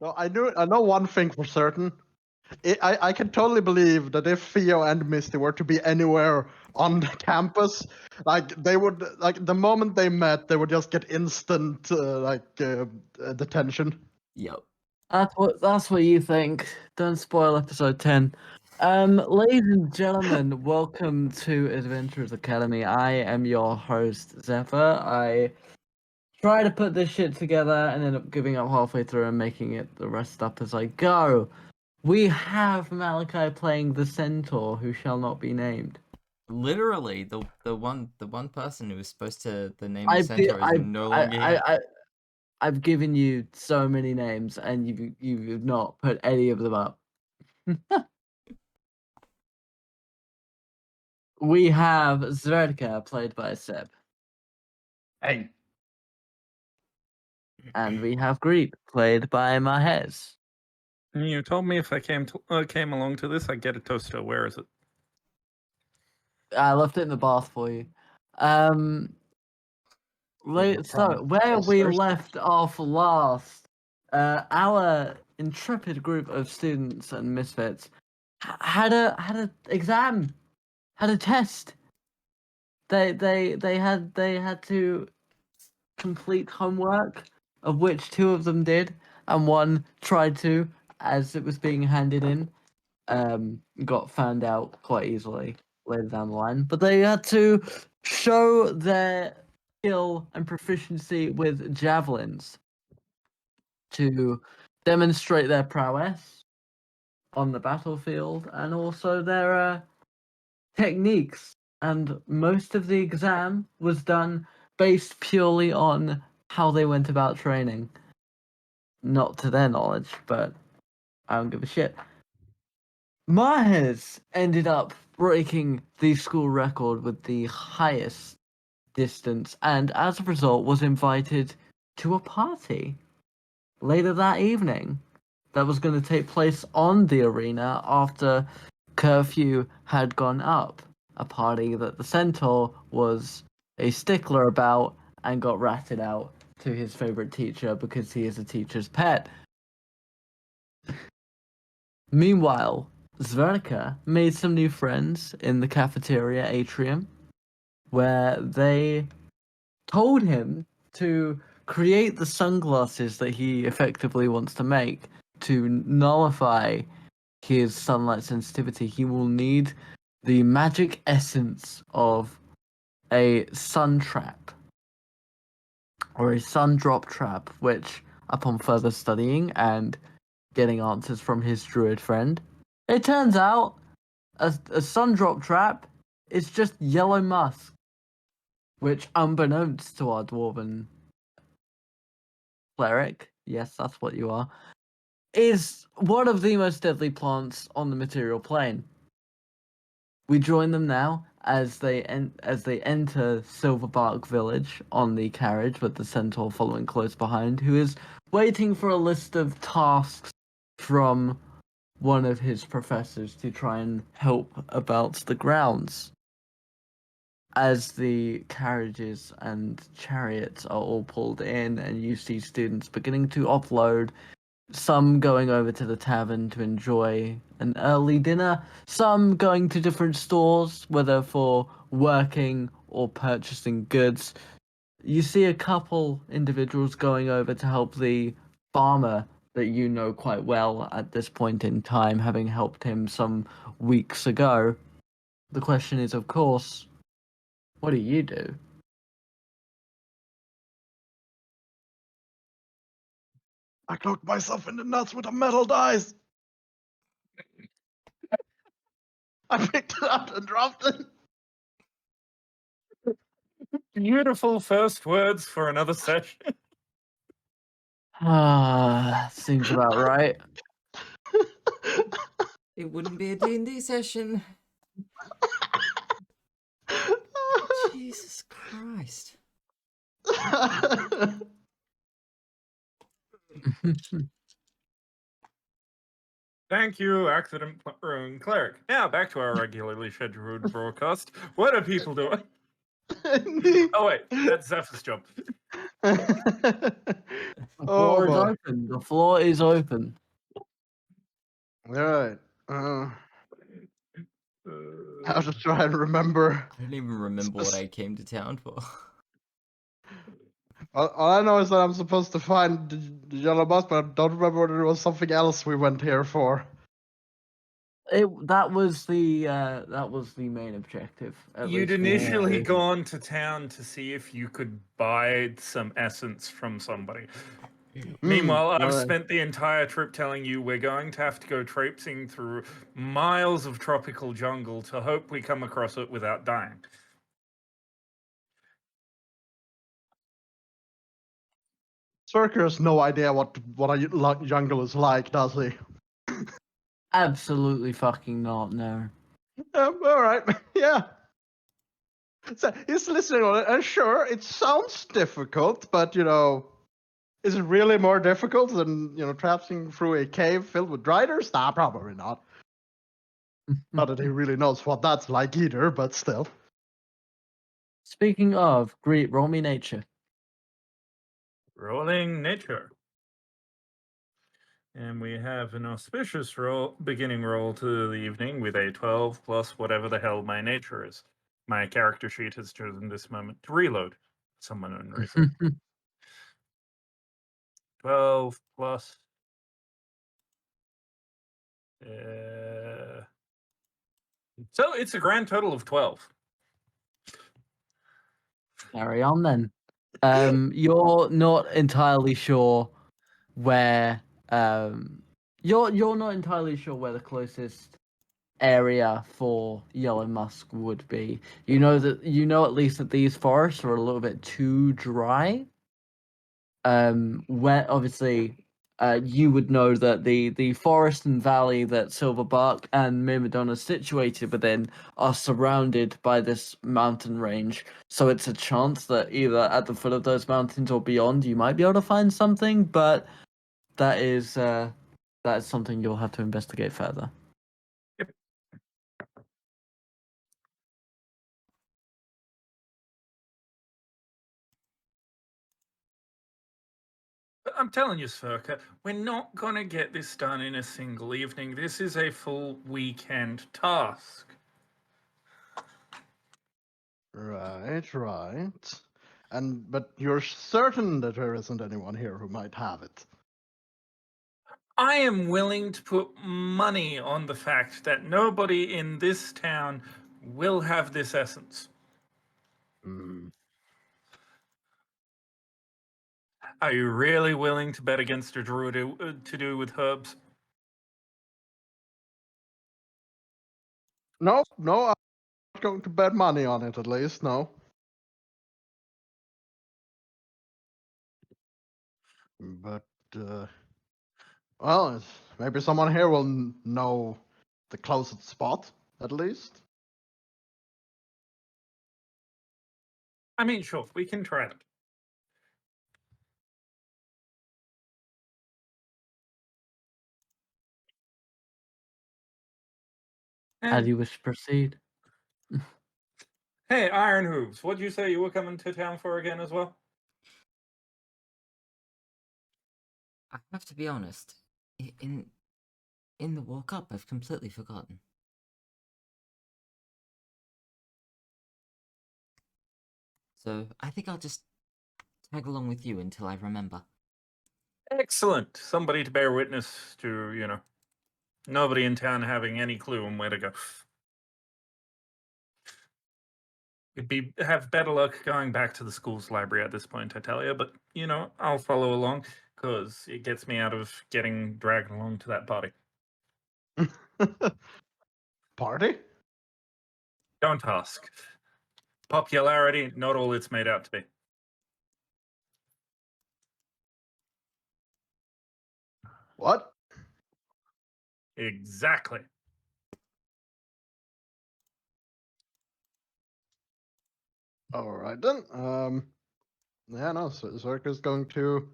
No, I know one thing for certain. I can totally believe that if Theo and Misty were to be anywhere on the campus, like they would, like the moment they met, they would just get instant detention. Yep. That's what you think. Don't spoil episode 10. Ladies and gentlemen, welcome to Adventurers Academy. I am your host, Zephyr. I try to put this shit together and end up giving up halfway through and making it the rest up as I go. We have Malachi playing the centaur who shall not be named. Literally, the one person who was supposed to the name the centaur is no longer here. I've given you so many names and you've not put any of them up. We have Sverkr played by Seb. Hey. And we have Greep played by Mahez. You told me if I came along to this, I'd get a toaster. Where is it? I left it in the bath for you. So where we left off last, our intrepid group of students and misfits had a exam, had a test. They had to complete homework, of which two of them did, and one tried to, as it was being handed in, got found out quite easily later down the line. But they had to show their skill and proficiency with javelins to demonstrate their prowess on the battlefield and also their techniques. And most of the exam was done based purely on how they went about training. Not to their knowledge, but I don't give a shit. Mahez ended up breaking the school record with the highest distance, and as a result was invited to a party later that evening that was going to take place on the arena after curfew had gone up. A party that the centaur was a stickler about and got ratted out to his favorite teacher because he is a teacher's pet. Meanwhile, Sverkr made some new friends in the cafeteria atrium, where they told him to create the sunglasses that he effectively wants to make to nullify his sunlight sensitivity. He will need the magic essence of a sun trap, or a sun drop trap, which, upon further studying and getting answers from his druid friend, it turns out a sun drop trap is just yellow musk, which, unbeknownst to our dwarven cleric, yes, that's what you are, is one of the most deadly plants on the material plane. We join them now as they enter Silverbark Village on the carriage, with the centaur following close behind, who is waiting for a list of tasks from one of his professors to try and help about the grounds. As the carriages and chariots are all pulled in, and you see students beginning to offload, some going over to the tavern to enjoy an early dinner, some going to different stores, whether for working or purchasing goods. You see a couple individuals going over to help the farmer that you know quite well at this point in time, having helped him some weeks ago. The question is, of course, what do you do? I cloaked myself in the nuts with a metal dice. I picked it up and dropped it. Beautiful first words for another session. Seems about right. It wouldn't be a D&D session. Jesus Christ. Thank you, Accident Cleric. Now, back to our regularly scheduled broadcast. What are people doing? Oh, wait, that's Zephyr's job. The Oh, floor is boy. open. The floor is open. All right. I have to try and remember. I don't even remember what I came to town for. All I know is that I'm supposed to find the yellow bus, but I don't remember whether it was something else we went here for. That was the main objective. At You'd least for me. initially gone to town to see if you could buy some essence from somebody. Meanwhile, I've alright. spent the entire trip telling you we're going to have to go traipsing through miles of tropical jungle to hope we come across it without dying. Sverkr has no idea what a jungle is like, does he? Absolutely fucking not. No. All right, yeah. So he's listening on it, and sure, it sounds difficult, but is it really more difficult than traversing through a cave filled with driders? Nah, probably not. Not that he really knows what that's like either, but still. Speaking of, roll me nature. Rolling nature. And we have an auspicious beginning roll to the evening with a 12 plus whatever the hell my nature is. My character sheet has chosen this moment to reload. Someone reason. 12 plus. So it's a grand total of 12. Carry on then. You're not entirely sure where you're not entirely sure where the closest area for yellow musk would be. You know at least that these forests are a little bit too dry. Where obviously you would know that the forest and valley that Silverbark and Myrmidon are situated within are surrounded by this mountain range. So it's a chance that either at the foot of those mountains or beyond you might be able to find something, but that is something you'll have to investigate further. I'm telling you, Sverkr, we're not going to get this done in a single evening. This is a full weekend task. Right. But you're certain that there isn't anyone here who might have it? I am willing to put money on the fact that nobody in this town will have this essence. Are you really willing to bet against a druid to do with herbs? No, I'm not going to bet money on it, at least, no. But, well, maybe someone here will know the closest spot, at least. I mean, sure, we can try it. How do you wish to proceed? Hey, Iron Hooves, what'd you say you were coming to town for again as well? I have to be honest. In the walk up, I've completely forgotten. So I think I'll just tag along with you until I remember. Excellent. Somebody to bear witness to, nobody in town having any clue on where to go. We'd have better luck going back to the school's library at this point, I tell you. But, I'll follow along because it gets me out of getting dragged along to that party. Party? Don't ask. Popularity, not all it's made out to be. What? Exactly. All right then. Yeah, no. Zerka's going to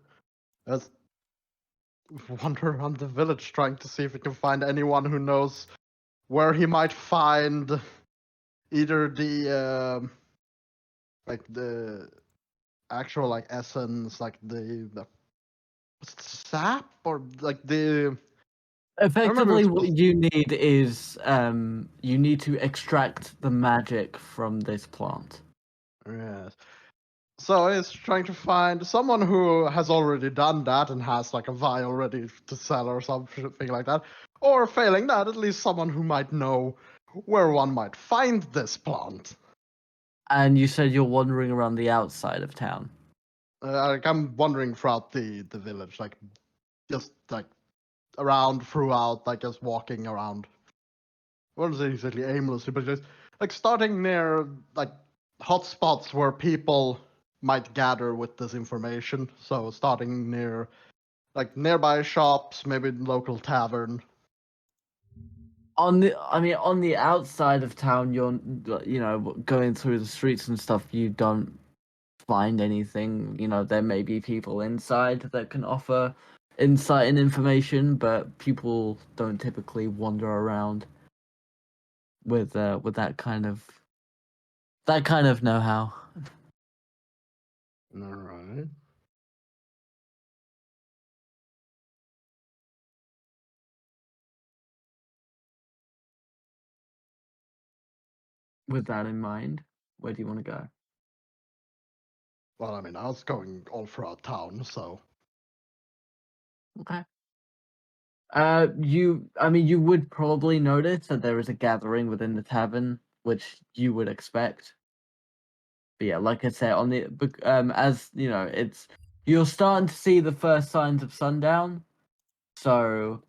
wander around the village, trying to see if he can find anyone who knows where he might find either the like the actual essence, like the was it sap or like the? Effectively, it's what supposed- you need is you need to extract the magic from this plant. Yes. So it's trying to find someone who has already done that and has like a vial ready to sell or something like that. Or failing that, at least someone who might know where one might find this plant. And you said you're wandering around the outside of town. Like I'm wandering throughout the village, like just like around throughout, like just walking around. I wouldn't say exactly aimlessly, but just like starting near like hotspots where people might gather with this information. So starting near like nearby shops, maybe local tavern. On the outside of town, you're going through the streets and stuff. You don't find anything. There may be people inside that can offer insight and information, but people don't typically wander around with that kind of know-how. All right. With that in mind, where do you want to go? Well, I mean, I was going all throughout town, so Okay. You would probably notice that there is a gathering within the tavern, which you would expect. But yeah, like I said, as you know, you're starting to see the first signs of sundown. So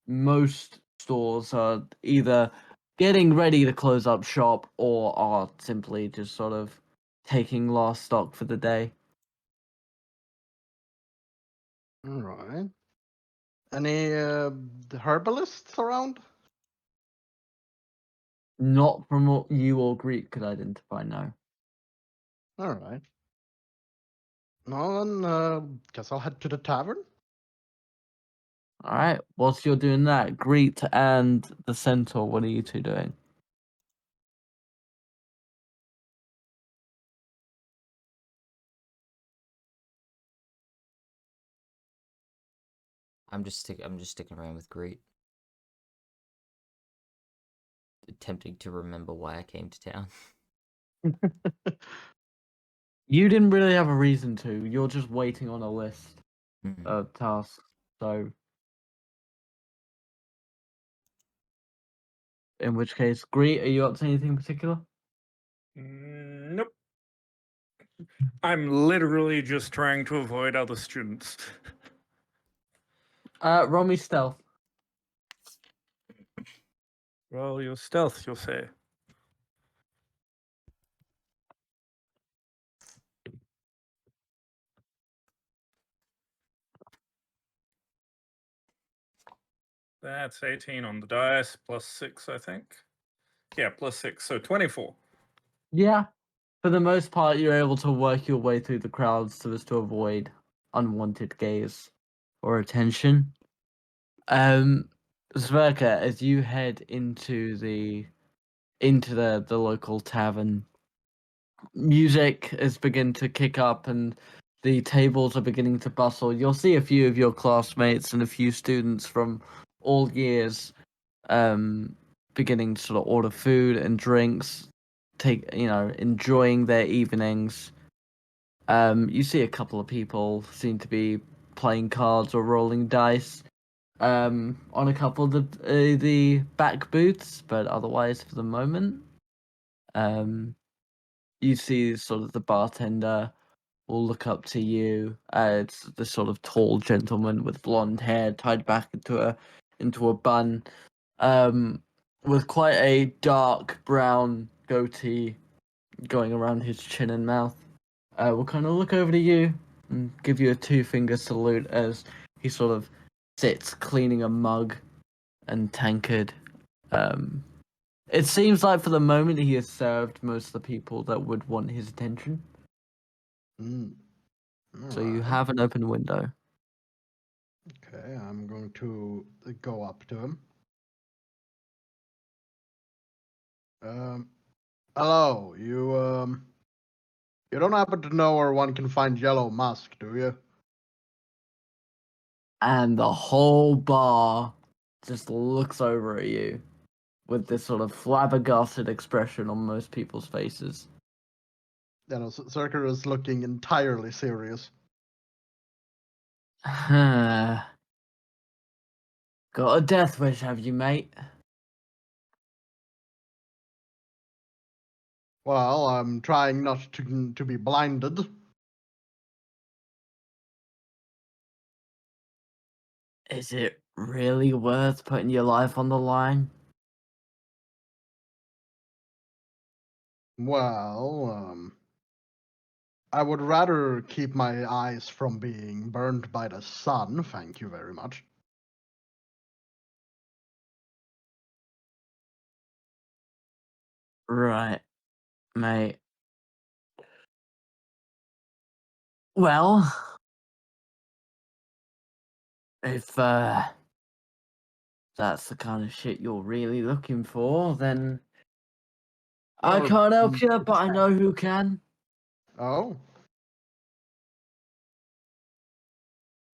most stores are either getting ready to close up shop or are simply just sort of taking last stock for the day. all right. Any herbalists around? Not from what you or Greek could identify, no. All right. No, then guess I'll head to the tavern. All right. Whilst you're doing that, Greet and the Centaur, what are you two doing? I'm just sticking around with Great, attempting to remember why I came to town. You didn't really have a reason to. You're just waiting on a list Mhm. of tasks. So, in which case, Greet, are you up to anything in particular? Nope. I'm literally just trying to avoid other students. Roll me stealth. Well, your stealth, you'll say. That's 18 on the dice, plus 6, I think. Yeah, plus 6, so 24. Yeah. For the most part, you're able to work your way through the crowds so as to avoid unwanted gaze or attention. Sverkr, as you head into the local tavern, music is beginning to kick up and the tables are beginning to bustle. You'll see a few of your classmates and a few students from all years beginning to sort of order food and drinks, enjoying their evenings. You see a couple of people seem to be playing cards or rolling dice on a couple of the back booths, but otherwise for the moment, you see sort of the bartender will look up to you. It's the sort of tall gentleman with blonde hair tied back into a bun, with quite a dark brown goatee going around his chin and mouth. Will kind of look over to you and give you a two-finger salute as he sort of sits cleaning a mug and tankard. It seems like for the moment he has served most of the people that would want his attention. Mm. So you Alright. have an open window. Okay, I'm going to go up to him. Hello, you don't happen to know where one can find yellow musk, do you? and the whole bar just looks over at you with this sort of flabbergasted expression on most people's faces. You know, Zerker is looking entirely serious. Got a death wish, have you, mate? Well, I'm trying not to be blinded. Is it really worth putting your life on the line? Well, I would rather keep my eyes from being burned by the sun, thank you very much. Right, mate. Well, if that's the kind of shit you're really looking for, then I Or can't help you, but I know who can. Oh,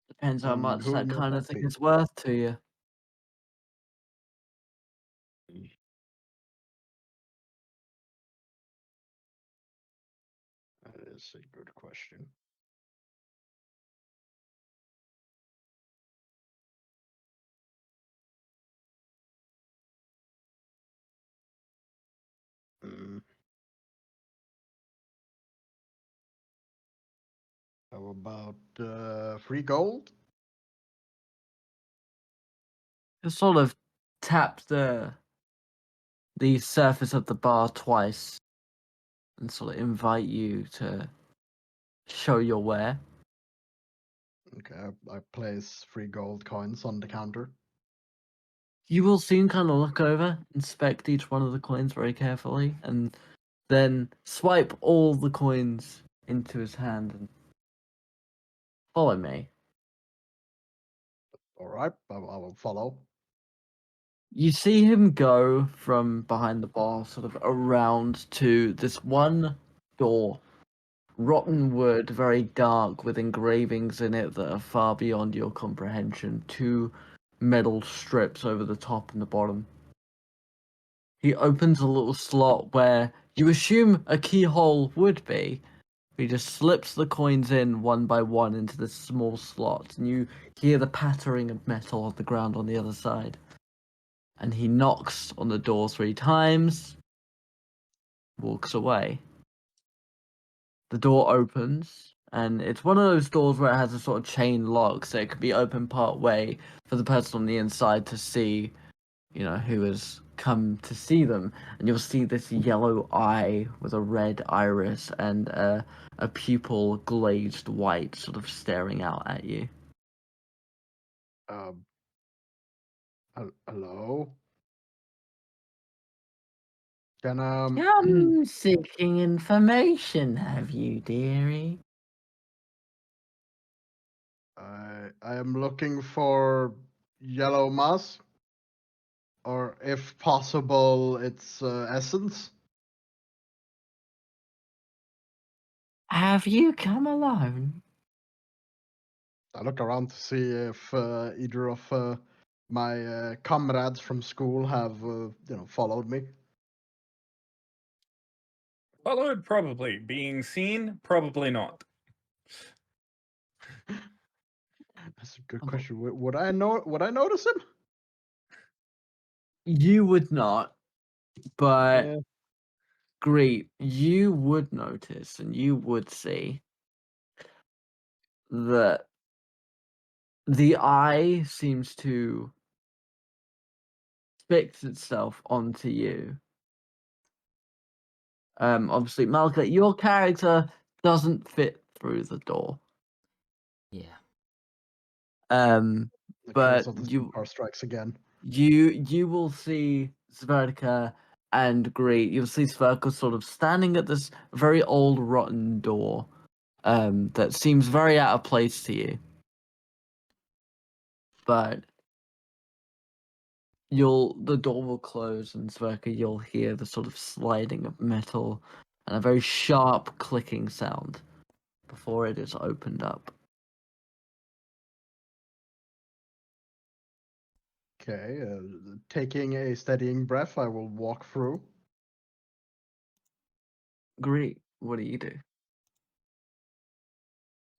Depends how and much who that might kind of that thing be? is worth to you. That is a good question. Mm. How about 3 gold? You sort of tap the surface of the bar twice and sort of invite you to show your wear. Okay, I place 3 gold coins on the counter. You will soon kind of look over, inspect each one of the coins very carefully, and then swipe all the coins into his hand and follow me. All right, I will follow. You see him go from behind the bar, sort of around to this one door. Rotten wood, very dark, with engravings in it that are far beyond your comprehension. 2 metal strips over the top and the bottom. He opens a little slot where you assume a keyhole would be. He just slips the coins in one by one into this small slot, and you hear the pattering of metal on the ground on the other side. And he knocks on the door 3 times, walks away. The door opens, and it's one of those doors where it has a sort of chain lock, so it can be open part way for the person on the inside to see, who has come to see them. And you'll see this yellow eye with a red iris and a pupil glazed white sort of staring out at you. Um, hello? Can Come seeking information, have you, dearie? I am looking for yellow moss, or if possible, its essence. Have you come alone? I look around to see if either of my comrades from school have, followed me. Followed, probably. Being seen, probably not. That's a good question. Would I know? Would I notice him? You would not, but Yeah. Great, you would notice and you would see that the eye seems to fix itself onto you. Obviously, Malika, your character doesn't fit through the door. Yeah. The curse But of the you superpower strikes again. you will see Sverkr and Great. You'll see Sverkr sort of standing at this very old, rotten door, that seems very out of place to you. But the door will close, and Sverker, you'll hear the sort of sliding of metal and a very sharp clicking sound before it is opened up. Okay, taking a steadying breath, I will walk through. Great. What do you do?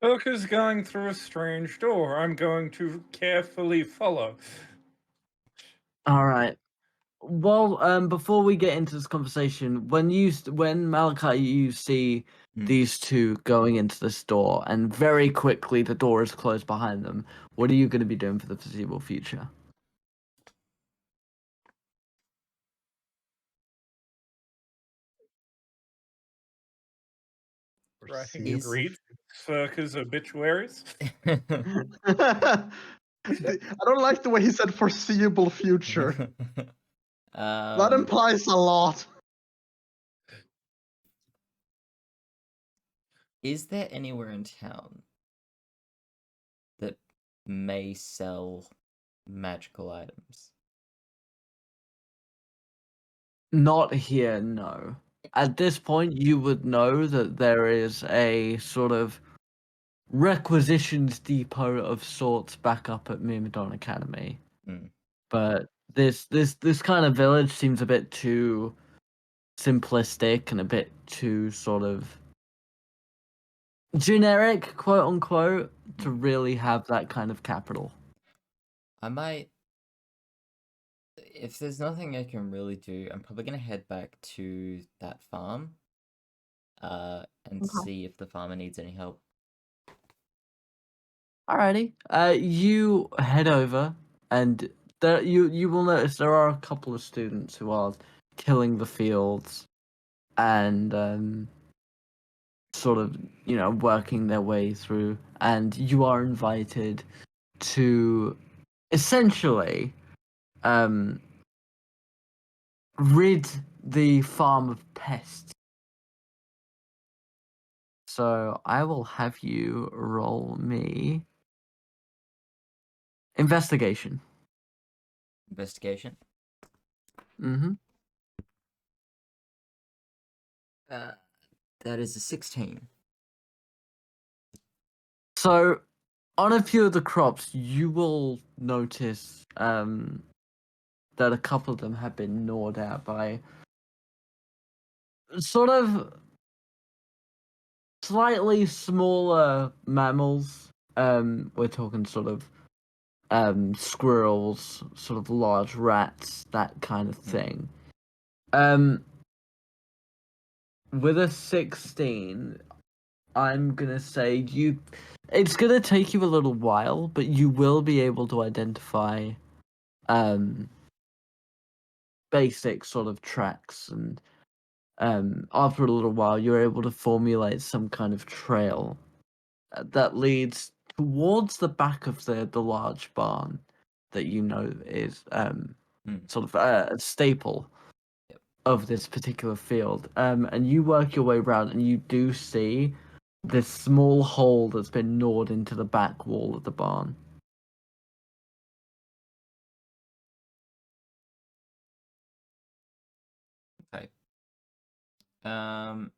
Urka's going through a strange door. I'm going to carefully follow. All right. Well, before we get into this conversation, when Malachi, you see these two going into this door, and very quickly the door is closed behind them. What are you going to be doing for the foreseeable future? Writing Is- read Urka's obituaries. I don't like the way he said foreseeable future. That implies a lot. Is there anywhere in town that may sell magical items? Not here, no. At this point, you would know that there is a sort of requisitions depot of sorts back up at Myrmidon Academy. Mm. But this kind of village seems a bit too simplistic and a bit too sort of generic, quote unquote, to really have that kind of capital. I might. If there's nothing I can really do, I'm probably gonna head back to that farm. And see if the farmer needs any help. Alrighty. You head over, and there you will notice there are a couple of students who are tilling the fields, and sort of working their way through, and you are invited to essentially rid the farm of pests. So I will have you roll me investigation. Investigation. Mm-hmm. That is a 16. So on a few of the crops, you will notice that a couple of them have been gnawed out by sort of slightly smaller mammals. We're talking sort of squirrels, sort of large rats, that kind of thing. With a 16, I'm gonna say it's gonna take you a little while, but you will be able to identify basic sort of tracks, and after a little while you're able to formulate some kind of trail that leads towards the back of the large barn that is sort of a staple of this particular field. And you work your way around, and you do see this small hole that's been gnawed into the back wall of the barn. Okay. Um.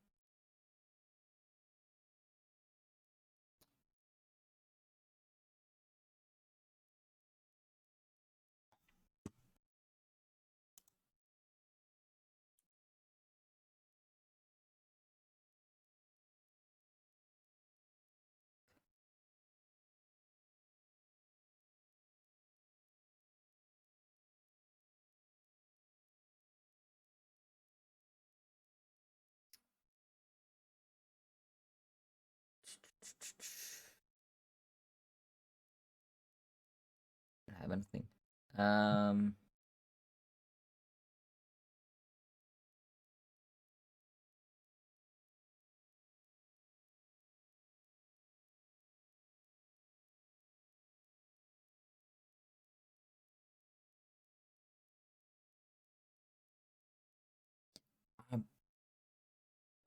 I don't have anything.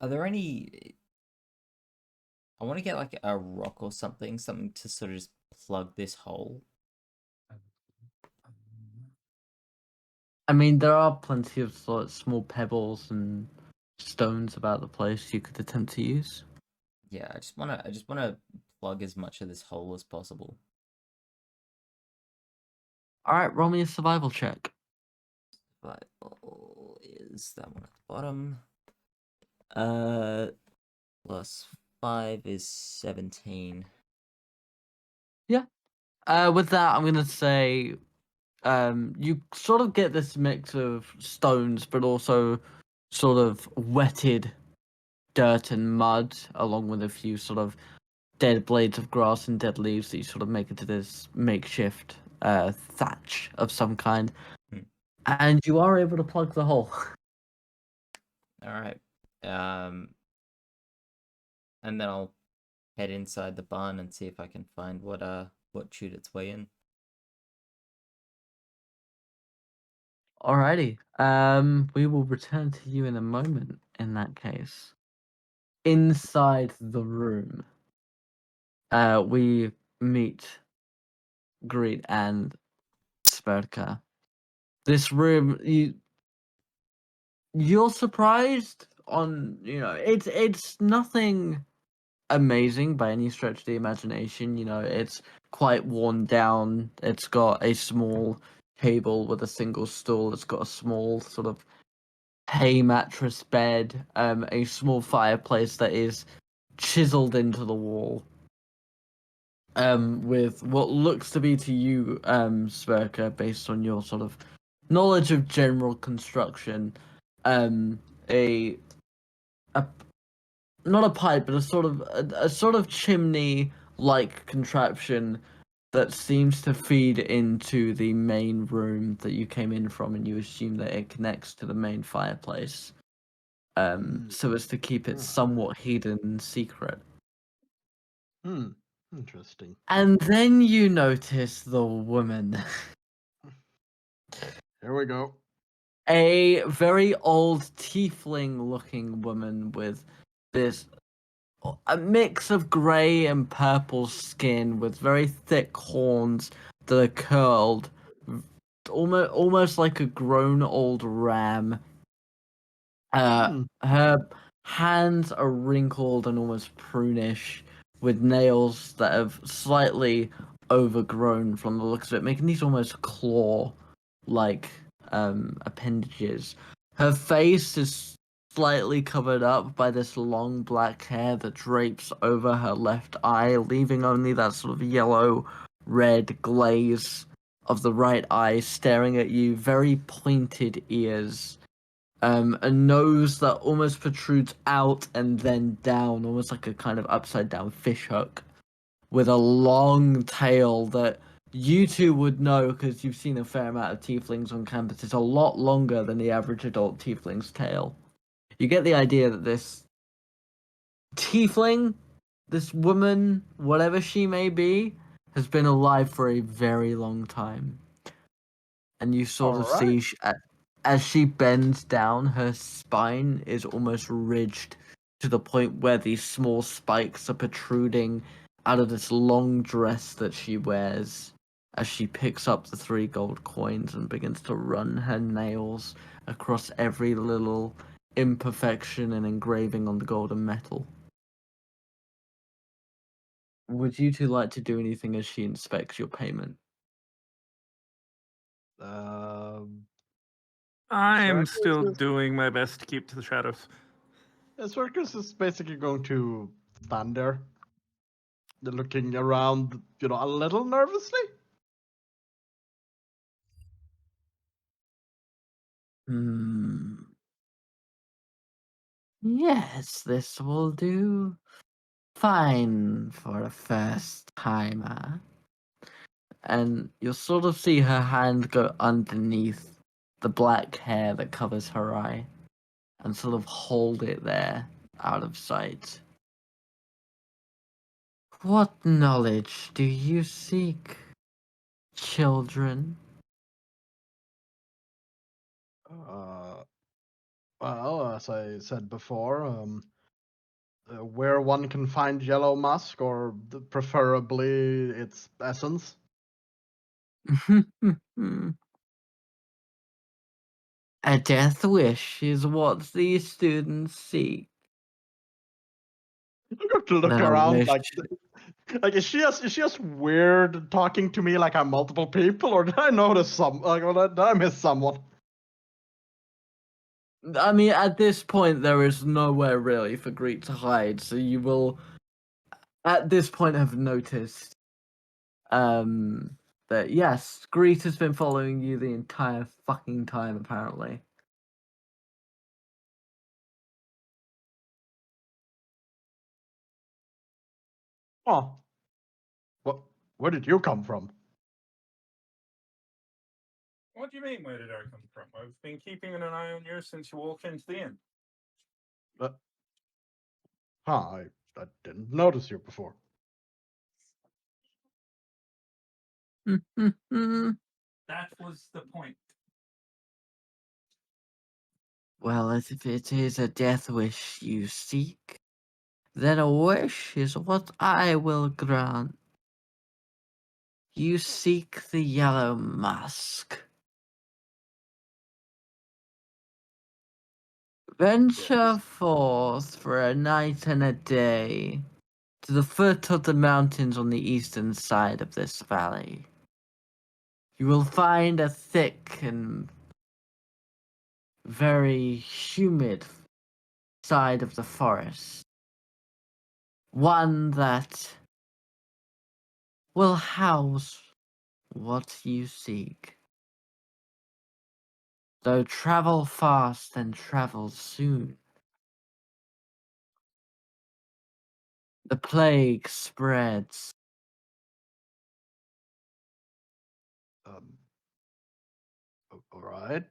Are there any? I want to get like a rock or something to sort of just plug this hole. I mean, there are plenty of sort of small pebbles and stones about the place you could attempt to use. Yeah, I just wanna plug as much of this hole as possible. All right, roll me a survival check. Survival is that one at the bottom. Plus 5 is 17. With that, I'm gonna say, you sort of get this mix of stones, but also sort of wetted dirt and mud, along with a few sort of dead blades of grass and dead leaves that you sort of make into this makeshift thatch of some kind. Hmm. And you are able to plug the hole. All right. And then I'll head inside the barn and see if I can find what chewed its way in. Alrighty. We will return to you in a moment. In that case, inside the room, we meet, greet, and Sverkr. This room, you're surprised on, it's nothing amazing by any stretch of the imagination. It's quite worn down. It's got a small table with a single stool. It's got a small sort of hay mattress bed, a small fireplace that is chiseled into the wall, with what looks to be to you, Sverker, based on your sort of knowledge of general construction, a not a pipe, but a sort of chimney like contraption that seems to feed into the main room that you came in from, and you assume that it connects to the main fireplace, so as to keep it somewhat hidden and secret. Interesting. And then you notice the woman. Here we go. A very old tiefling looking woman with a mix of grey and purple skin with very thick horns that are curled, almost like a grown old ram. Her hands are wrinkled and almost prunish, with nails that have slightly overgrown from the looks of it, making these almost claw-like appendages. Her face is slightly covered up by this long black hair that drapes over her left eye, leaving only that sort of yellow-red glaze of the right eye staring at you, very pointed ears, a nose that almost protrudes out and then down, almost like a kind of upside down fish hook, with a long tail that you two would know because you've seen a fair amount of tieflings on campus. It's a lot longer than the average adult tiefling's tail. You get the idea that this tiefling, this woman, whatever she may be, has been alive for a very long time. And you sort of see, as she bends down, her spine is almost ridged to the point where these small spikes are protruding out of this long dress that she wears, as she picks up the 3 gold coins and begins to run her nails across every little imperfection and engraving on the golden metal. Would you two like to do anything as she inspects your payment? I'm Sverkr still is- doing my best to keep to the shadows. Sverkr is basically going to stand there, looking around, a little nervously. Yes, this will do fine for a first timer. And you'll sort of see her hand go underneath the black hair that covers her eye and sort of hold it there out of sight. What knowledge do you seek, children? Well, as I said before, where one can find yellow musk, or preferably its essence. A death wish is what these students seek. I'm going to look Their around wish. like Like, is she just weird talking to me like I'm multiple people, or did I notice did I miss someone? I mean, at this point, there is nowhere really for Greet to hide, so you will, at this point, have noticed that yes, Greet has been following you the entire fucking time, apparently. Oh, where did you come from? What do you mean, where did I come from? I've been keeping an eye on you since you walked into the inn. I didn't notice you before. That was the point. Well, if it is a death wish you seek, then a wish is what I will grant. You seek the yellow musk. Venture forth for a night and a day to the foot of the mountains on the eastern side of this valley. You will find a thick and very humid side of the forest. One that will house what you seek. Though travel fast and travel soon. The plague spreads. All right.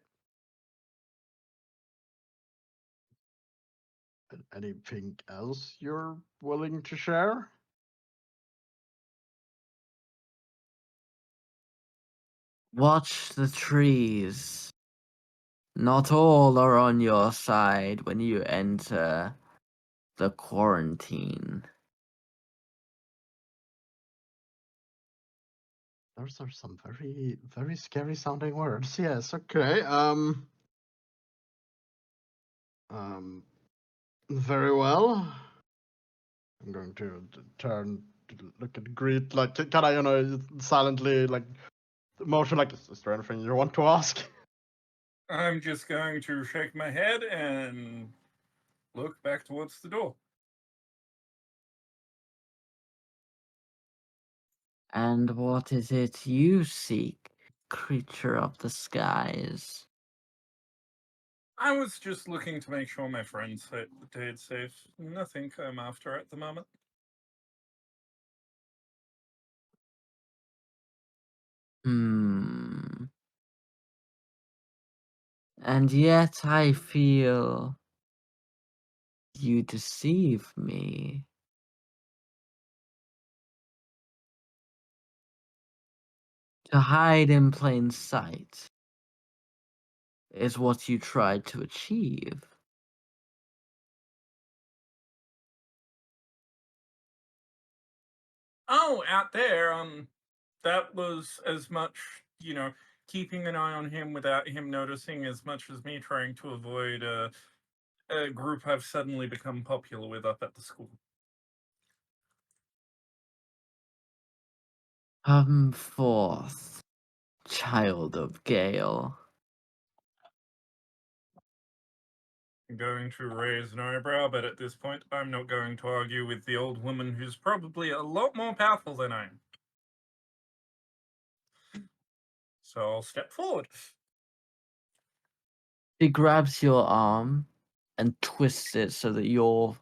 Anything else you're willing to share? Watch the trees. Not all are on your side when you enter the quarantine. Those are some very, very scary sounding words. Yes, okay. Very well. I'm going to turn to look at Greet, like, can I, silently, like, motion, like, is there anything you want to ask? I'm just going to shake my head and look back towards the door. And what is it you seek, creature of the skies? I was just looking to make sure my friends stayed safe. Nothing I'm after at the moment. Hmm. And yet I feel you deceive me. To hide in plain sight is what you tried to achieve. Oh, out there, that was as much, keeping an eye on him without him noticing as much as me trying to avoid a group I've suddenly become popular with up at the school. Come forth, child of Gale. I'm going to raise an eyebrow, but at this point, I'm not going to argue with the old woman who's probably a lot more powerful than I am. So I'll step forward. She grabs your arm and twists it so that your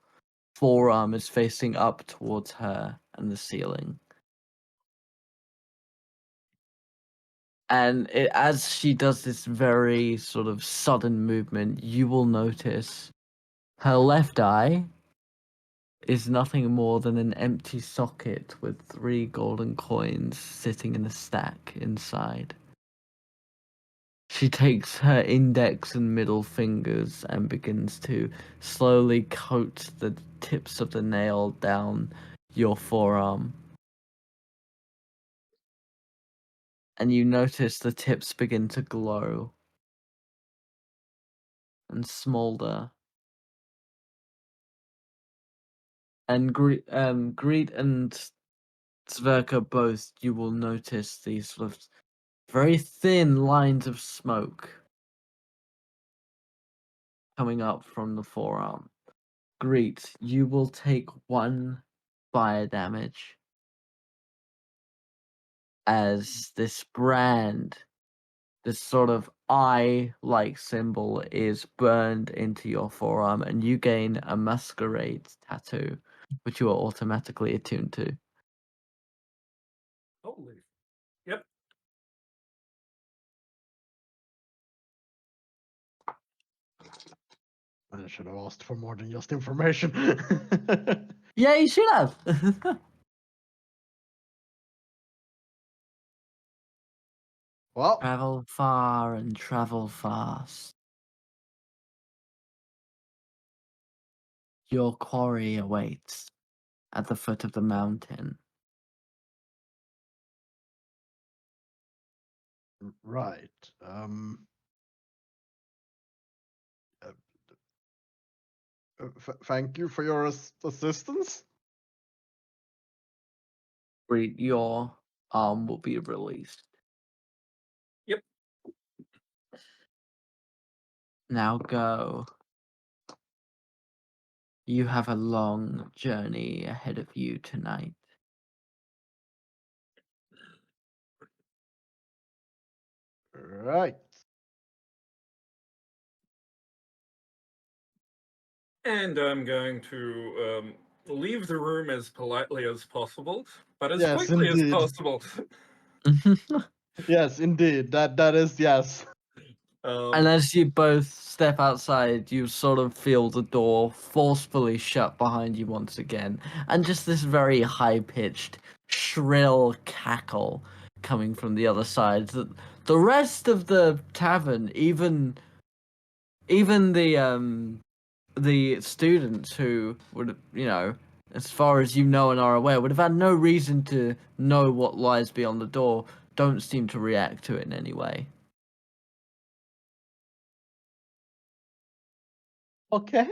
forearm is facing up towards her and the ceiling. And as she does this very sort of sudden movement, you will notice her left eye is nothing more than an empty socket with 3 golden coins sitting in a stack inside. She takes her index and middle fingers and begins to slowly coat the tips of the nail down your forearm. And you notice the tips begin to glow and smolder. And Greet and Sverkr, both you will notice these sort of very thin lines of smoke coming up from the forearm. Greet, you will take 1 fire damage as this brand, this sort of eye-like symbol, is burned into your forearm, and you gain a masquerade tattoo, which you are automatically attuned to. Holy. Yep. I should have asked for more than just information. Yeah, you should have. Well, Travel far and travel fast. Your quarry awaits at the foot of the mountain. right. Thank you for your assistance. Greet, your arm will be released. Yep. Now go. You have a long journey ahead of you tonight. Right. And I'm going to leave the room as politely as possible, but as Yes, quickly as indeed. possible. Yes, indeed. That is yes. And as you both step outside, you sort of feel the door forcefully shut behind you once again, and just this very high-pitched, shrill cackle coming from the other side. The rest of the tavern, even the students who would, as far as you know and are aware, would have had no reason to know what lies beyond the door, don't seem to react to it in any way. Okay.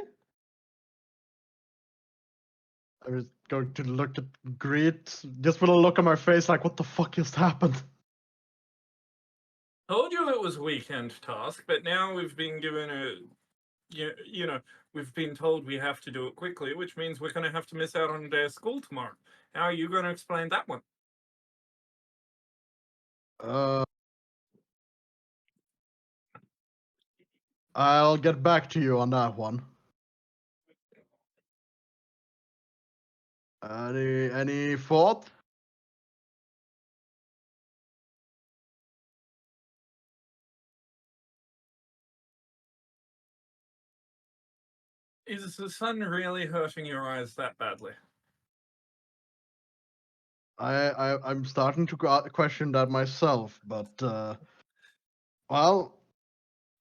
I was going to look at Greet, just with a look on my face like, what the fuck just happened? Told you it was a weekend task, but now we've been given a, we've been told we have to do it quickly, which means we're going to have to miss out on a day of school tomorrow. How are you going to explain that one? I'll get back to you on that one. Any thought? Is the sun really hurting your eyes that badly? I'm starting to question that myself, but well,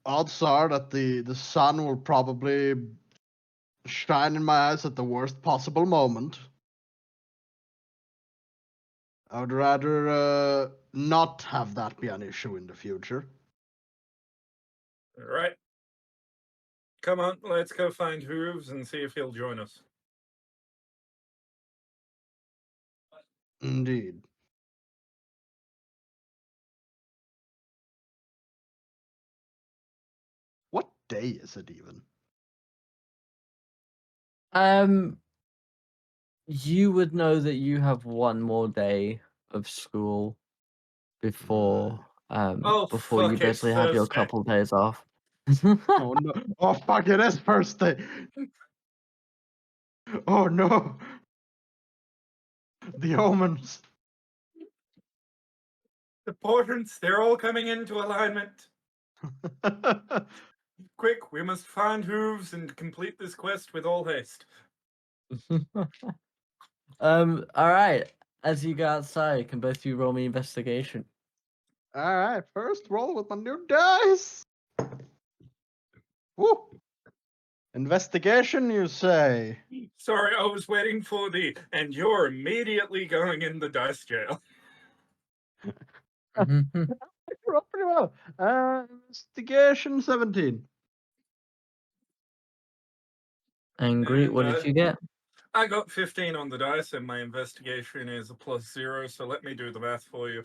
odds are that the sun will probably shine in my eyes at the worst possible moment. I would rather not have that be an issue in the future. All right. Come on, let's go find Hooves and see if he'll join us. Indeed. What day is it even? You would know that you have one more day of school before Oh, before you fuck, it's basically have your Thursday. couple days off. Oh no! Oh fuck! It is first day. Oh no! The omens. The portents, they're all coming into alignment. Quick, we must find Hooves and complete this quest with all haste. All right. As you go outside, can both of you roll me investigation? All right, first roll with my new dice. Woo! Investigation, you say? Sorry, I was waiting for the, and you're immediately going in the dice jail. You rolled pretty well. Investigation 17. And Greet, what did you get? I got 15 on the dice, and my investigation is a +0, so let me do the math for you.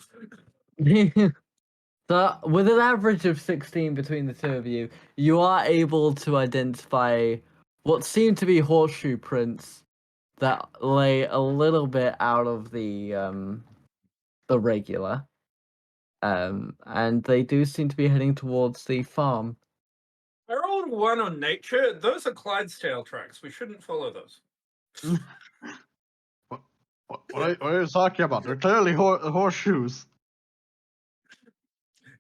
So, with an average of 16 between the two of you, you are able to identify what seem to be horseshoe prints that lay a little bit out of the regular. And they do seem to be heading towards the farm. I rolled 1 on nature. Those are Clydesdale tracks. We shouldn't follow those. What are you talking about? They're clearly horseshoes.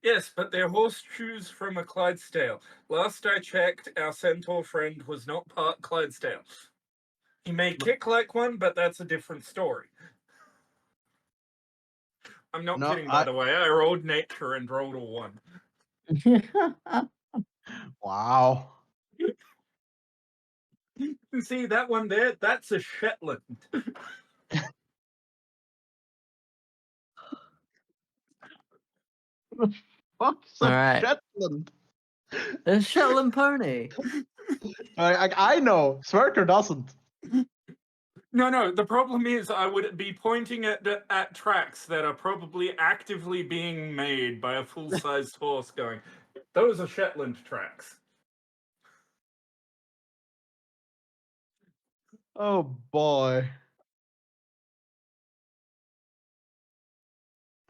Yes, but they're horseshoes from a Clydesdale. Last I checked, our centaur friend was not part Clydesdale. He may kick like one, but that's a different story. I'm not No, kidding, by the way. I rolled nature and rolled a 1. Wow. You see that one there? That's a Shetland. What's a Alright. Shetland? A Shetland pony. I know. Sverkr doesn't. No. The problem is, I would be pointing at tracks that are probably actively being made by a full-sized horse. Going, those are Shetland tracks. Oh boy.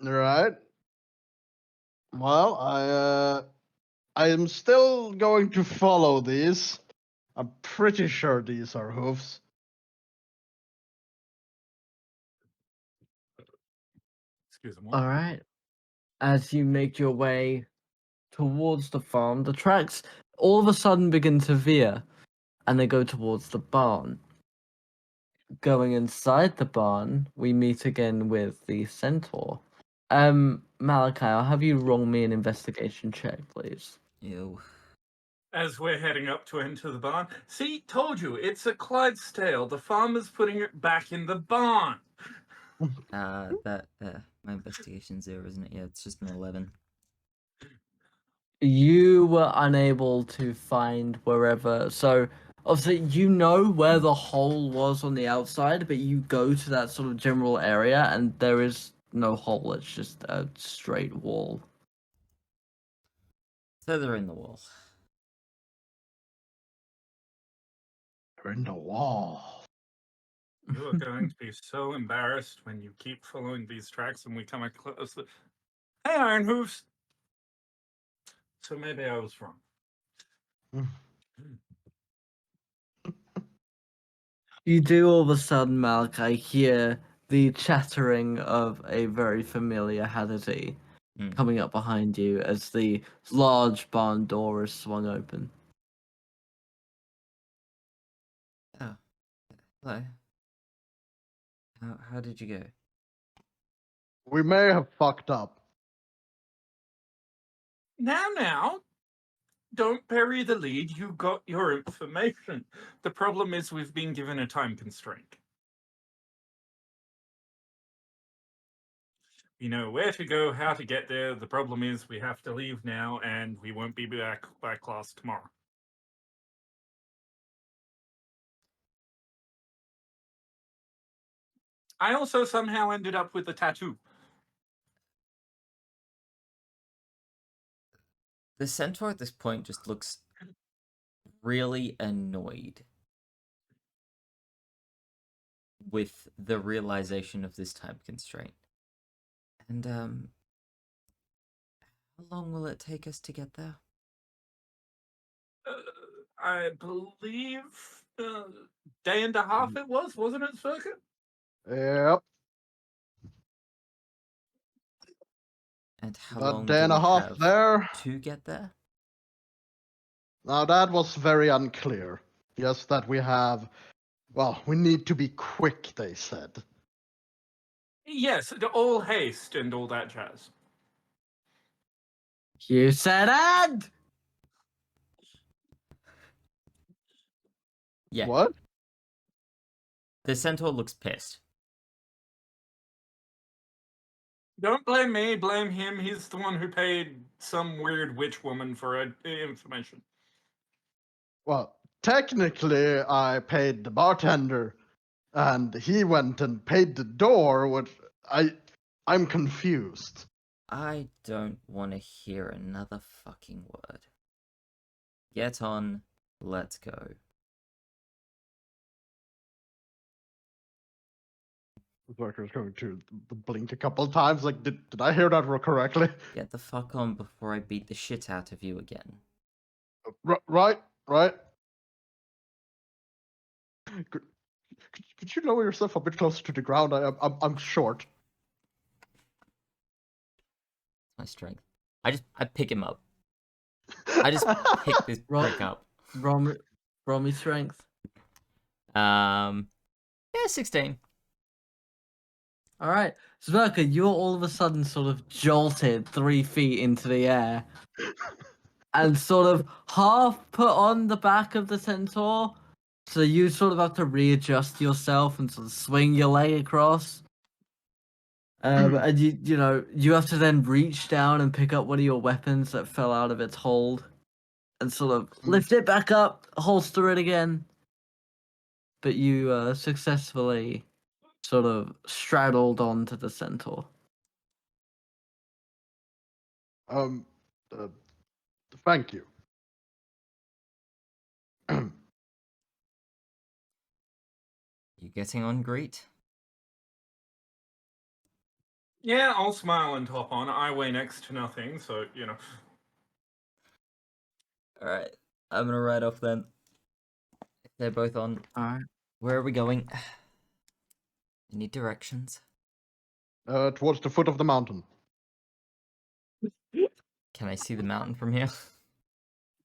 Right. Well, I am still going to follow these. I'm pretty sure these are hoofs. Excuse me. Alright. As you make your way towards the farm, the tracks all of a sudden begin to veer and they go towards the barn. Going inside the barn, we meet again with the centaur. Malachi, I'll have you roll me an investigation check, please. Ew. As we're heading up to enter the barn. See, told you, it's a Clydesdale. The farmer's putting it back in the barn. My investigation's 0, isn't it? Yeah, it's just an 11. You were unable to find wherever. So, obviously, you know where the hole was on the outside, but you go to that sort of general area and there is no hole. It's just a straight wall. So they're in the wall. They're in the wall. You are going to be so embarrassed when you keep following these tracks and we come across. Hey, Iron Hooves. So maybe I was wrong. You do all of a sudden, Malachi, hear the chattering of a very familiar Hadity coming up behind you as the large barn door is swung open. Oh. Hello. How did you go? We may have fucked up. Now, don't bury the lead. You got your information. The problem is we've been given a time constraint. We know where to go, how to get there. The problem is we have to leave now, and we won't be back by class tomorrow. I also somehow ended up with a tattoo. The centaur at this point just looks really annoyed with the realization of this time constraint. And, how long will it take us to get there? I believe day and a half it was, wasn't it, Sverkr? Yep. And how That long day do and we a half have there. to get there? Now that was very unclear. Just that we have. Well, we need to be quick, they said. Yes, all haste and all that jazz. You said and! Yeah. What? The centaur looks pissed. Don't blame me, blame him. He's the one who paid some weird witch woman for information. Well, technically, I paid the bartender and he went and paid the door. I'm confused. I don't want to hear another fucking word. Get on, let's go. Sverkr is going to blink a couple times. Like, did I hear that correctly? Get the fuck on before I beat the shit out of you again. Right. Could you lower yourself a bit closer to the ground? I'm short. My strength. I pick him up. I just pick this prick up. Roll me strength. Yeah, 16. All right, Sverkr, you're all of a sudden sort of jolted 3 feet into the air, and sort of half put on the back of the centaur. So you sort of have to readjust yourself and sort of swing your leg across. And you have to then reach down and pick up one of your weapons that fell out of its hold, and sort of lift it back up, holster it again. But you successfully sort of straddled onto the centaur. Um, thank you. You getting on, Greet? Yeah, I'll smile and hop on. I weigh next to nothing, so, you know. Alright, I'm gonna ride off then. If they're both on. Alright. Where are we going? I need directions. Towards the foot of the mountain. Can I see the mountain from here?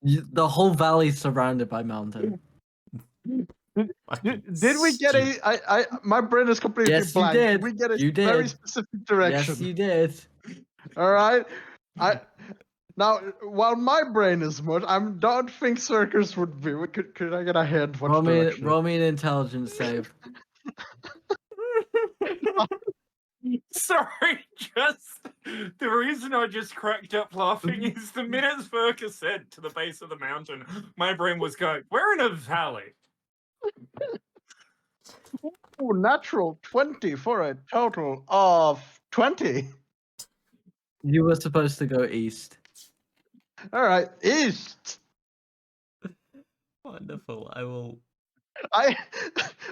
The whole valley's surrounded by mountain. Did we get my brain is completely Yes, blank. you did. We get a You very did. specific direction. Yes, you did. All right. Now, while my brain is mush, I don't think Circus would be. Could I get a hint? What direction? Roll me an intelligence save. Sorry, just the reason I just cracked up laughing is the minute Sverkr said to the base of the mountain, my brain was going, we're in a valley. Ooh, natural 20 for a total of 20. You were supposed to go east. All right, east. Wonderful. I will.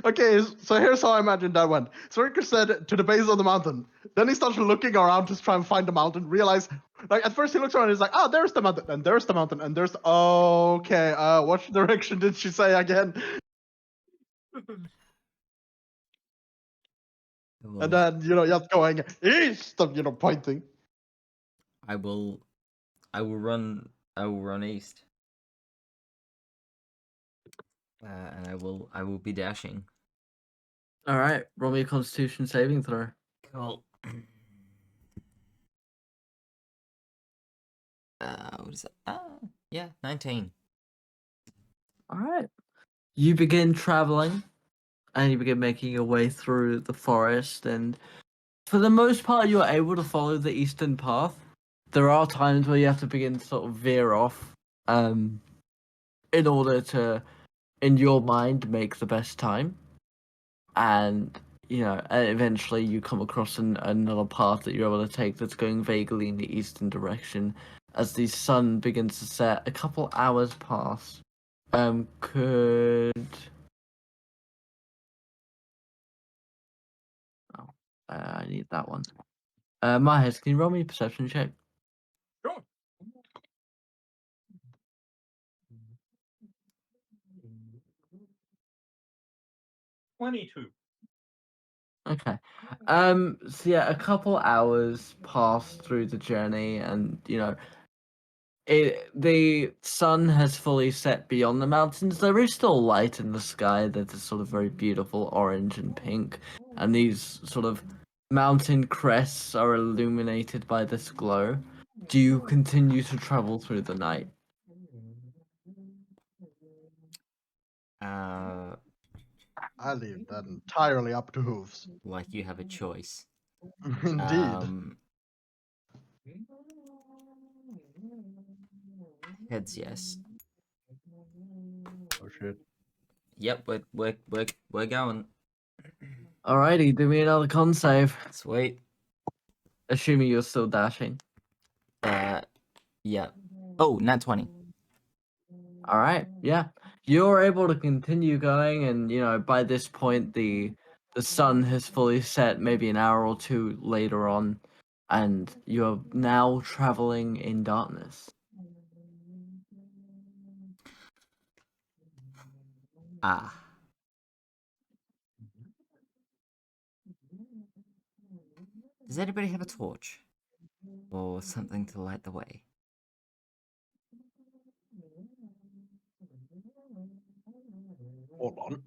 Okay, so here's how I imagine that went. Sverker said to the base of the mountain. Then he starts looking around to try and find the mountain. Realize, like, at first he looks around and he's like, oh, there's the mountain, and there's the mountain, and there's. Okay, what direction did she say again? And then just going east, pointing. I will run east. And I will be dashing. All right, roll me a Constitution saving throw. Cool. What is that? Yeah, 19. All right. You begin traveling, and you begin making your way through the forest, and for the most part, you are able to follow the eastern path. There are times where you have to begin to sort of veer off, in order to, in your mind, make the best time. And eventually you come across another path that you're able to take that's going vaguely in the eastern direction. As the sun begins to set, a couple hours pass. I need that one. Mahes, can you roll me a perception check? Sure. $22. Okay. So yeah, a couple hours pass through the journey, and the sun has fully set beyond the mountains. There is still light in the sky that is sort of very beautiful orange and pink, and these sort of mountain crests are illuminated by this glow. Do you continue to travel through the night? I leave that entirely up to Hooves. Like you have a choice. Indeed. Heads yes. Oh shit. Yep, we're going. Alrighty, do me another con save. Sweet. Assuming you're still dashing. Yeah. Oh, nat 20. Alright, yeah. You're able to continue going, and by this point the sun has fully set, maybe an hour or two later on, and you're now traveling in darkness. Ah. Does anybody have a torch? Or something to light the way? Hold on.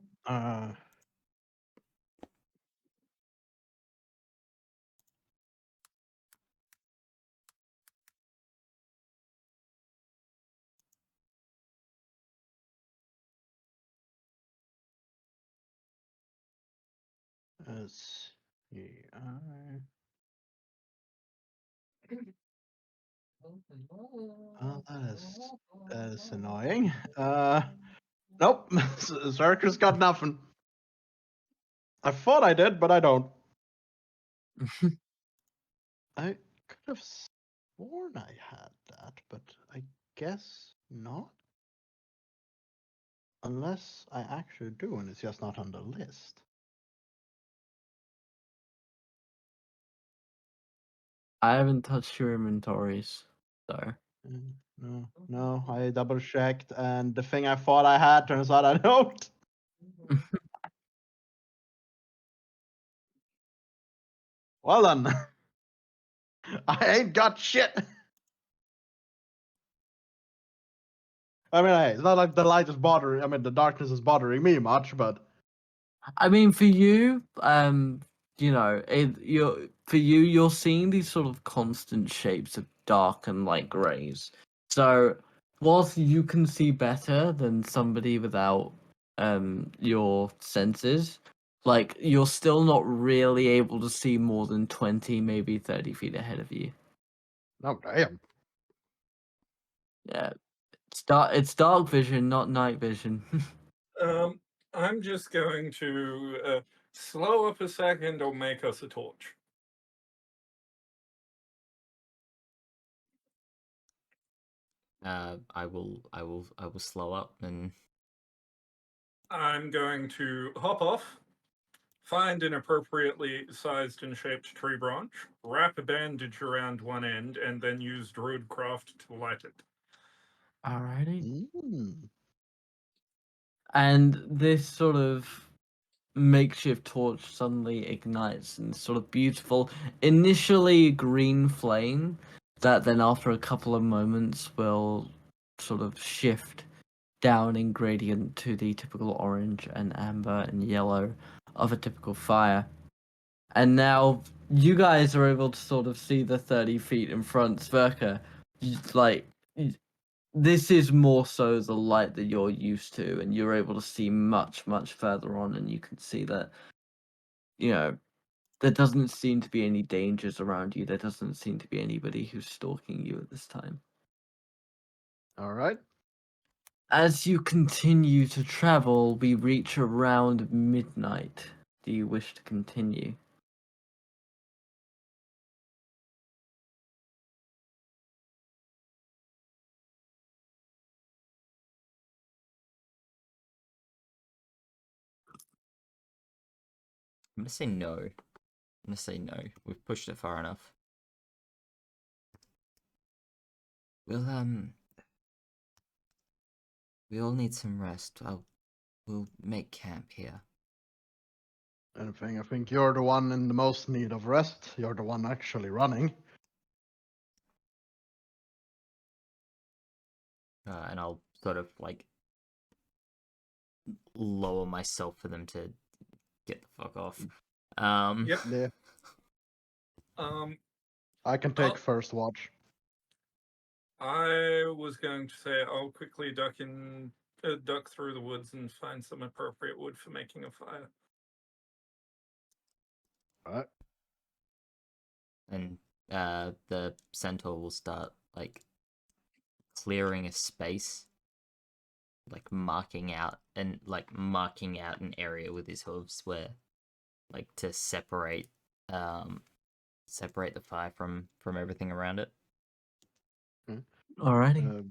Let's see. Oh, that is annoying. Nope. Sverkr's got nothing. I thought I did, but I don't. I could have sworn I had that, but I guess not. Unless I actually do, and it's just not on the list. I haven't touched your inventories, so. No, I double checked, and the thing I thought I had turns out I don't. Well then, I ain't got shit. I mean, hey, it's not like the light is bothering. I mean, the darkness is bothering me much, but I mean, for you, you're seeing these sort of constant shapes of dark and light grays. So, whilst you can see better than somebody without your senses, like you're still not really able to see more than 20, maybe 30 feet ahead of you. oh damn. Yeah, it's dark vision, not night vision. I'm just going to slow up a second or make us a torch. I will slow up and I'm going to hop off, find an appropriately sized and shaped tree branch, wrap a bandage around one end, and then use Druidcraft to light it. Alrighty. Mm. And this sort of makeshift torch suddenly ignites in sort of beautiful, initially green flame that then after a couple of moments will sort of shift down in gradient to the typical orange and amber and yellow of a typical fire. And now you guys are able to sort of see the 30 feet in front. Sverkr, like, this is more so the light that you're used to, and you're able to see much, much further on, and you can see that, there doesn't seem to be any dangers around you. There doesn't seem to be anybody who's stalking you at this time. All right. As you continue to travel, we reach around midnight. Do you wish to continue? I'm gonna say no. I'm gonna say no. We've pushed it far enough. We all need some rest. We'll make camp here. Anything, I think you're the one in the most need of rest. You're the one actually running. And I'll sort of like lower myself for them to get the fuck off. Yep. Yeah, Um, I can take Oh. first watch. I was going to say I'll quickly duck through the woods and find some appropriate wood for making a fire. All right. And the centaur will start like clearing a space, like marking out an area with his hooves where like to separate the fire from everything around it. Alrighty.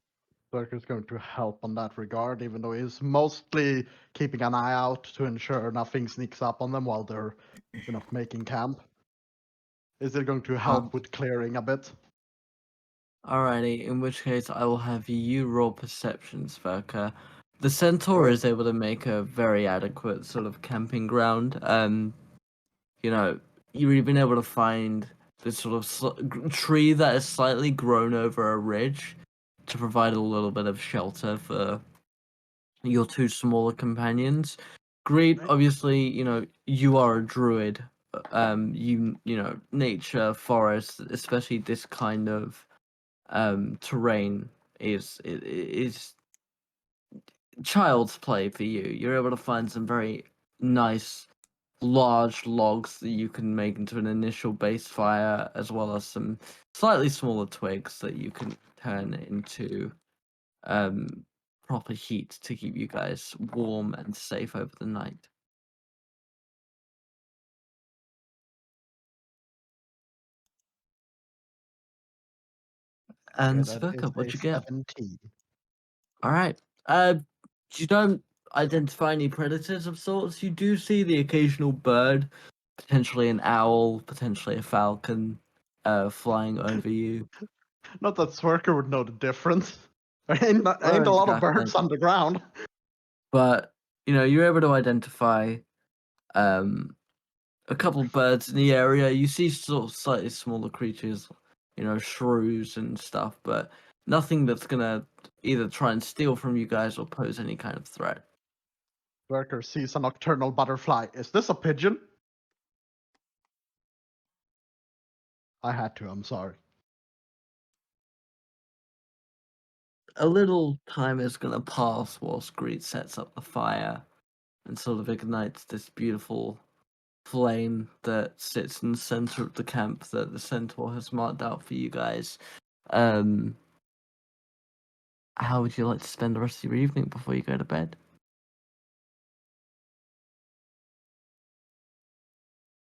Sverkr is going to help on that regard, even though he's mostly keeping an eye out to ensure nothing sneaks up on them while they're, making camp. Is it going to help with clearing a bit? Alrighty, in which case I will have you roll perception, Sverkr. The centaur Sure. is able to make a very adequate sort of camping ground. You've even able to find this sort of tree that is slightly grown over a ridge to provide a little bit of shelter for your two smaller companions. Great, Right. obviously, you are a druid. Nature, forest, especially this kind of terrain is child's play for you. You're able to find some very nice large logs that you can make into an initial base fire, as well as some slightly smaller twigs that you can turn into proper heat to keep you guys warm and safe over the night. And That is Sverkr, what a you get? 17. All right. You don't identify any predators of sorts. You do see the occasional bird, potentially an owl, potentially a falcon, flying over you. Not that Sverkr would know the difference. There ain't Well, a lot of exactly. birds underground. But you're able to identify um a couple birds in the area. You see sort of slightly smaller creatures, shrews and stuff, but nothing that's gonna either try and steal from you guys or pose any kind of threat. Sverkr sees a nocturnal butterfly. Is this a pigeon? I had to, I'm sorry. A little time is gonna pass whilst Greet sets up the fire and sort of ignites this beautiful flame that sits in the center of the camp that the centaur has marked out for you guys. How would you like to spend the rest of your evening before you go to bed?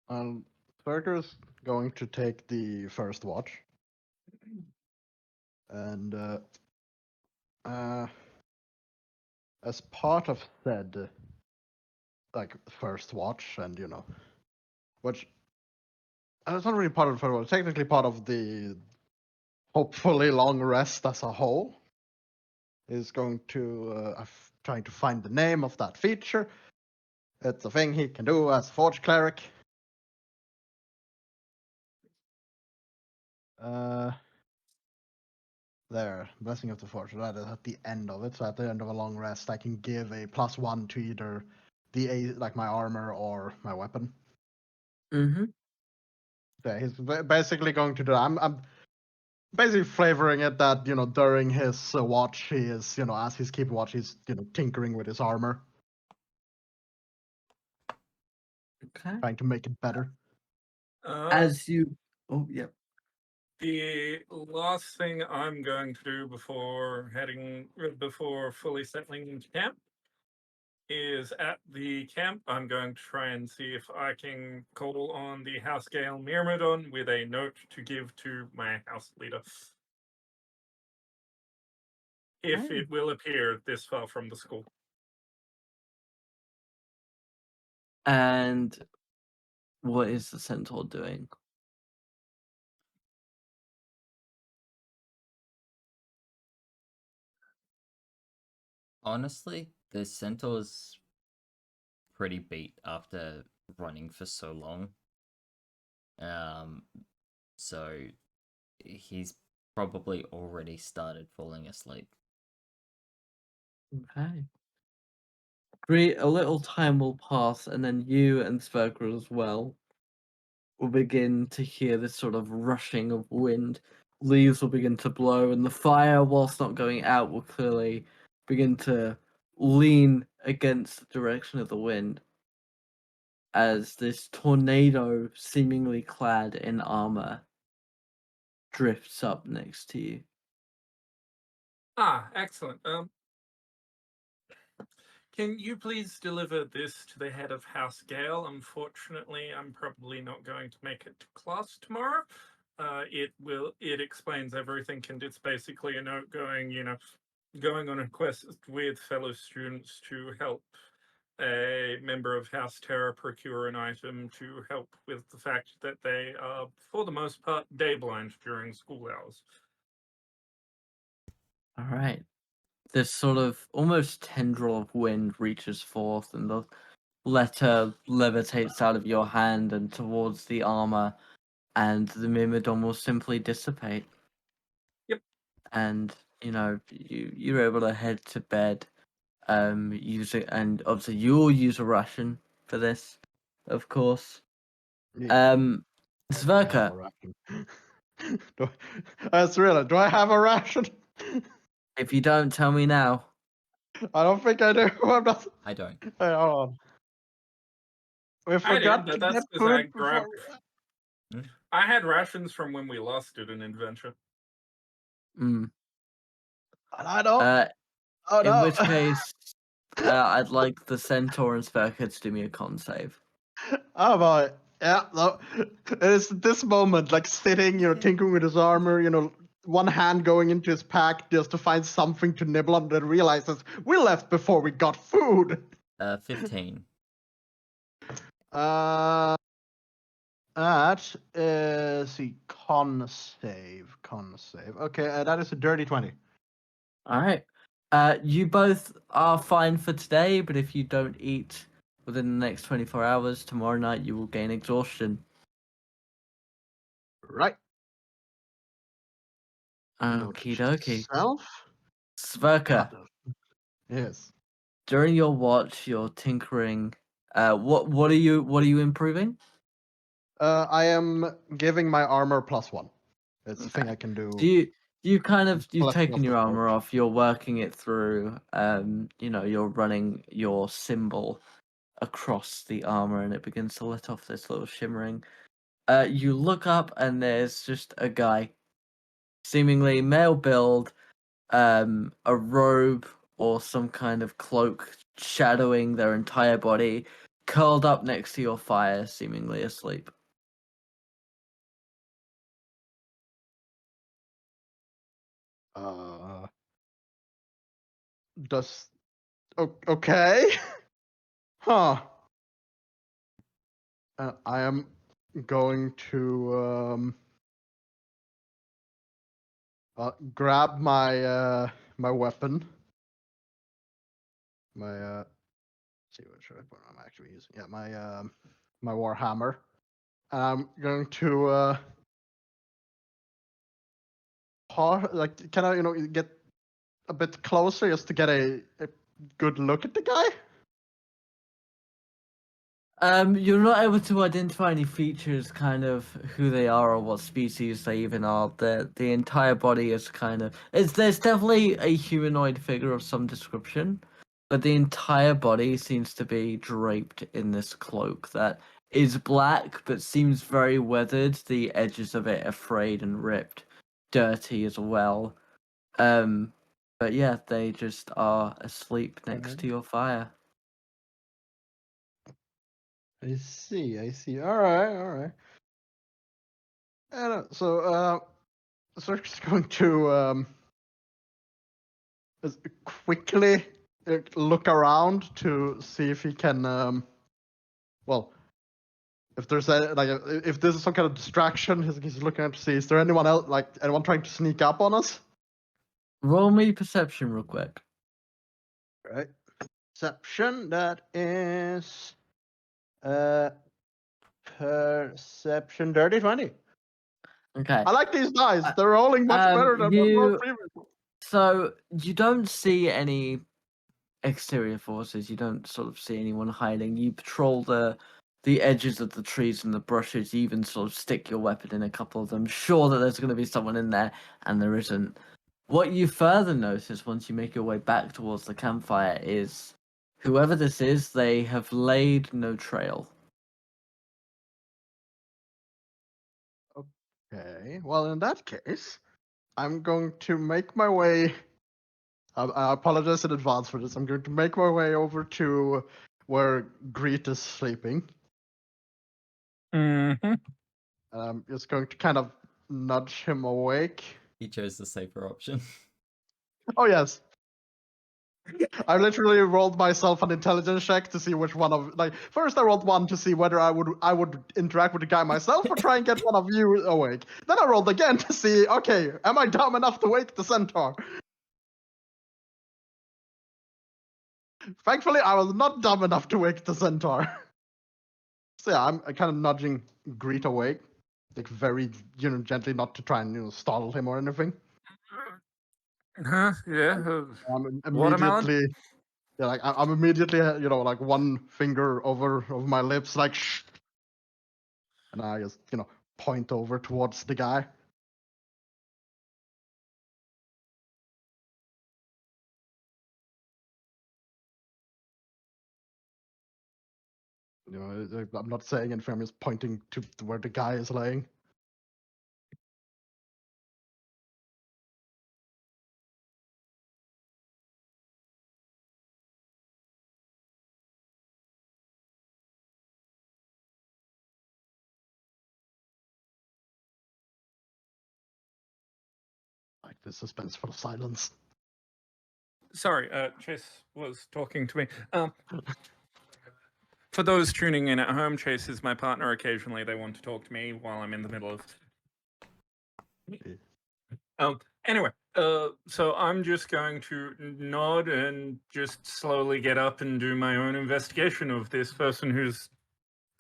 Sverker's going to take the first watch. And as part of said, first watch, and which it's not really part of the first watch, technically part of the hopefully long rest as a whole, is going to trying to find the name of that feature. It's a thing he can do as a Forge Cleric. There, Blessing of the Forge. That is at the end of it. So at the end of a long rest, I can give a +1 to either my armor or my weapon. Mm-hmm. Yeah, he's basically going to do that. I'm basically flavoring it that during his watch he is as he's keeping watch he's tinkering with his armor, Okay. trying to make it better. As you, oh yeah. The last thing I'm going to do before fully settling into camp is at the camp, I'm going to try and see if I can call on the House Gale Myrmidon with a note to give to my house leader. If it will appear this far from the school. And what is the centaur doing? Honestly, the centaur's pretty beat after running for so long. So he's probably already started falling asleep. Okay. Great. A little time will pass, and then you and Sverkr as well will begin to hear this sort of rushing of wind. Leaves will begin to blow, and the fire, whilst not going out, will clearly begin to lean against the direction of the wind as this tornado, seemingly clad in armor, drifts up next to you. Ah, excellent. Can you please deliver this to the head of House Gale? Unfortunately, I'm probably not going to make it to class tomorrow. It explains everything, and it's basically a note going on a quest with fellow students to help a member of House Terra procure an item to help with the fact that they are, for the most part, day blind during school hours. All right. This sort of almost tendril of wind reaches forth, and the letter levitates out of your hand and towards the armor, and the Myrmidon will simply dissipate. Yep. And you're able to head to bed. And obviously you'll use a ration for this, of course. Sverkr, Do I have a ration? if you don't tell me now. I don't think I do. I'm not. I don't. Hey, hold on. We forgot to That's get because I food grabbed. before. I had rations from when we last did an adventure. Mm. And I don't. Oh In no. which case, I'd like the Centaur and Sverkr to do me a con save. Oh boy. Yeah, no. It's this moment, like sitting, tinkering with his armor, one hand going into his pack just to find something to nibble on, then realizes we left before we got food. 15. That is the con save. Okay, that is a dirty 20. All right. You both are fine for today, but if you don't eat within the next 24 hours, tomorrow night you will gain exhaustion. Right. Okie dokie. Self? Sverkr, Yes. during your watch, you're tinkering. What are you improving? I am giving my armor +1. It's a thing Okay. I can do. You've Collection taken of your the armor sword. off. You're working it through. You're running your symbol across the armor, and it begins to let off this little shimmering. You look up, and there's just a guy, seemingly male build, a robe or some kind of cloak shadowing their entire body, curled up next to your fire, seemingly asleep. Does okay? Huh. I am going to grab my weapon. My see what should I put on? I'm actually using my warhammer. And I'm going to can I get a bit closer just to get a good look at the guy? You're not able to identify any features, kind of who they are or what species they even are. The entire body is kind of there's definitely a humanoid figure of some description, but the entire body seems to be draped in this cloak that is black but seems very weathered. The edges of it are frayed and ripped, dirty as well. But yeah, they just are asleep next to your fire. I see. All right. And so Zerk's going to quickly look around to see if he can well, if there's if this is some kind of distraction, he's looking out to see is there anyone else, like anyone trying to sneak up on us? Roll me perception real quick. Right. Perception, that is perception dirty 20. Okay. I like these dice. They're rolling much better than what rolled previously. So you don't see any exterior forces. You don't sort of see anyone hiding. You patrol the edges of the trees and the brushes. You even sort of stick your weapon in a couple of them, sure that there's going to be someone in there, and there isn't. What you further notice once you make your way back towards the campfire is whoever this is, they have laid no trail. Okay, well in that case, I'm going to make my way I apologize in advance for this. I'm going to make my way over to where Greet is sleeping. Mm-hmm. I'm just going to kind of nudge him awake. He chose the safer option. Oh yes. I literally rolled myself an intelligence check to see which one of first I rolled one to see whether I would interact with the guy myself or try and get one of you awake. Then I rolled again to see, okay, am I dumb enough to wake the centaur? Thankfully, I was not dumb enough to wake the centaur. So yeah, I'm kind of nudging Greet awake, like very gently, not to try and startle him or anything. Huh? Yeah. I'm Watermelon? immediately, yeah, like I'm immediately, like one finger over my lips, like shh, and I just, point over towards the guy. I'm not saying anything. I'm just pointing to where the guy is laying. Like the suspenseful silence. Sorry, Chase was talking to me. For those tuning in at home, Chase is my partner. Occasionally, they want to talk to me while I'm in the middle of. Anyway, so I'm just going to nod and just slowly get up and do my own investigation of this person who's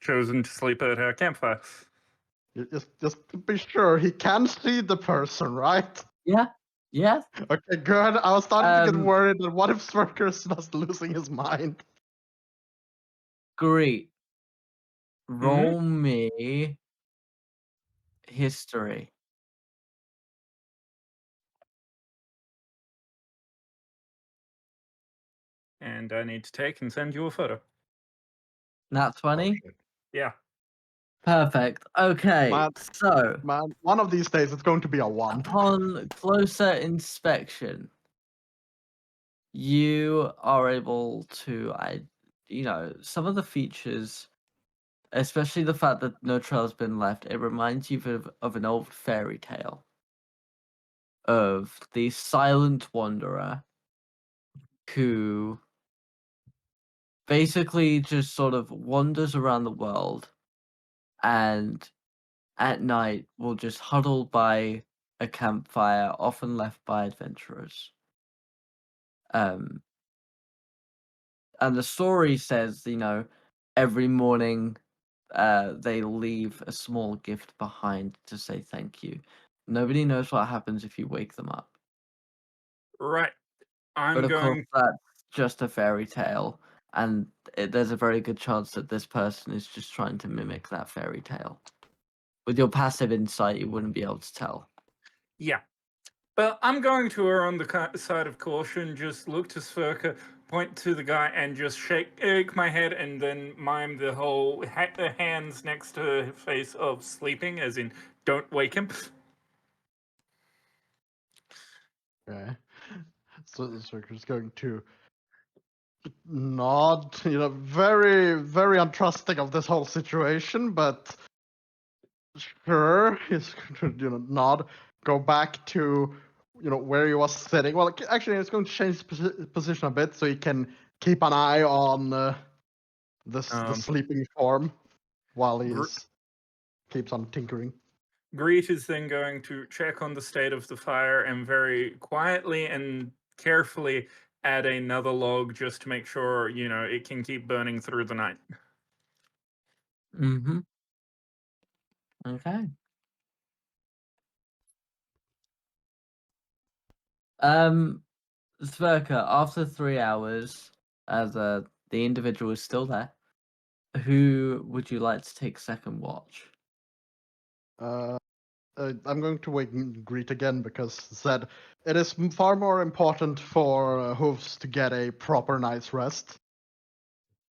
chosen to sleep at our campfire. Just to be sure, he can see the person, right? Yeah. Yes. Okay, good. I was starting to get Um, worried that what if Sverkr is just losing his mind? Great. Roll me history. And I need to take and send you a photo. Nat 20? shit. Yeah. Perfect. Okay, Man. so Man, one of these days it's going to be a 1. upon closer inspection, you are able to, some of the features, especially the fact that no trail has been left, it reminds you of an old fairy tale of the silent wanderer who basically just sort of wanders around the world and at night will just huddle by a campfire, often left by adventurers. And the story says, every morning they leave a small gift behind to say thank you. Nobody knows what happens if you wake them up. Right. But I'm of course, going. that's just a fairy tale, and there's a very good chance that this person is just trying to mimic that fairy tale. With your passive insight, you wouldn't be able to tell. Yeah. But I'm going to err on the side of caution, just look to Sverkr, point to the guy, and just shake my head, and then mime the whole hands next to her face of sleeping, as in, don't wake him. Okay. So Sverker's going to nod, very, very untrusting of this whole situation, but sure, he's going to, nod, go back to, where he was sitting. Well, actually, it's going to change his position a bit so he can keep an eye on the sleeping form while he keeps on tinkering. Greet is then going to check on the state of the fire and very quietly and carefully add another log just to make sure, it can keep burning through the night. Mm-hmm. Okay. Sverker, after 3 hours, as the individual is still there, who would you like to take second watch? I'm going to wake Greet again because said it is far more important for Hooves to get a proper night's rest.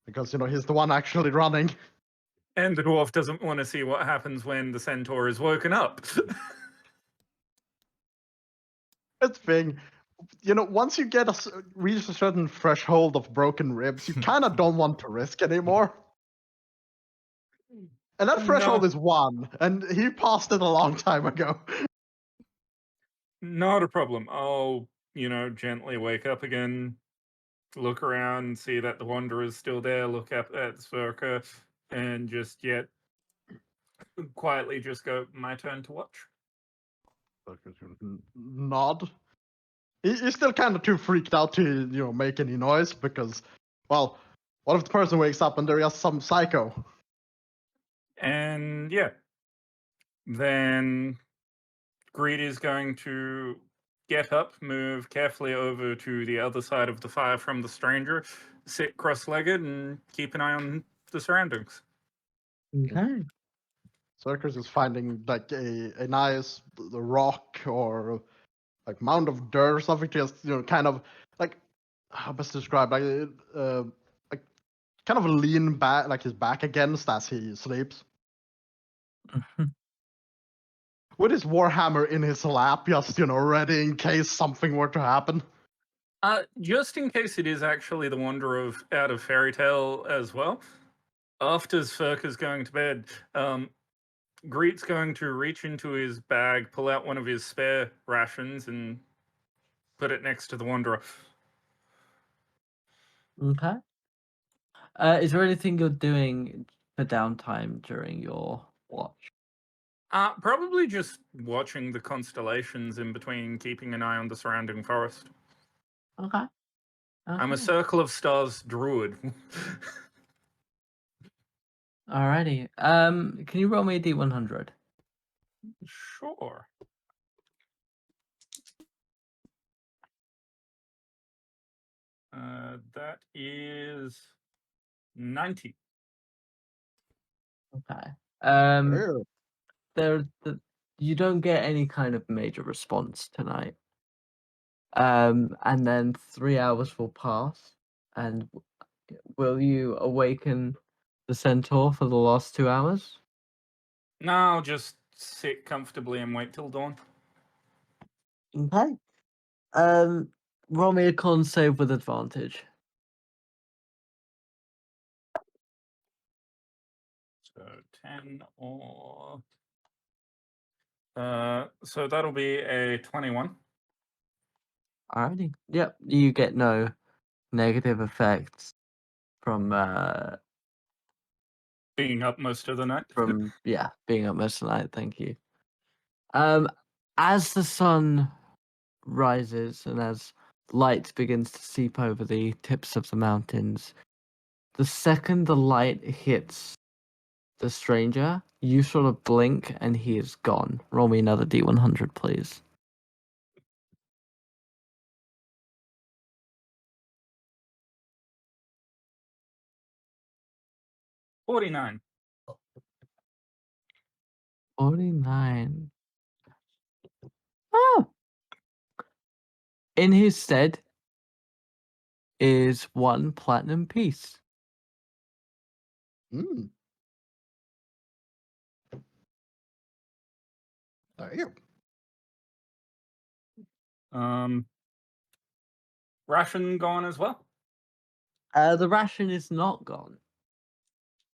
Because, he's the one actually running. And the dwarf doesn't want to see what happens when the centaur is woken up. It's thing. once you get reach a certain threshold of broken ribs, you kind of don't want to risk anymore. And that threshold No. is 1, and he passed it a long time ago. Not a problem. I'll, gently wake up again, look around, see that the Wanderer's still there, look up at Sverkr, and just yet quietly just go, my turn to watch. Nod. He's still kind of too freaked out to, make any noise because, well, what if the person wakes up and there is some psycho? And yeah, then Greed is going to get up, move carefully over to the other side of the fire from the stranger, sit cross-legged, and keep an eye on the surroundings. Okay. Circus is finding like a nice rock or like mound of dirt or something, just kind of like how best to describe like kind of lean back, like his back against as he sleeps, with his warhammer in his lap, just ready in case something were to happen. Just in case it is actually the Wanderer out of Fairy Tale as well. After Sverk is going to bed, Greet's going to reach into his bag, pull out one of his spare rations, and put it next to the Wanderer. Okay. Is there anything you're doing for downtime during your watch? Probably just watching the constellations in between, keeping an eye on the surrounding forest. Okay. I'm a Circle of Stars druid. Alrighty. Can you roll me a D100? Sure. That is 90. Okay. Ew. You don't get any kind of major response tonight. And then 3 hours will pass, and will you awaken the centaur for the last 2 hours? No, I'll just sit comfortably and wait till dawn. Okay. Roll me a con save with advantage. So 10 or... so that'll be a 21. Alrighty. Yep. You get no negative effects from Being up most of the night. being up most of the night. Thank you. As the sun rises and as light begins to seep over the tips of the mountains, the second the light hits the stranger, you sort of blink and he is gone. Roll me another D100, please. $49. 49. Oh! In his stead is 1 platinum piece. Mm. Damn. Ration gone as well. The ration is not gone.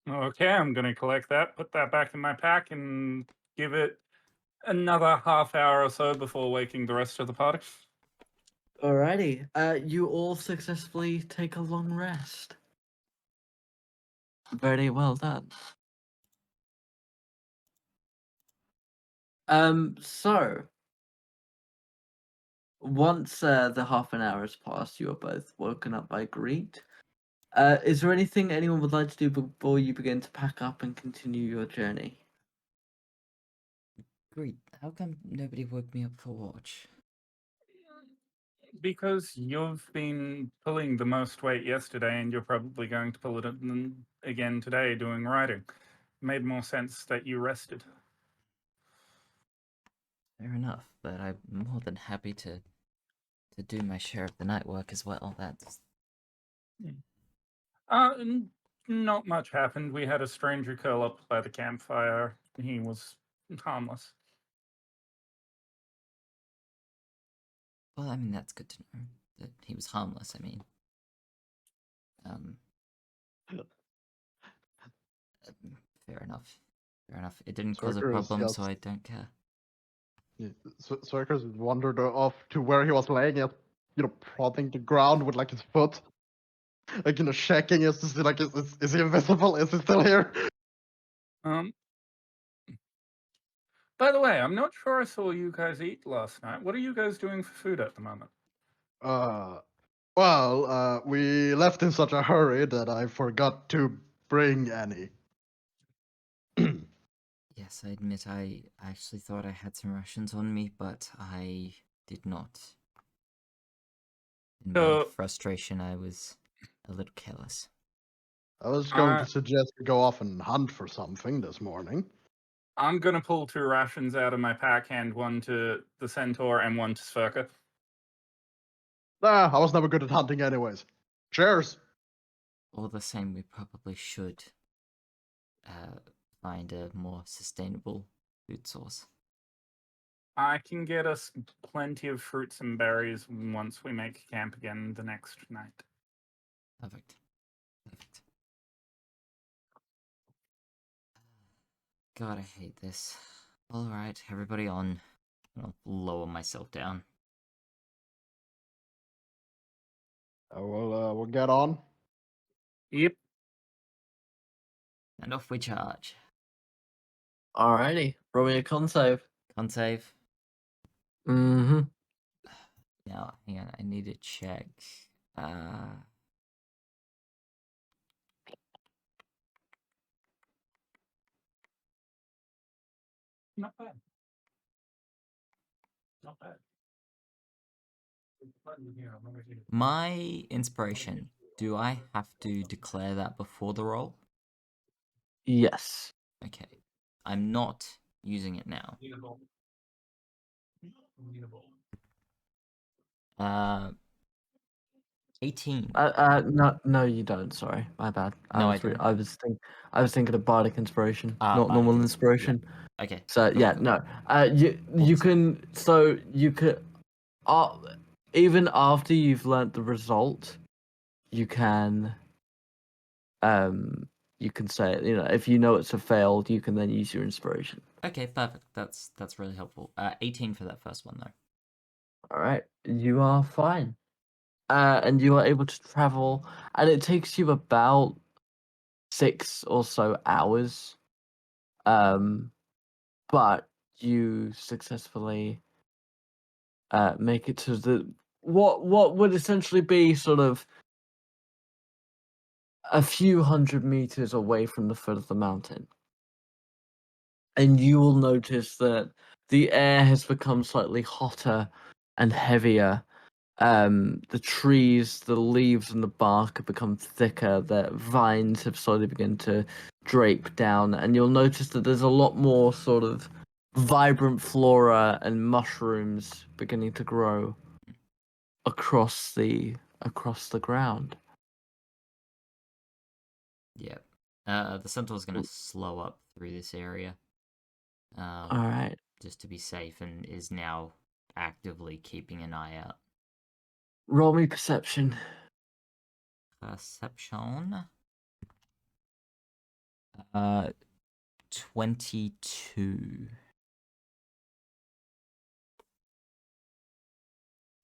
Okay, I'm going to collect that, put that back in my pack, and give it another half hour or so before waking the rest of the party. Alrighty. You all successfully take a long rest. Very well done. So once the half an hour has passed, you are both woken up by Greet. Is there anything anyone would like to do before you begin to pack up and continue your journey? Great. How come nobody woke me up for watch? Because you've been pulling the most weight yesterday, and you're probably going to pull it again today doing riding. Made more sense that you rested. Fair enough, but I'm more than happy to do my share of the night work as well. That's Not much happened. We had a stranger curl up by the campfire. He was harmless. Well, I mean, that's good to know that he was harmless. I mean, fair enough. Fair enough. It didn't cause a Sverkr is problem, so just- I don't care. Sverker's wandered off to where he was laying it, prodding the ground with like his foot, like checking is to see like is he invisible? Is he still here? Um. By the way, I'm not sure I saw you guys eat last night. What are you guys doing for food at the moment? Well, we left in such a hurry that I forgot to bring any. Yes, I admit I actually thought I had some rations on me, but I did not. In my frustration, I was a little careless. I was going to suggest we go off and hunt for something this morning. I'm gonna pull 2 rations out of my pack, hand one to the centaur and one to Sverkr. I was never good at hunting anyways. Cheers! All the same, we probably should find a more sustainable food source. I can get us plenty of fruits and berries once we make camp again the next night. Perfect. Perfect. God, I hate this. Alright, everybody on. I'll lower myself down. We'll get on. Yep. And off we charge. Alrighty, roll me a con save. Con save. Mm-hmm. Now, hang on, I need to check. Not bad. Not bad. My inspiration. Do I have to declare that before the roll? Yes. Okay. I'm not using it now. 18. No, you don't. Sorry, my bad. No, I don't. I was thinking of bardic inspiration, not Bardic normal inspiration, inspiration. Okay. So cool, yeah, cool. no. You could, even after you've learnt the result, you can say, if you know it's a failed, you can then use your inspiration. Okay, perfect. That's really helpful. 18 for that first one though. All right, you are fine. And you are able to travel, and it takes you about 6 or so hours. But you successfully make it to the what would essentially be sort of a few hundred meters away from the foot of the mountain. And you will notice that the air has become slightly hotter and heavier. The trees, the leaves and the bark have become thicker. The vines have slowly begun to drape down, and you'll notice that there's a lot more sort of vibrant flora and mushrooms beginning to grow across the ground. Yeah. The Centaur's gonna slow up through this area. All right. Just to be safe, and is now actively keeping an eye out. Roll me perception. Perception. 22.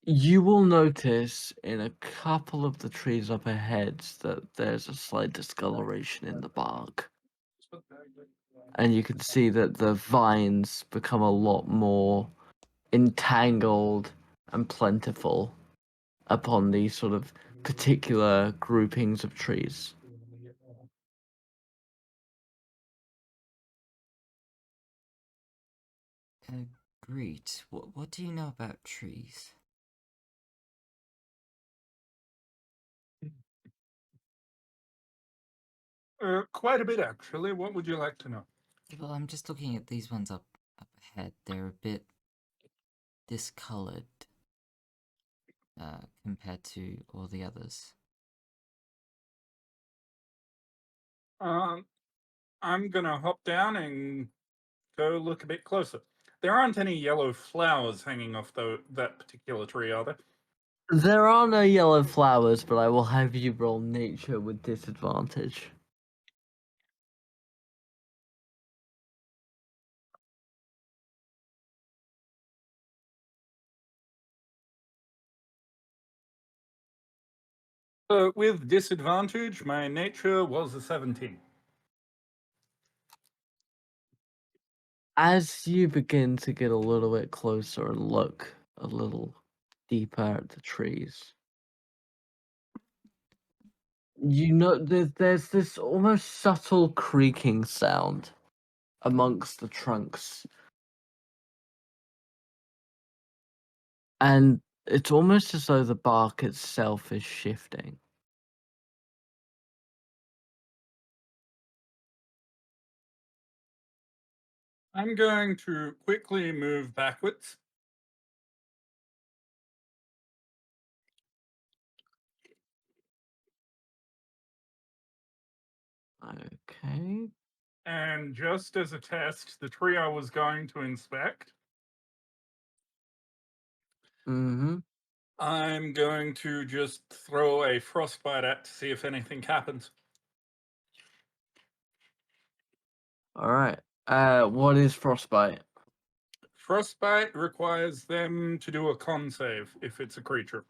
You will notice in a couple of the trees up ahead that there's a slight discoloration in the bark. And you can see that the vines become a lot more entangled and plentiful upon these sort of particular groupings of trees. Great. What do you know about trees? Quite a bit, actually. What would you like to know? Well, I'm just looking at these ones up ahead. They're a bit discolored compared to all the others. I'm gonna hop down and go look a bit closer. There aren't any yellow flowers hanging off that particular tree, are there? There are no yellow flowers, but I will have you roll nature with disadvantage. With disadvantage, my nature was a 17. As you begin to get a little bit closer and look a little deeper at the trees, you know there's this almost subtle creaking sound amongst the trunks. And it's almost as though the bark itself is shifting. I'm going to quickly move backwards. Okay. And just as a test, the tree I was going to inspect, Mm-hmm. I'm going to just throw a frostbite at to see if anything happens. Alright. What is frostbite? Frostbite requires them to do a con save if it's a creature.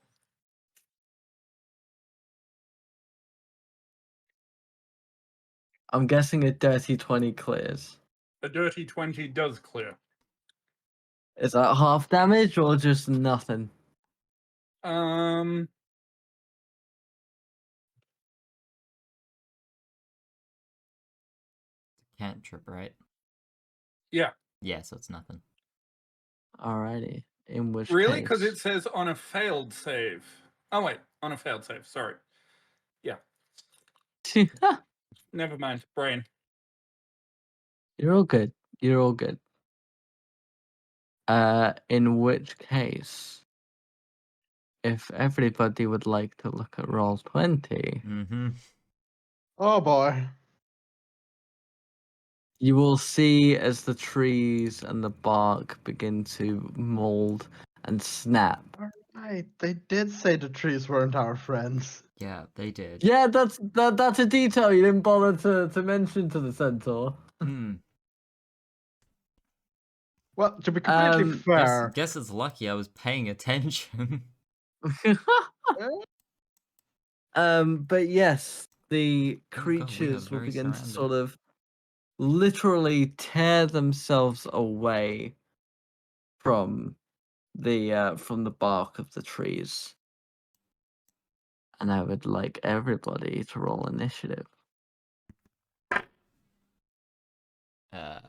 I'm guessing a dirty 20 clears. A dirty 20 does clear. Is that half damage or just nothing? Um, Cantrip, right? yeah. Yeah, so it's nothing. Alrighty. In which Really? case... Because it says on a failed save. Oh, wait. On a failed save. Sorry. Never mind. Brain. You're all good. You're all good. In which case, if everybody would like to look at roll 20, Mm-hmm. Oh boy. you will see as the trees and the bark begin to mold and snap. Alright, they did say the trees weren't our friends. Yeah, they did. Yeah, that's a detail you didn't bother to mention to the centaur. Hmm. Well, to be completely Um, fair, Guess it's lucky I was paying attention. but yes, the Oh God, we are creatures will very begin to surrounded. sort of literally tear themselves away from the bark of the trees. And I would like everybody to roll initiative. Uh,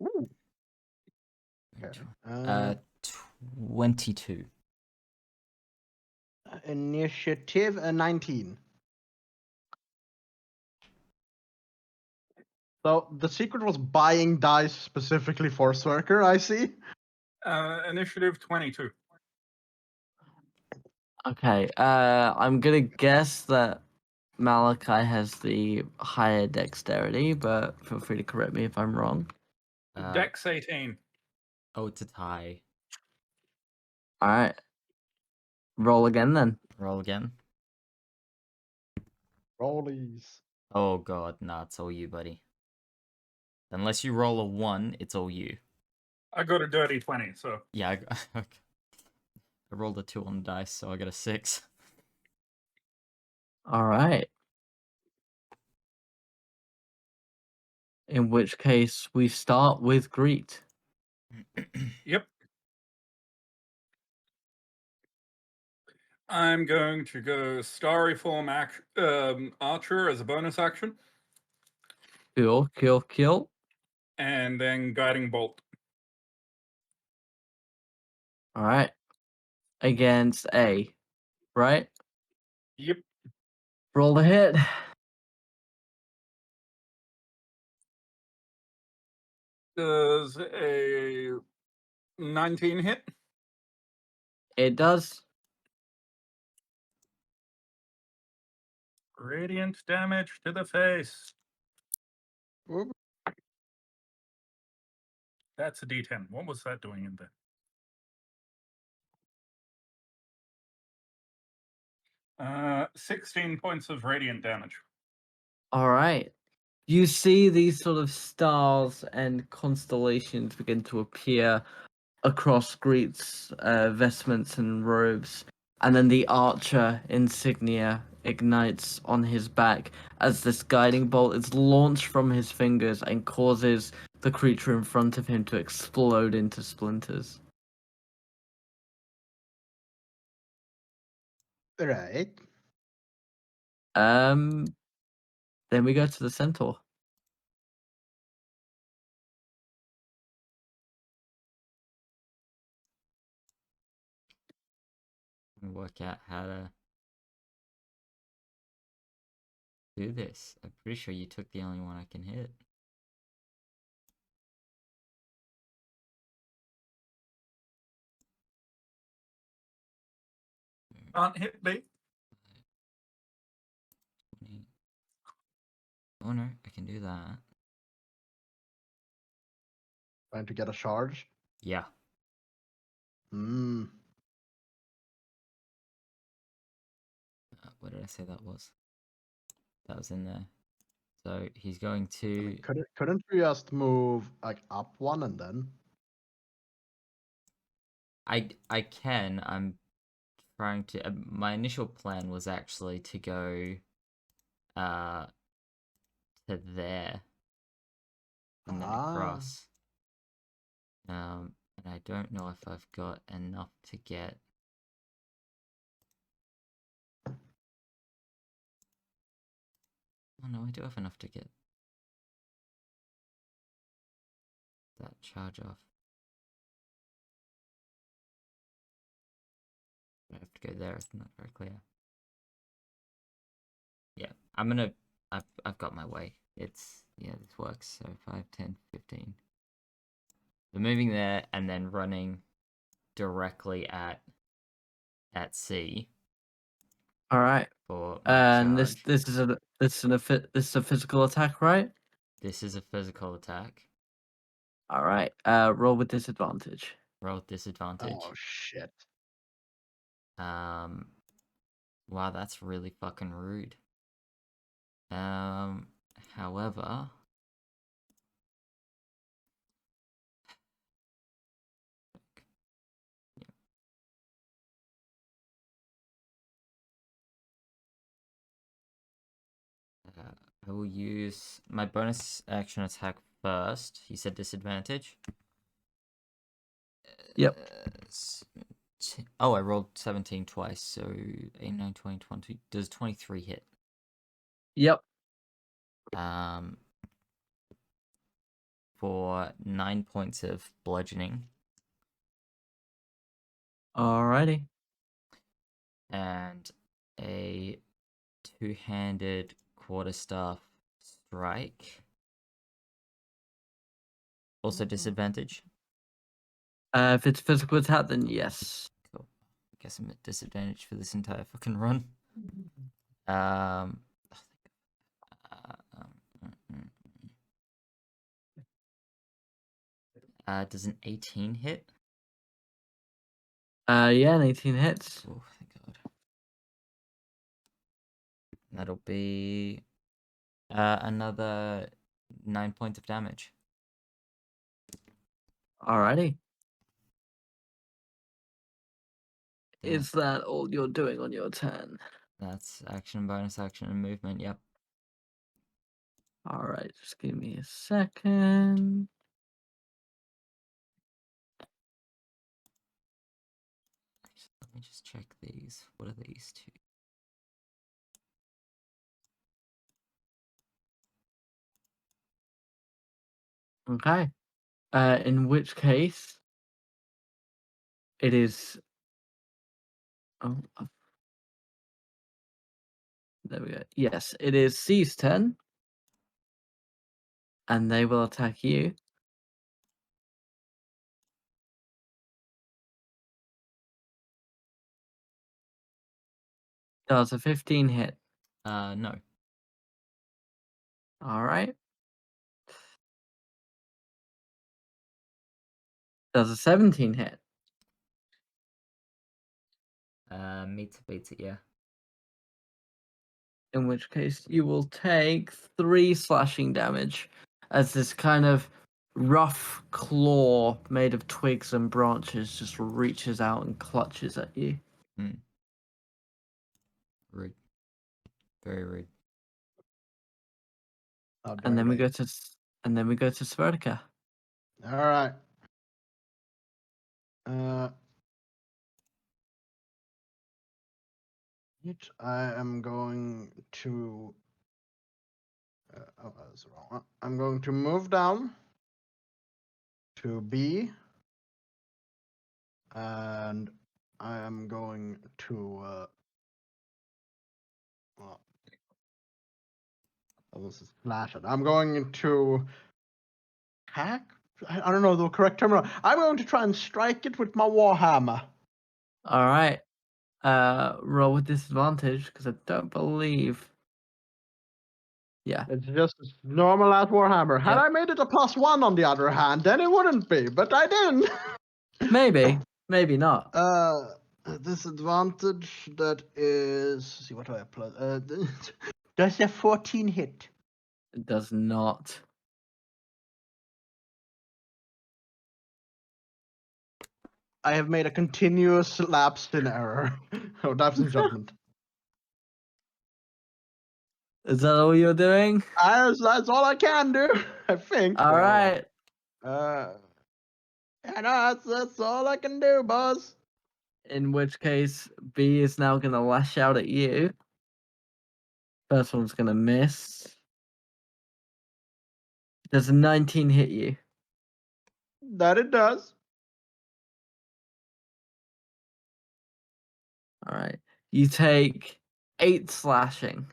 Ooh. Okay. 22. Initiative 19. So the secret was buying dice specifically for Sverkr, I see. Initiative 22. Okay, I'm gonna guess that Malachi has the higher dexterity, but feel free to correct me if I'm wrong. Dex 18. Oh, it's a tie. Alright. Roll again then. Roll again. Rollies. Oh God, nah, it's all you, buddy. Unless you roll a 1, it's all you. I got a dirty 20, so. Yeah, I rolled a 2 on the dice, so I got a 6. Alright. In which case, we start with Greet. Yep. I'm going to go Starry Form Archer as a bonus action, Kill. and then Guiding Bolt. Alright. Against A. Right? Yep. Roll the hit. Does a 19 hit? It does. Radiant damage to the face. Whoop. That's a D10. What was that doing in there? 16 points of radiant damage. All right. You see these sort of stars and constellations begin to appear across Greet's vestments and robes, and then the archer insignia ignites on his back as this guiding bolt is launched from his fingers and causes the creature in front of him to explode into splinters. Right. Then we go to the centaur. And work out how to do this. I'm pretty sure you took the only one I can hit. Can't hit me. 20. Oh no, I can do that. Trying to get a charge. Yeah. Hmm. What did I say that was? That was in there. So he's going to. Couldn't we just move like up one and then? I can. I'm trying to. My initial plan was actually to go to there and then across. And I don't know if I've got enough to get. Oh no, I do have enough to get that charge off. I have to go there. It's not very clear. Yeah, I've got my way. It's this works. So 5, 10, 15. So moving there and then running directly at C. All right. For my And charge. this is a physical attack, right? This is a physical attack. All right. Roll with disadvantage. Roll with disadvantage. Oh shit. Wow, that's really fucking rude. However, I will use my bonus action attack first. You said disadvantage? Yep. Oh, I rolled 17 twice, so 8, 9, 20, 20. Does 23 hit? Yep. For 9 points of bludgeoning. Alrighty. And a two-handed quarterstaff strike. Also disadvantage. If it's physical attack, then yes. Cool. I guess I'm at disadvantage for this entire fucking run. Mm. Does an 18 hit? Yeah, an 18 hits. Oh, thank God. That'll be another 9 points of damage. Alrighty. Yeah. Is that all you're doing on your turn? That's action, bonus action, and movement. Yep. Alright, just give me a second. Actually, let me just check these. What are these two? Okay. In which case, it is. Oh, there we go. Yes, it is C's turn. And they will attack you. Does a 15 hit? No. Alright. Does a 17 hit? Meets beats it, yeah. In which case you will take 3 slashing damage as this kind of rough claw made of twigs and branches just reaches out and clutches at you. Rude. Very rude. How dare And then we they. go to Sverkr. All right. I am going to. Oh, that's the wrong one. I'm going to move down to B, and I am going to. Well, this is slash it. I'm going to hack. I don't know the correct term. I'm going to try and strike it with my warhammer. All right. Roll with disadvantage because I don't believe. Yeah. It's just a normal as warhammer. Had Yep. I made it a +1 on the other hand, then it wouldn't be, but I didn't. Maybe. Maybe not. Disadvantage, that is. See, what do I plus? Does a 14 hit? It does not. I have made a continuous lapse in error. Oh, lapse in judgment. Is that all you're doing? That's all I can do, I think. All right. Yeah, no, that's all I can do, boss. In which case, B is now going to lash out at you. First one's going to miss. Does a 19 hit you? That it does. All right. You take 8 slashing.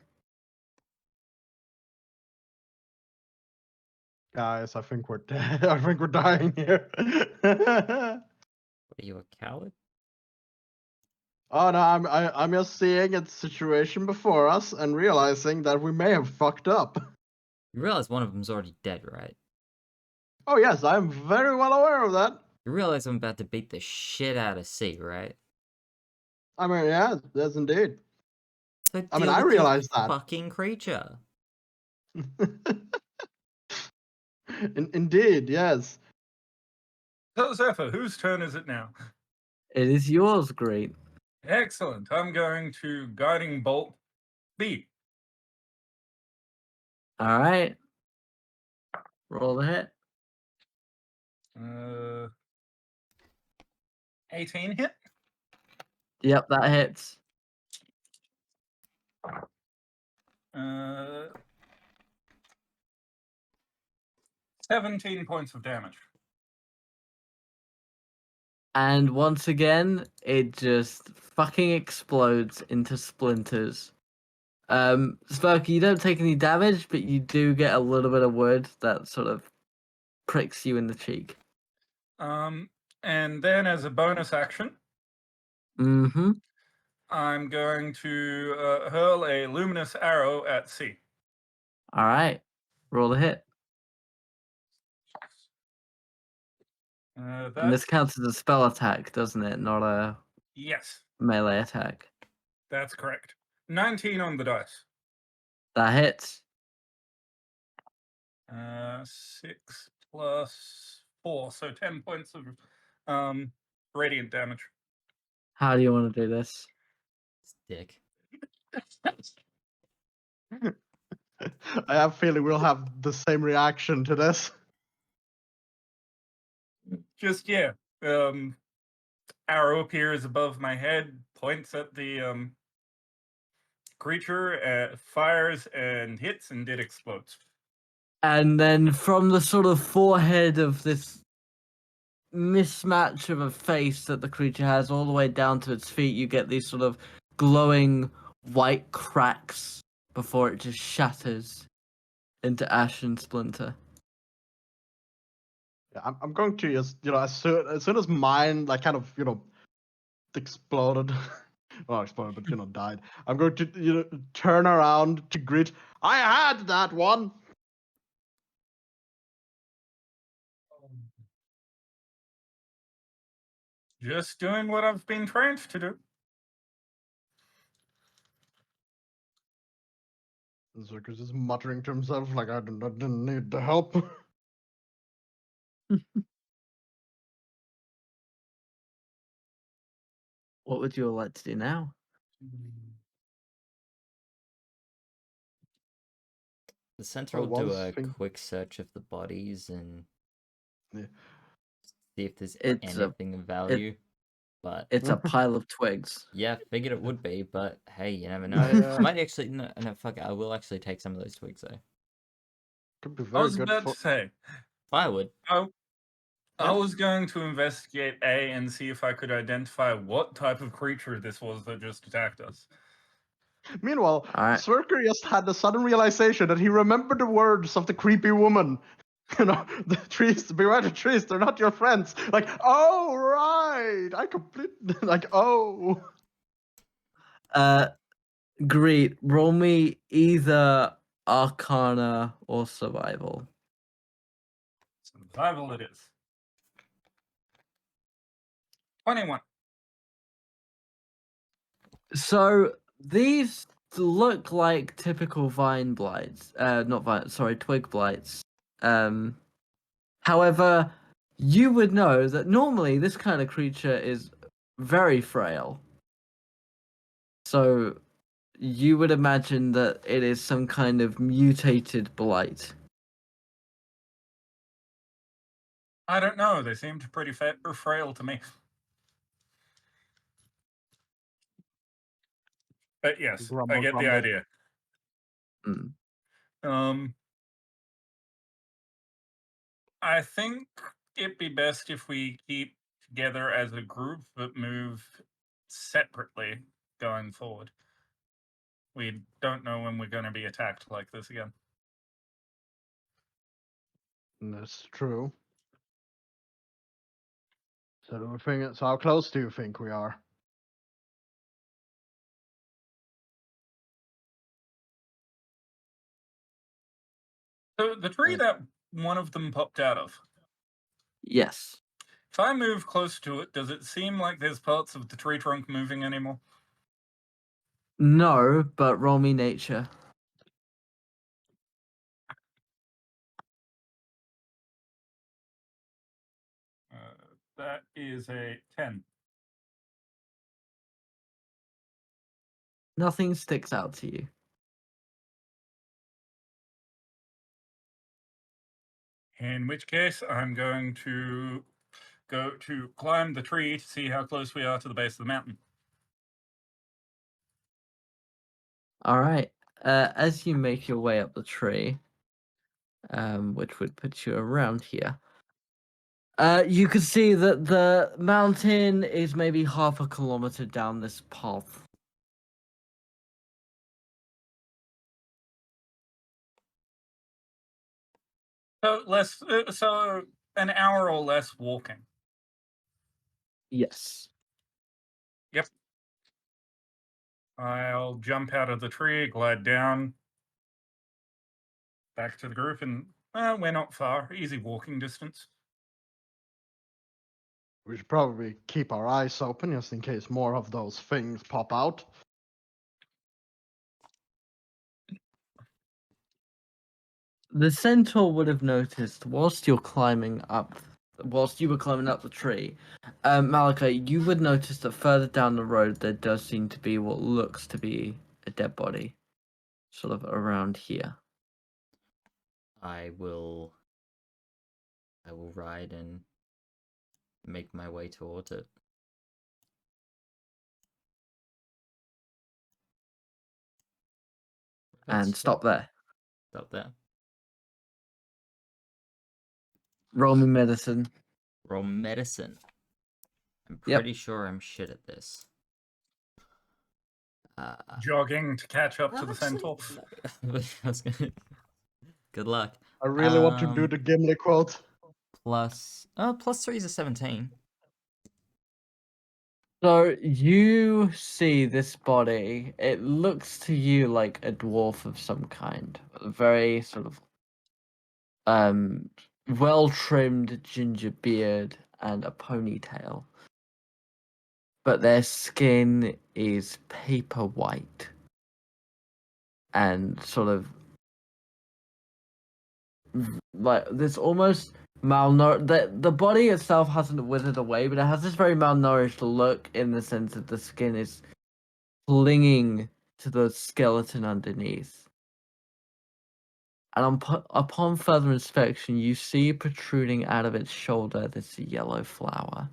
Guys, I think we're dead. I think we're dying here. Are you a coward? Oh no, I'm just seeing a situation before us and realizing that we may have fucked up. You realize one of them's already dead, right? Oh yes, I'm very well aware of that. You realize I'm about to beat the shit out of C, right? I mean, yes, indeed. So I mean, deal I with your realize that. fucking creature. Indeed, yes. So, Zephyr, whose turn is it now? It is yours, great. Excellent. I'm going to Guiding Bolt B. All right. Roll the hit. 18 hit. Yep, that hits. 17 points of damage. And once again, it just fucking explodes into splinters. Sparky, you don't take any damage, but you do get a little bit of wood that sort of pricks you in the cheek. And then as a bonus action, Mm-hmm. I'm going to hurl a luminous arrow at C. All right. Roll the hit. And this counts as a spell attack, doesn't it? Not a Yes, melee attack. that's correct. 19 on the dice. That hits. 6 plus 4, so 10 points of radiant damage. How do you want to do this? Dick. I have a feeling we'll have the same reaction to this. Just, yeah. Arrow appears above my head, points at the creature, fires and hits, and it explodes. And then from the sort of forehead of this mismatch of a face that the creature has all the way down to its feet, you get these sort of glowing white cracks before it just shatters into ash and splinter. Yeah, I'm going to just, as soon as mine, like, kind of, exploded. Well, exploded, but, died. I'm going to, turn around to greet. I had that one! Just doing what I've been trained to do. Zerker's just muttering to himself like, I didn't need the help. What would you all like to do now? The center I will do was a thinking- quick search of the bodies and Yeah. see if there's It's a- anything of value. But It's a pile of twigs. yeah, figured it would be, but hey, you never know. I, I might actually no, fuck it, I will actually take some of those twigs though. Could be I very was good about for. to say, Firewood. I Yeah. was going to investigate A and see if I could identify what type of creature this was that just attacked us. Meanwhile, Alright. Sverkr just had the sudden realization that he remembered the words of the creepy woman. You know, the trees, beware the trees, they're not your friends. Like, oh, right. I completely, like, oh. Greet, roll me either Arcana or Survival. Survival it is. 21. So these look like typical vine blights. Not vine, sorry, twig blights. However, you would know that normally this kind of creature is very frail. So you would imagine that it is some kind of mutated blight. I don't know. They seemed pretty frail to me. But yes, I Grumble, get the grumble. idea. Mm. I think it'd be best if we keep together as a group, but move separately going forward. We don't know when we're going to be attacked like this again. That's true. So, so how close do you think we are? So the tree that one of them popped out of, Yes. if I move close to it, does it seem like there's parts of the tree trunk moving anymore? No, but roll me nature. That is a 10. Nothing sticks out to you. In which case, I'm going to go to climb the tree to see how close we are to the base of the mountain. All right. As you make your way up the tree, which would put you around here, you can see that the mountain is maybe half a kilometer down this path. So an hour or less walking. Yes. Yep. I'll jump out of the tree, glide down, back to the group, and we're not far. Easy walking distance. We should probably keep our eyes open just in case more of those things pop out. The centaur would have noticed whilst you were climbing up the tree, Malachi, you would notice that further down the road there does seem to be what looks to be a dead body, sort of around here. I will ride and make my way towards it. And stop there. Stop there. Roll me medicine. Roll medicine. I'm Yep. pretty sure I'm shit at this. Jogging to catch up to the actually, centaur. no. I was gonna... Good luck. I really want to do the Gimli quote. Plus 3 is a 17. So you see this body. It looks to you like a dwarf of some kind. A very sort of well trimmed ginger beard and a ponytail. but their skin is paper white and sort of like this almost malnourished. The body itself hasn't withered away, but it has this very malnourished look in the sense that the skin is clinging to the skeleton underneath. And upon further inspection, you see protruding out of its shoulder this yellow flower.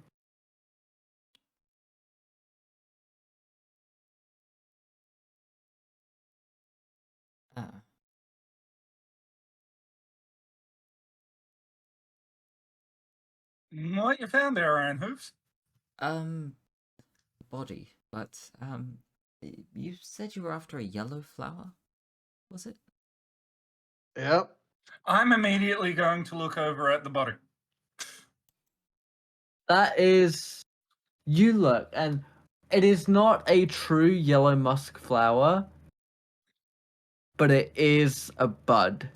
Ah. What you found there, Iron Hooves? Body, but you said you were after a yellow flower, was it? Yep. I'm immediately going to look over at the body. That is, you look, and it is not a true yellow musk flower, but it is a bud.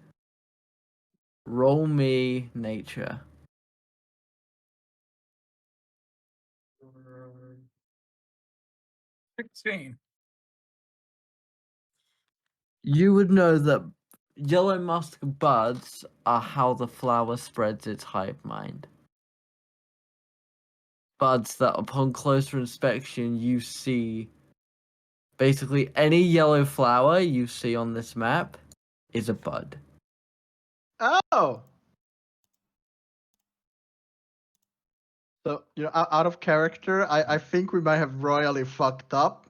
Roll me nature. 16. You would know that yellow musk buds are how the flower spreads its hive mind. Buds that, upon closer inspection, you see. Basically, any yellow flower you see on this map is a bud. Oh. So, out of character, I think we might have royally fucked up.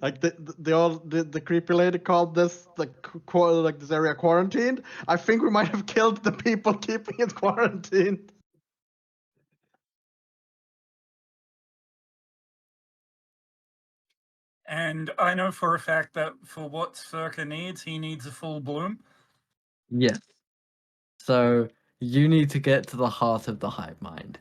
Like the creepy lady called this like this area quarantined. I think we might have killed the people keeping it quarantined. And I know for a fact that for what Sverkr needs, he needs a full bloom. Yes. So you need to get to the heart of the hive mind.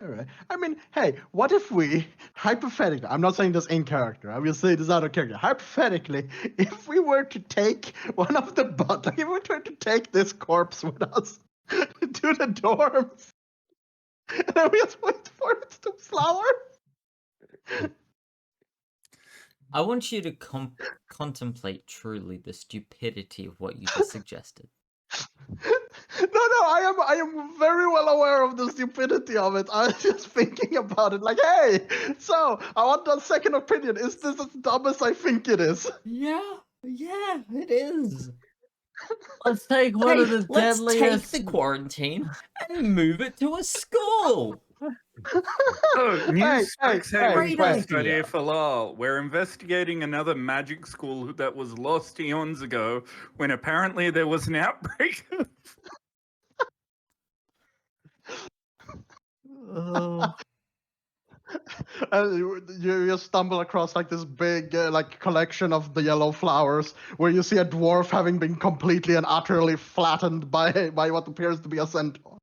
All right. I mean, hey, what if we, hypothetically, I'm not saying this in character, I will say this out of character. Hypothetically, if we were to take one of the like if we were to take this corpse with us to the dorms, and then we just wait for it to flower. I want you to contemplate truly the stupidity of what you just suggested. No, I am very well aware of the stupidity of it. I was just thinking about it, like, hey, so I want a second opinion. Is this as dumb as I think it is? Yeah, it is. Let's take one of the Let's deadliest. take the quarantine and move it to a school. Oh, news Great best idea. idea for lol. We're investigating another magic school that was lost eons ago when apparently there was an outbreak. Oh. You just stumble across like this big like collection of the yellow flowers, where you see a dwarf having been completely and utterly flattened by what appears to be a centaur.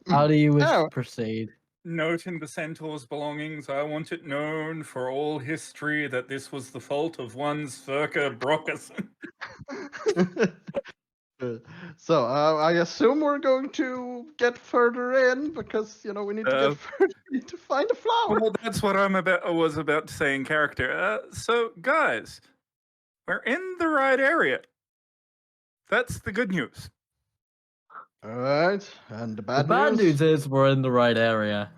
How do you wish Oh. to proceed? Note in the centaur's belongings, I want it known for all history that this was the fault of one Sverkr Brockerson. So I assume we're going to get further in because we need to get further in to find a flower. Well, that's what I was about to say in character. So, guys, we're in the right area. That's the good news. All right, and the The bad news is we're in the right area.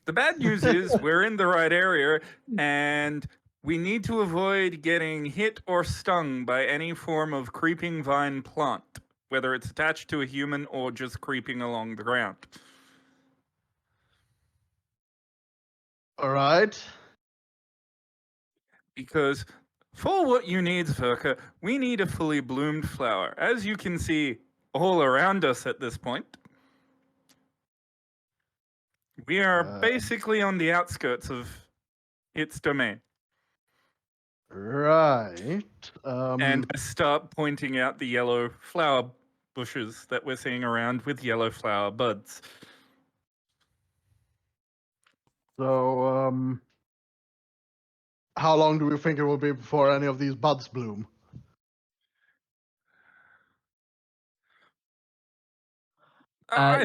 The bad news is we're in the right area, and we need to avoid getting hit or stung by any form of creeping vine plant, whether it's attached to a human or just creeping along the ground. All right. Because for what you need, Zakaria, we need a fully bloomed flower. As you can see all around us at this point, we are basically on the outskirts of its domain. Right. And I start pointing out the yellow flower bushes that we're seeing around with yellow flower buds. So, how long do we think it will be before any of these buds bloom?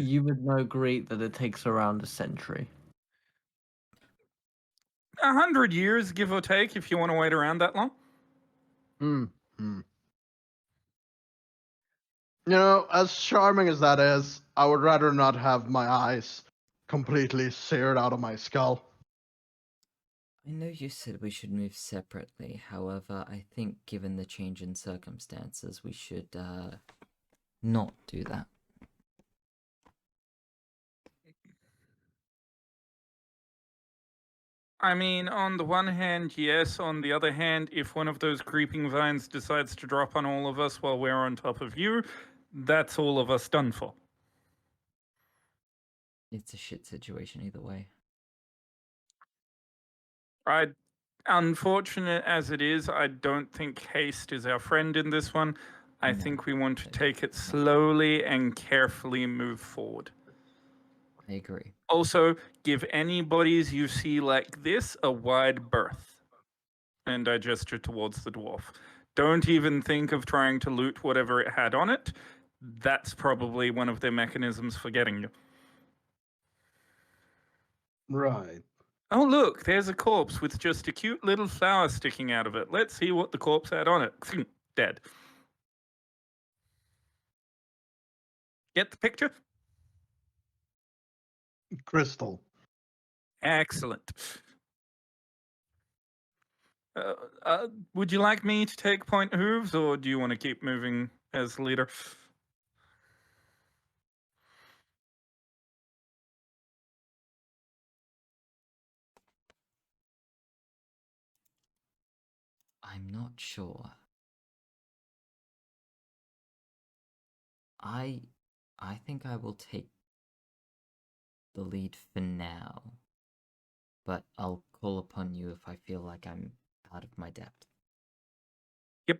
You would know, Greet, that it takes around a century. 100 years, give or take, if you want to wait around that long. Hmm. You know, as charming as that is, I would rather not have my eyes completely seared out of my skull. I know you said we should move separately, however, I think given the change in circumstances, we should, not do that. I mean, on the one hand, yes. On the other hand, if one of those creeping vines decides to drop on all of us while we're on top of you, that's all of us done for. It's a shit situation either way. Unfortunate as it is, I don't think haste is our friend in this one. I No, think we want to I take it don't. slowly and carefully move forward. I agree. Also, give any bodies you see like this a wide berth. And I gesture towards the dwarf. Don't even think of trying to loot whatever it had on it. That's probably one of their mechanisms for getting you. Right. Oh, look, there's a corpse with just a cute little flower sticking out of it. Let's see what the corpse had on it. Dead. Get the picture? Crystal. Excellent. Would you like me to take point hooves, or do you want to keep moving as leader? I'm not sure. I think I will take the lead for now, but I'll call upon you if I feel like I'm out of my depth. Yep.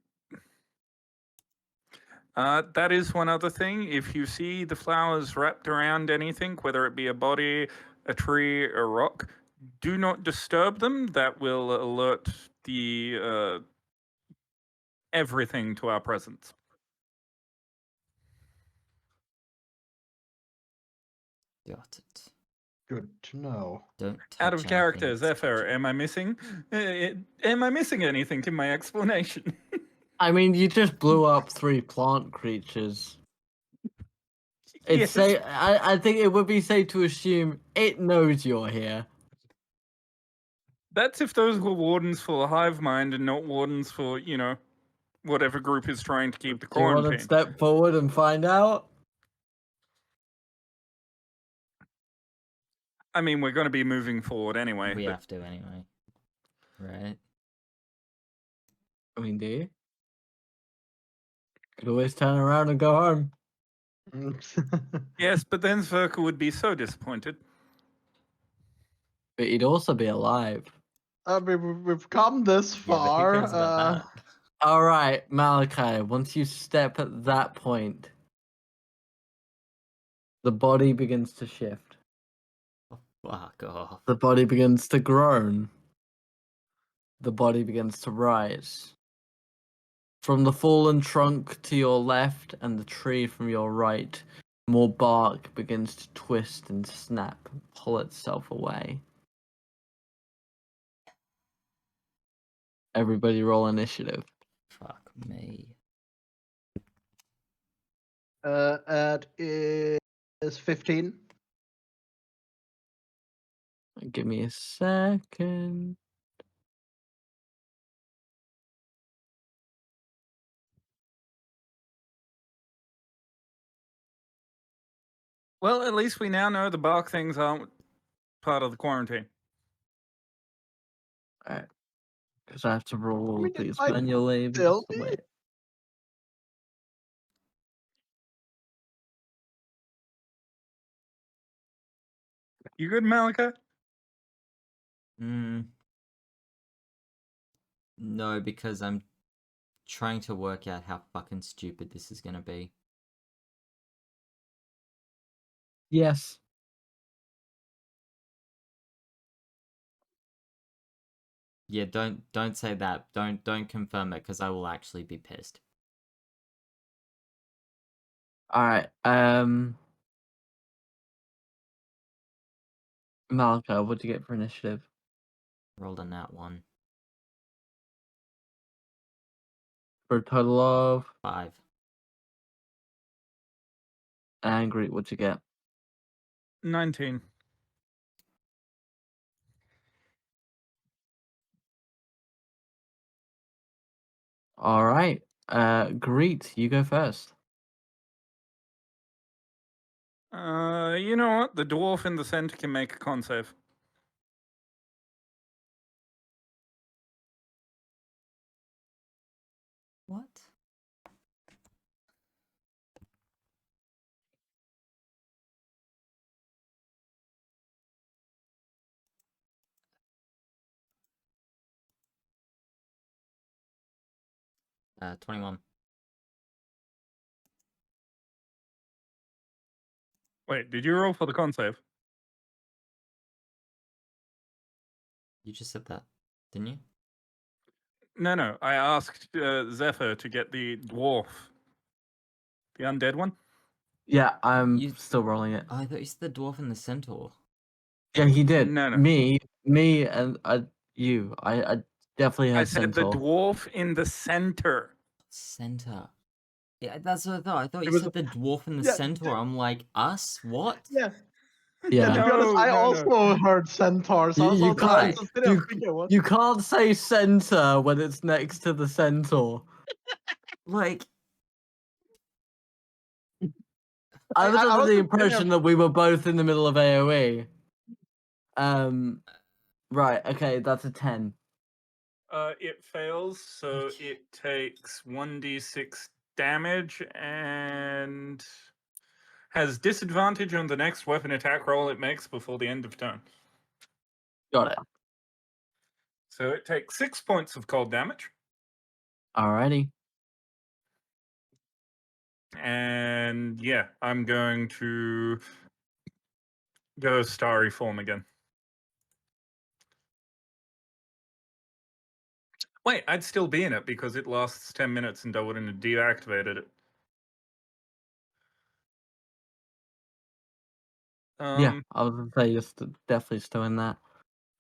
That is one other thing. If you see the flowers wrapped around anything, whether it be a body, a tree, a rock, do not disturb them. That will alert the everything to our presence. Got it. Good to know. Don't touch Out of anything character, that's Zephyr, touchable. am I missing? Am I missing anything in my explanation? I mean, you just blew up 3 plant creatures. It's Yes. I think it would be safe to assume it knows you're here. That's if those were wardens for hive mind and not wardens for, whatever group is trying to keep the Do you want to quarantine. step forward and find out? I mean, we're going to be moving forward anyway. We but have to anyway. Right? I mean, do you? Could always turn around and go home. Yes, but then Sverkr would be so disappointed. But you'd also be alive. We've come this Yeah, but who far. cares about that? Alright, Malachi, once you step at that point, the body begins to shift. Fuck off. The body begins to groan. The body begins to rise. From the fallen trunk to your left and the tree from your right, more bark begins to twist and snap and pull itself away. Everybody roll initiative. Fuck me. It is 15. Give me a second. Well, at least we now know the bark things aren't part of the quarantine. Alright. Because I have to roll all mean, of these it might manually. still because the be. way- You good, Malika? No, because I'm trying to work out how fucking stupid this is gonna be. Yes. Yeah, don't say that. Don't confirm it, because I will actually be pissed. Alright. Malachi, what'd you get for initiative? Rolled a nat 1. For a total of 5. angry, what'd you get? 19. All right. Greet, you go first. You know what? The dwarf in the center can make a con save. What? Uh, 21. Wait, did you roll for the con save? You just said that, didn't you? No. I asked Zephyr to get the dwarf. The undead one? Yeah, I'm You- still rolling it. Oh, I thought you said the dwarf and the centaur. Yeah, he did. No. Me, and you. I definitely I heard said the Centaur. dwarf in the center. Center. Yeah, that's what I thought. I thought you was- said the dwarf and the yeah, centaur. I'm like, us? What? Yeah. Yeah. To be honest, I No. also heard centaurs. I was You also can't- just didn't figure what. You can't say center when it's next to the centaur. Like, I was I under the wasn't impression that we were both in the middle of AoE. Right. Okay, that's a 10. It fails, so Okay. it takes 1d6 damage and has disadvantage on the next weapon attack roll it makes before the end of turn. Got it. So it takes 6 points of cold damage, Alrighty. and yeah, I'm going to go starry form again. Wait, I'd still be in it because it lasts 10 minutes and I wouldn't have deactivated it. Yeah, I was gonna say you're definitely still in that.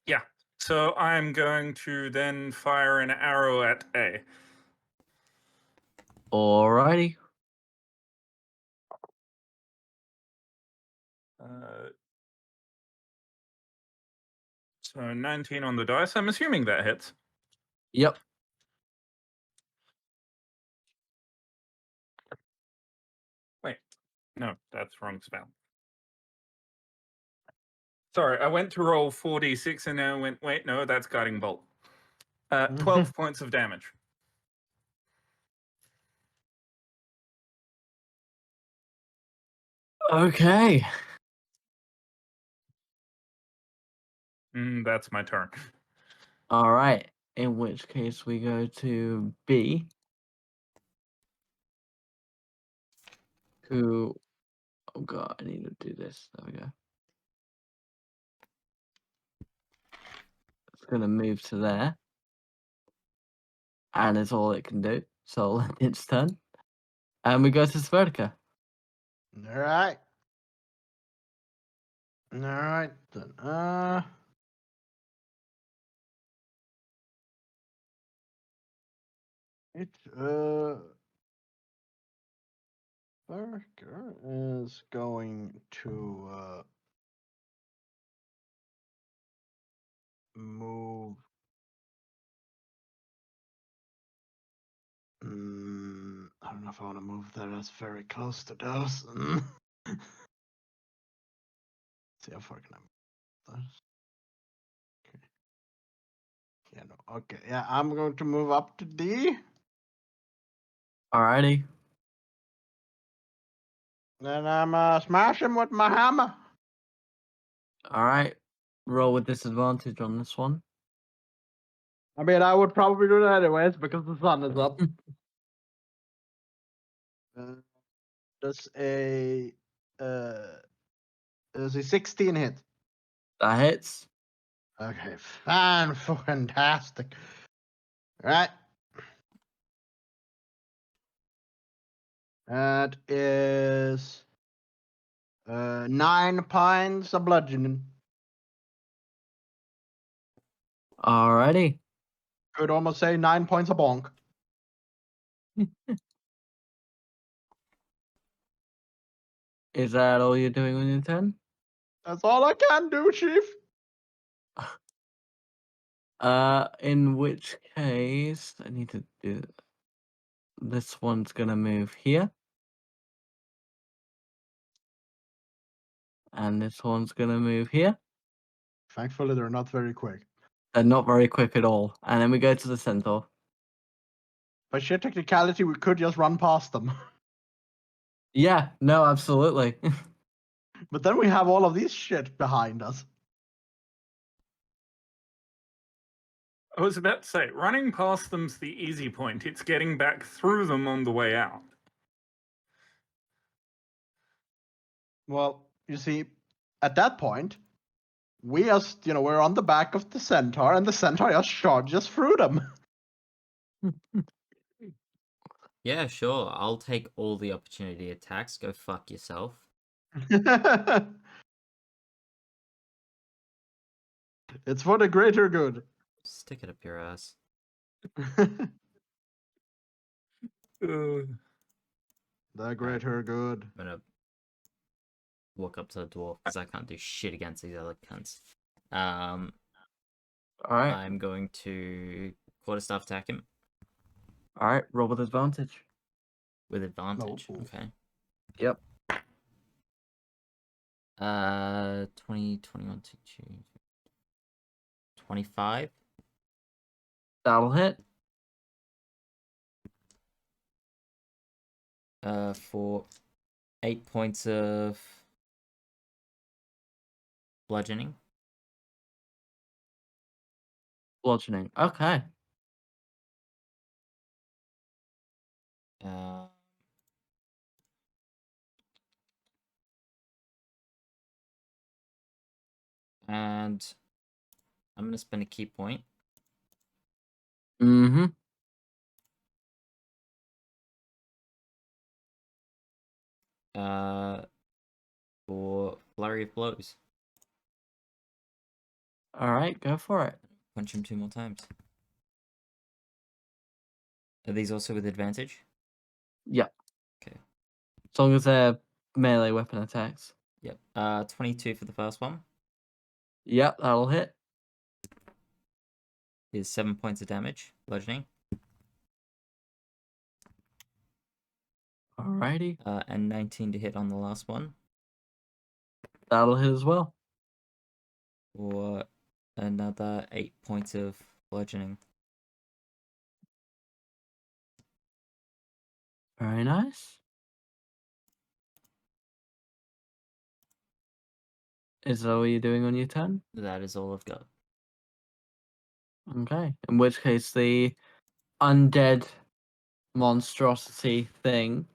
Yeah. So I'm going to then fire an arrow at A. Alrighty. So 19 on the dice. I'm assuming that hits. Yep. Wait. No, that's wrong spell. Sorry, I went to roll 4d6 and then I went, wait, no, that's guiding bolt. 12 points of damage. Okay. That's my turn. Alright. In which case we go to B. Who oh god, I need to do this. There we go. It's gonna move to there. And it's all it can do. So its turn. And we go to Sverkr. All right. All right then. It Sverkr is going to move. I don't know if I want to move there. That's very close to those. See how far can I move this? Okay. Yeah, no. Okay. Yeah, I'm going to move up to D. Alrighty. Then I'm smash him with my hammer. Alright. Roll with disadvantage on this one. I mean, I would probably do that anyways because the sun is up. Does a 16 hit? That hits. Okay, fantastic. Right. That is 9 points of bludgeoning. Alrighty. Could almost say 9 points a bonk. Is that all you're doing on your turn? That's all I can do, Chief. In which case, I need to do. This one's gonna move here. And this one's gonna move here. Thankfully, they're not very quick. They're not very quick at all. And then we go to the centaur. By sheer technicality, we could just run past them. Yeah, no, absolutely. But then we have all of these shit behind us. I was about to say, running past them's the easy point. It's getting back through them on the way out. Well, you see, at that point, we just, we're on the back of the centaur, and the centaur just charges through them. Yeah, sure. I'll take all the opportunity attacks. Go fuck yourself. It's for the greater good. Stick it up your ass. The greater good. I'm gonna walk up to the dwarf because I can't do shit against these other cunts. Alright. I'm going to quarterstaff attack him Alright, roll with advantage. with advantage. Oh. Okay. Yep. 20, 21, 22, 25. That'll hit. For 8 points of bludgeoning. Bludgeoning. Okay. And I'm gonna spend a key point. Mm-hmm. For flurry of blows. Alright, go for it. Punch him 2 more times. Are these also with advantage? Yep. Okay. As long as they're melee weapon attacks. Yep. 22 for the first one Yep, that'll hit. is 7 points of damage, bludgeoning. Alrighty. And 19 to hit on the last one. That'll hit as well. For another 8 points of bludgeoning. Very nice. Is that what you're doing on your turn? That is all I've got. Okay. In which case, the undead monstrosity thing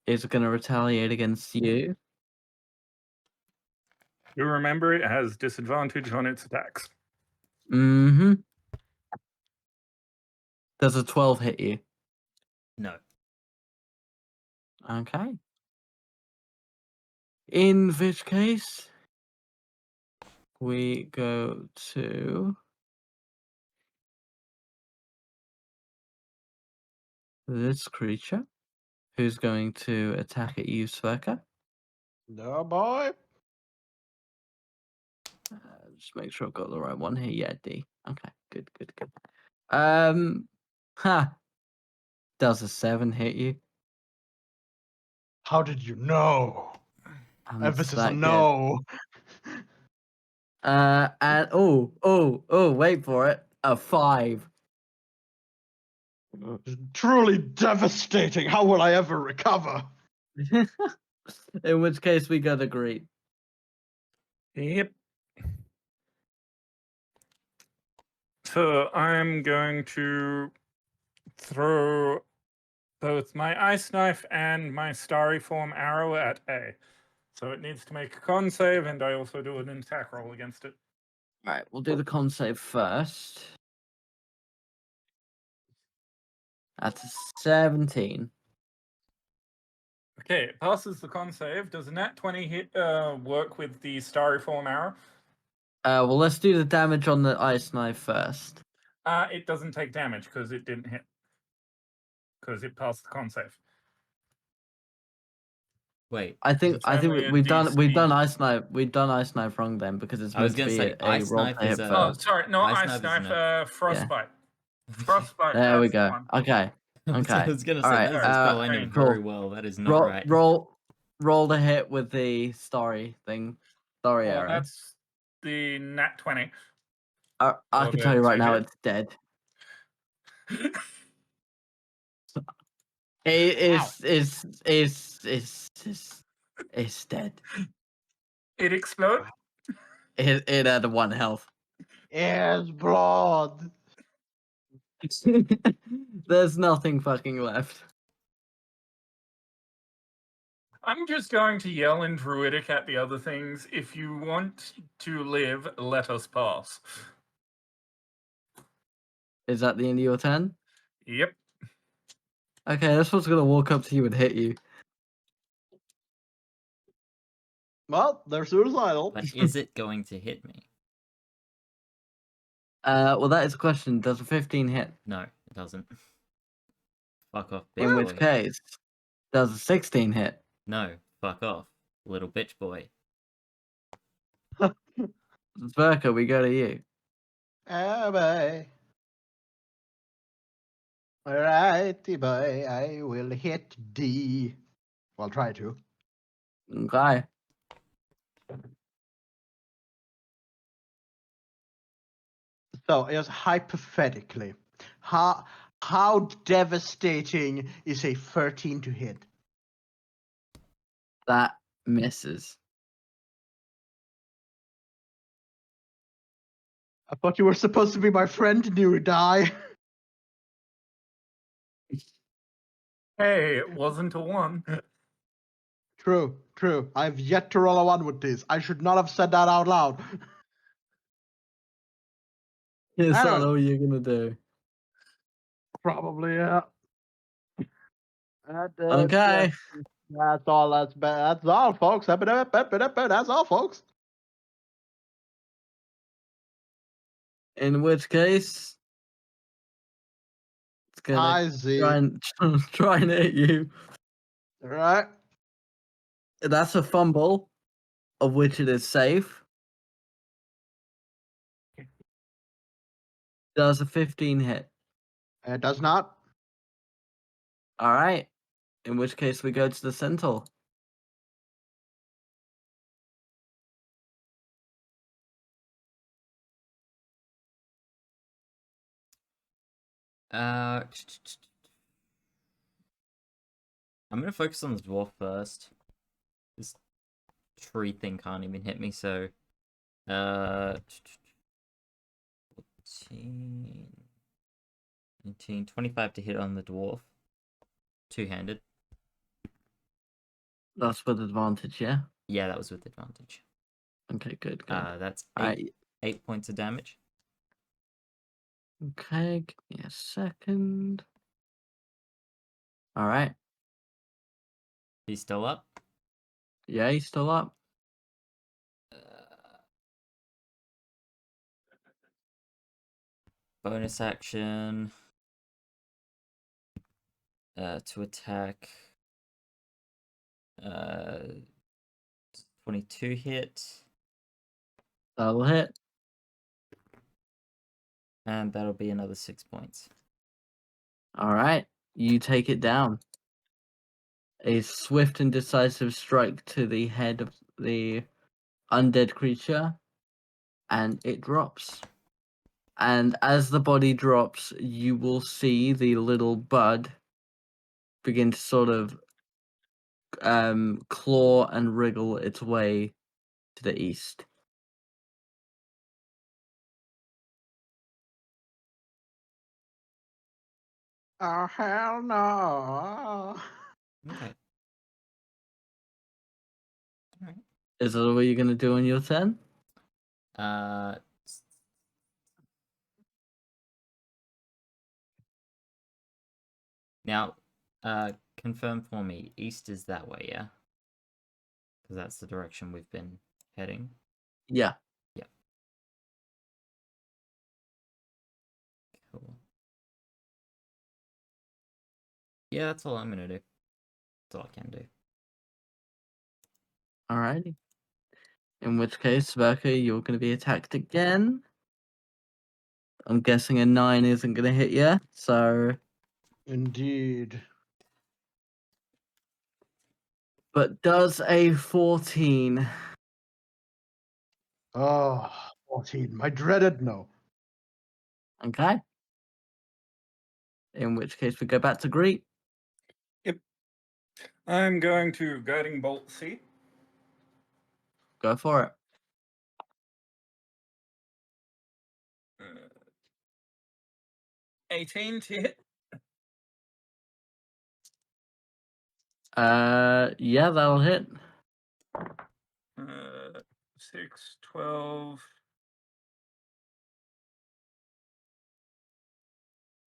is going to retaliate against you. You remember it has disadvantage on its attacks. Mm-hmm. Does a 12 hit you? No. Okay. In which case, we go to this creature, who's going to attack at you, Sverkr. No, boy. Just make sure I've got the right one here. Yeah, D. Okay, good. Does a 7 hit you? How did you know? I'm Emphasis that on good. no. And wait for it. A 5. Truly devastating. How will I ever recover? In which case, we got agreed. Yep. So I'm going to throw both my ice knife and my starry form arrow at A. So it needs to make a con save, and I also do an attack roll against it. Alright, we'll do the con save first. That's a 17. Okay, it passes the con save. Does a nat 20 hit work with the starry form arrow? Well, let's do the damage on the ice knife first. It doesn't take damage because it didn't hit. Because it passed the con save. Wait, I think It's only a we've done DC. ice knife wrong then because it's I was meant to gonna be say, a ice roll knife to hit is a- Oh, first. sorry, not Ice ice knife is knife. Frostbite. Frostbite. There we That's the go. one. Okay. I Okay. was gonna All say right. that is spell ended cool. very well. That is not right. Roll the hit with the story thing. Story Well, arrow. that's the nat 20. I Well, can tell you right to now, hit. it's dead. It's dead. It explode. It had 1 health. Yes, blood. There's nothing fucking left. I'm just going to yell in Druidic at the other things. If you want to live, let us pass. Is that the end of your turn? Yep. Okay, this one's gonna walk up to you and hit you. Well, they're suicidal. But is it going to hit me? Well, that is a question. Does a 15 hit? No, it doesn't. Fuck off, In bitch which boy. case, does a 16 hit? No, fuck off, little bitch boy. Sverkr, we go to you. Ah, boy. Alrighty, boy. I will hit D. Well, try to. Okay. So, just hypothetically, how devastating is a 13 to hit? That misses. I thought you were supposed to be my friend and you would die. Hey, it wasn't a 1. True, true. I've yet to roll a 1 with this. I should not have said that out loud. Is I that don't- all you're gonna do? Probably, yeah. Okay. That's all. That's all, folks. That's all, folks. In which case, it's gonna I see. try and hit you. All right. That's a fumble, of which it is safe. Does a 15 hit? It does not. All right. In which case, we go to the centaur. I'm gonna focus on the dwarf first. This tree thing can't even hit me, so 14, 19, 25 to hit on the dwarf. Two-handed. That's with advantage, yeah. Yeah, that was with advantage. Okay, good. Good. That's All right. 8 points of damage. Okay, give me a second. All right. He's still up. Yeah, he's still up. Bonus action to attack. 22 hit, That'll hit. and that'll be another 6 points. All right. You take it down. A swift and decisive strike to the head of the undead creature, and it drops. And as the body drops, you will see the little bud begin to sort of claw and wriggle its way to the east. Oh, hell no. Okay. Alright. Is that what you're going to do on your turn? Now, confirm for me. East is that way, yeah? Because that's the direction we've been heading. Yeah. Yeah. Yeah, that's all I'm gonna do. That's all I can do. Alrighty. In which case, Sverkr, you're going to be attacked again. I'm guessing a 9 isn't going to hit you, so... Indeed. But does a 14... Oh, 14. My dreaded no. Okay. In which case, we go back to Greet. I'm going to Guiding Bolt C. Go for it. 18 to hit. Yeah, that'll hit. 6, 12...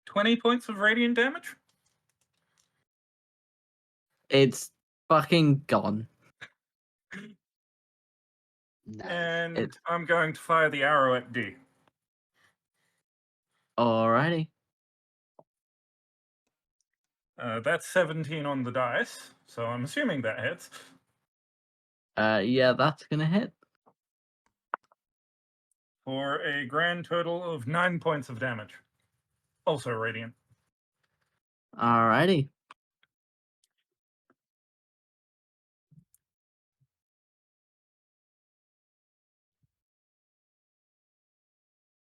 20 points of radiant damage. It's fucking gone. Nice. And I'm going to fire the arrow at D. Alrighty. That's 17 on the dice, so I'm assuming that hits. Yeah, that's gonna hit. For a grand total of 9 points of damage. Also radiant. Alrighty.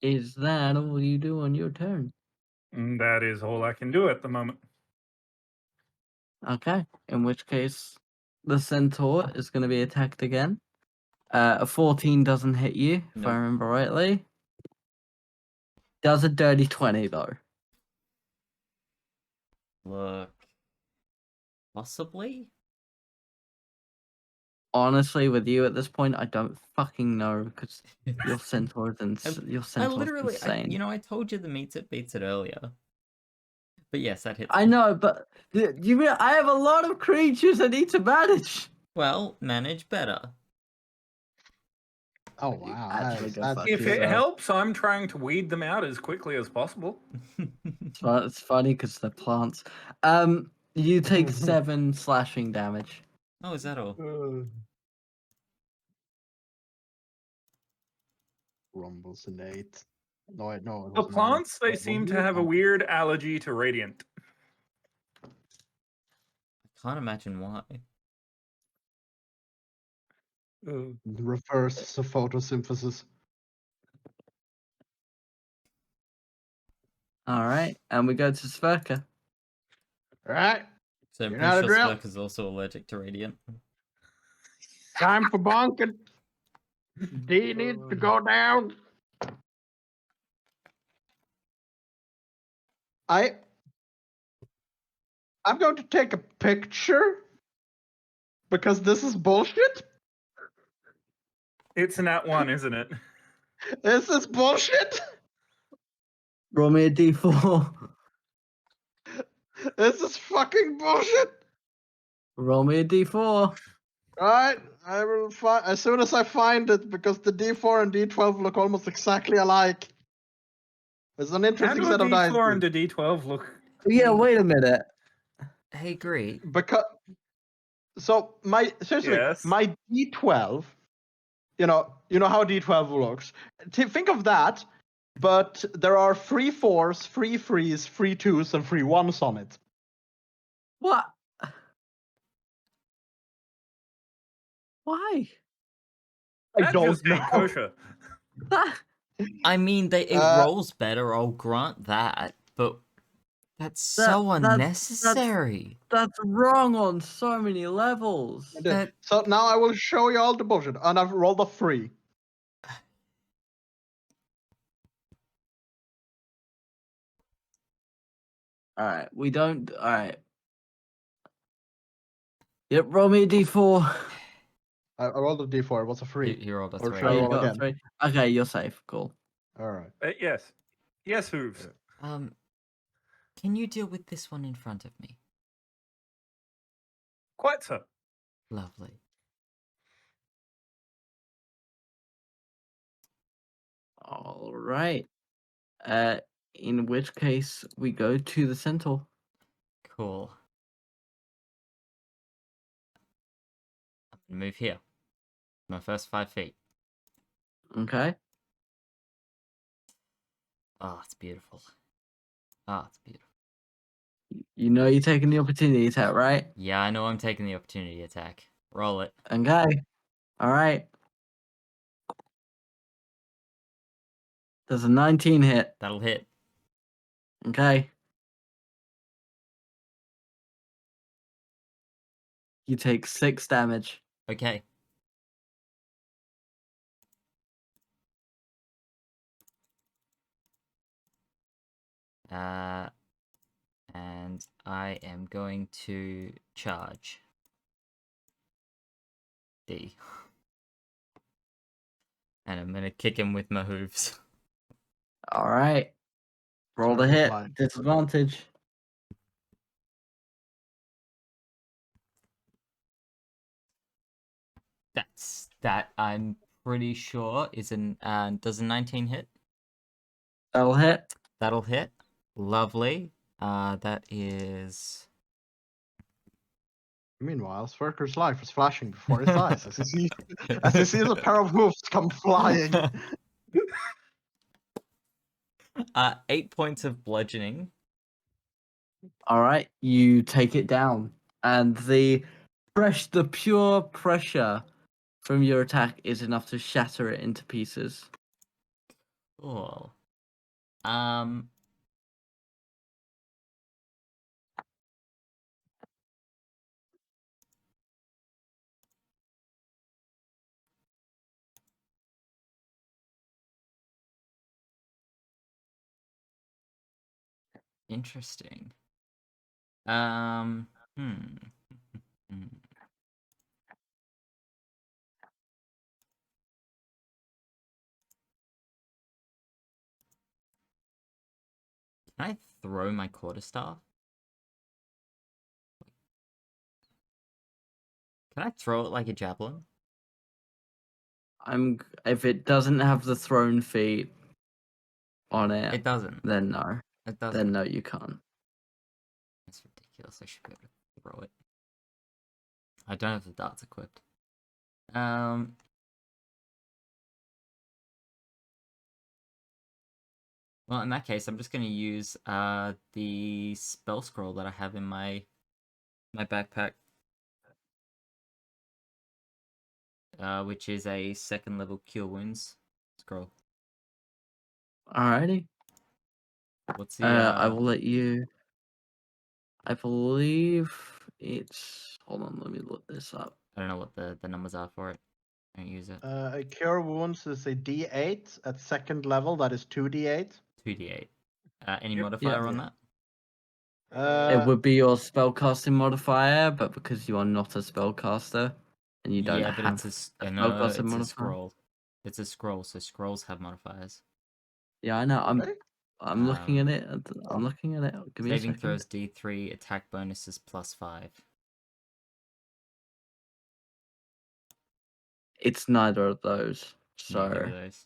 Is that all you do on your turn? And that is all I can do at the moment. Okay. In which case, the centaur is going to be attacked again. A 14 doesn't hit you, if Nope. I remember rightly. Does a dirty 20, though. Look. Possibly? Honestly, with you at this point, I don't fucking know, because your centaur is I centaur's literally, insane. I told you the meets it beats it earlier. But yes, that hits. I know, but you mean I have a lot of creatures I need to manage? Well, manage better. Oh wow. Actually Nice. go That's fuck If yourself. it helps, I'm trying to weed them out as quickly as possible. It's funny because they're plants. You take 7 slashing damage. Oh, is that all? Rumbles an 8. No, it The was plants, they nine. seem to have a weird allergy to radiant. I can't imagine why. Reverse photosynthesis. Alright, and we go to Sverkr. Alright, So I'm You pretty know the sure drill. Sverk is also allergic to radiant. time for bonking. D needs to go down. I'm going to take a picture because this is bullshit. It's an @1, isn't it? This is bullshit. Roll me a d4. This is fucking bullshit. Roll me a d4. Alright, I will find as soon as I find it because the D4 and D12 look almost exactly alike. It's an How interesting do a set of dice. D4 and a D12 look? Yeah, wait a minute. Hey, great. Because so seriously, Yes. my D12, you know how D12 looks. Think of that, but there are 3 4s, 3 3s, 3 2s, and 3 1s on it. What? Why? I That don't just know. ain't kosher. I mean, it rolls better, I'll grant that, but that's so unnecessary. That's wrong on so many levels. So now I will show you all the bullshit, and I've rolled a 3. Alright, we don't. Alright. Yep, roll me a d4. I rolled a D4. It was a 3. You rolled a Or 3. should I Oh, you roll got a again? 3. Okay, you're safe. Cool. All right. Yes. Yes, hooves. Can you deal with this one in front of me? Quite so. Lovely. Alright. In which case, we go to the centaur. Cool. Move here. My first 5 feet. Okay. Oh, it's beautiful. Oh, it's beautiful. You know you're taking the opportunity attack, right? Yeah, I know I'm taking the opportunity attack. Roll it. Okay. All right. There's a 19 hit. That'll hit. Okay. You take 6 damage. Okay. And I am going to charge. D. And I'm gonna kick him with my hooves. All right. Roll the Sorry for hit. flying. Disadvantage. That I'm pretty sure is an does a 19 hit? That'll hit. That'll hit. Lovely. That is Meanwhile, Sverkr's life is flashing before his eyes as he sees a pair of hooves come flying. 8 points of bludgeoning. All right. You take it down, and the pure pressure from your attack is enough to shatter it into pieces. Oh. Interesting. Hmm. Can I throw my quarterstaff? Can I throw it like a javelin? If it doesn't have the thrown feet on it, It doesn't. then no. It doesn't. Then no, you can't. That's ridiculous. I should be able to throw it. I don't have the darts equipped. Well, in that case, I'm just going to use the spell scroll that I have in my backpack, which is a 2nd level Cure Wounds scroll. Alrighty. What's the? I will let you. I believe it's. Hold on, let me look this up. I don't know what the numbers are for it. I don't use it. A Cure Wounds is a D8 at 2nd level. That is 2d8. 2d8. Any Yep. modifier on Yeah. that? It would be your spellcasting modifier, but because you are not a spellcaster and you don't Yeah, but have it's a no, spellcasting it's a modifier. scroll. It's a scroll, so scrolls have modifiers. Yeah, I know. Okay. I'm looking at it. Oh. I'm looking at it. Give me a Saving second. throws D3, attack bonuses +5. It's neither of those, Neither so of those.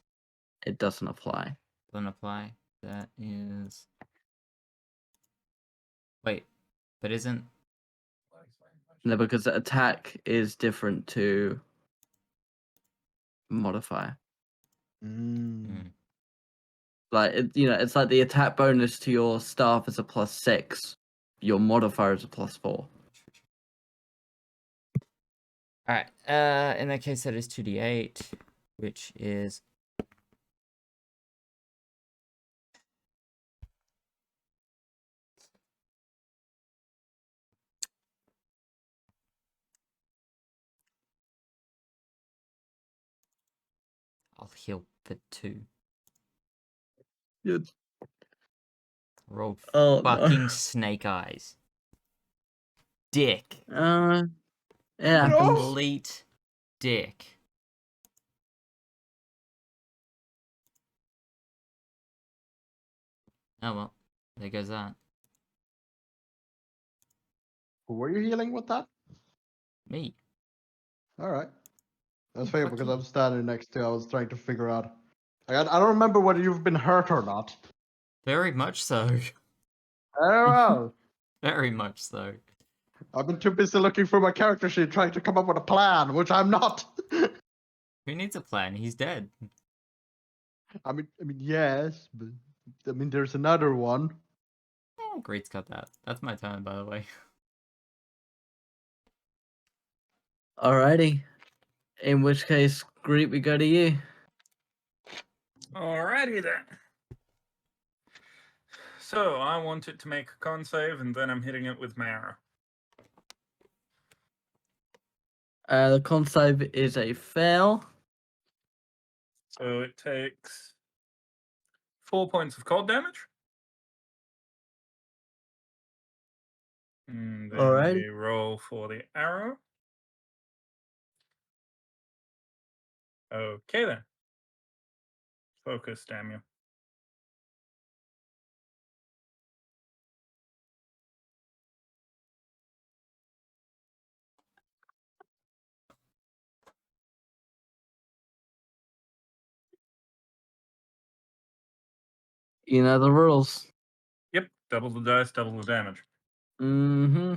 it doesn't apply. Doesn't apply. That is. Wait, but isn't. No, because the attack is different to modifier. Mm. Like it's like the attack bonus to your staff is a +6. Your modifier is a +4. Alright, in that case, that is 2d8, which is. I'll heal for 2. Good. Rolled Oh fucking no. snake eyes. Dick. It happens. Complete dick. Oh well, there goes that. Who were you healing with that? Me. All right. That's fair Fuck because you. I'm standing next to you. I was trying to figure out. I don't remember whether you've been hurt or not. Very much so. Very well. Very much so. I've been too busy looking through my character sheet trying to come up with a plan, which I'm not. Who needs a plan? He's dead. I mean, yes, but I mean, there's another one. Great's cut that. That's my time, by the way. Alrighty. In which case, Greet, we go to you. Alrighty then. So I want it to make a con save, and then I'm hitting it with my arrow. The con save is a fail. So it takes 4 points of cold damage. And then Alrighty. we roll for the arrow. Okay then. Focus, damn you. You know the rules. Yep, double the dice, double the damage. Mm-hmm.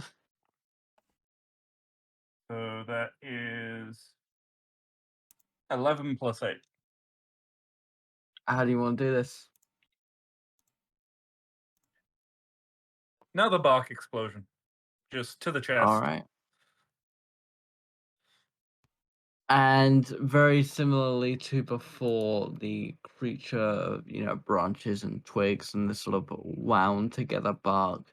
So that is 11 plus 8. How do you want to do this? Another bark explosion. Just to the chest. Alright. And very similarly to before, the creature, branches and twigs and this sort of wound together bark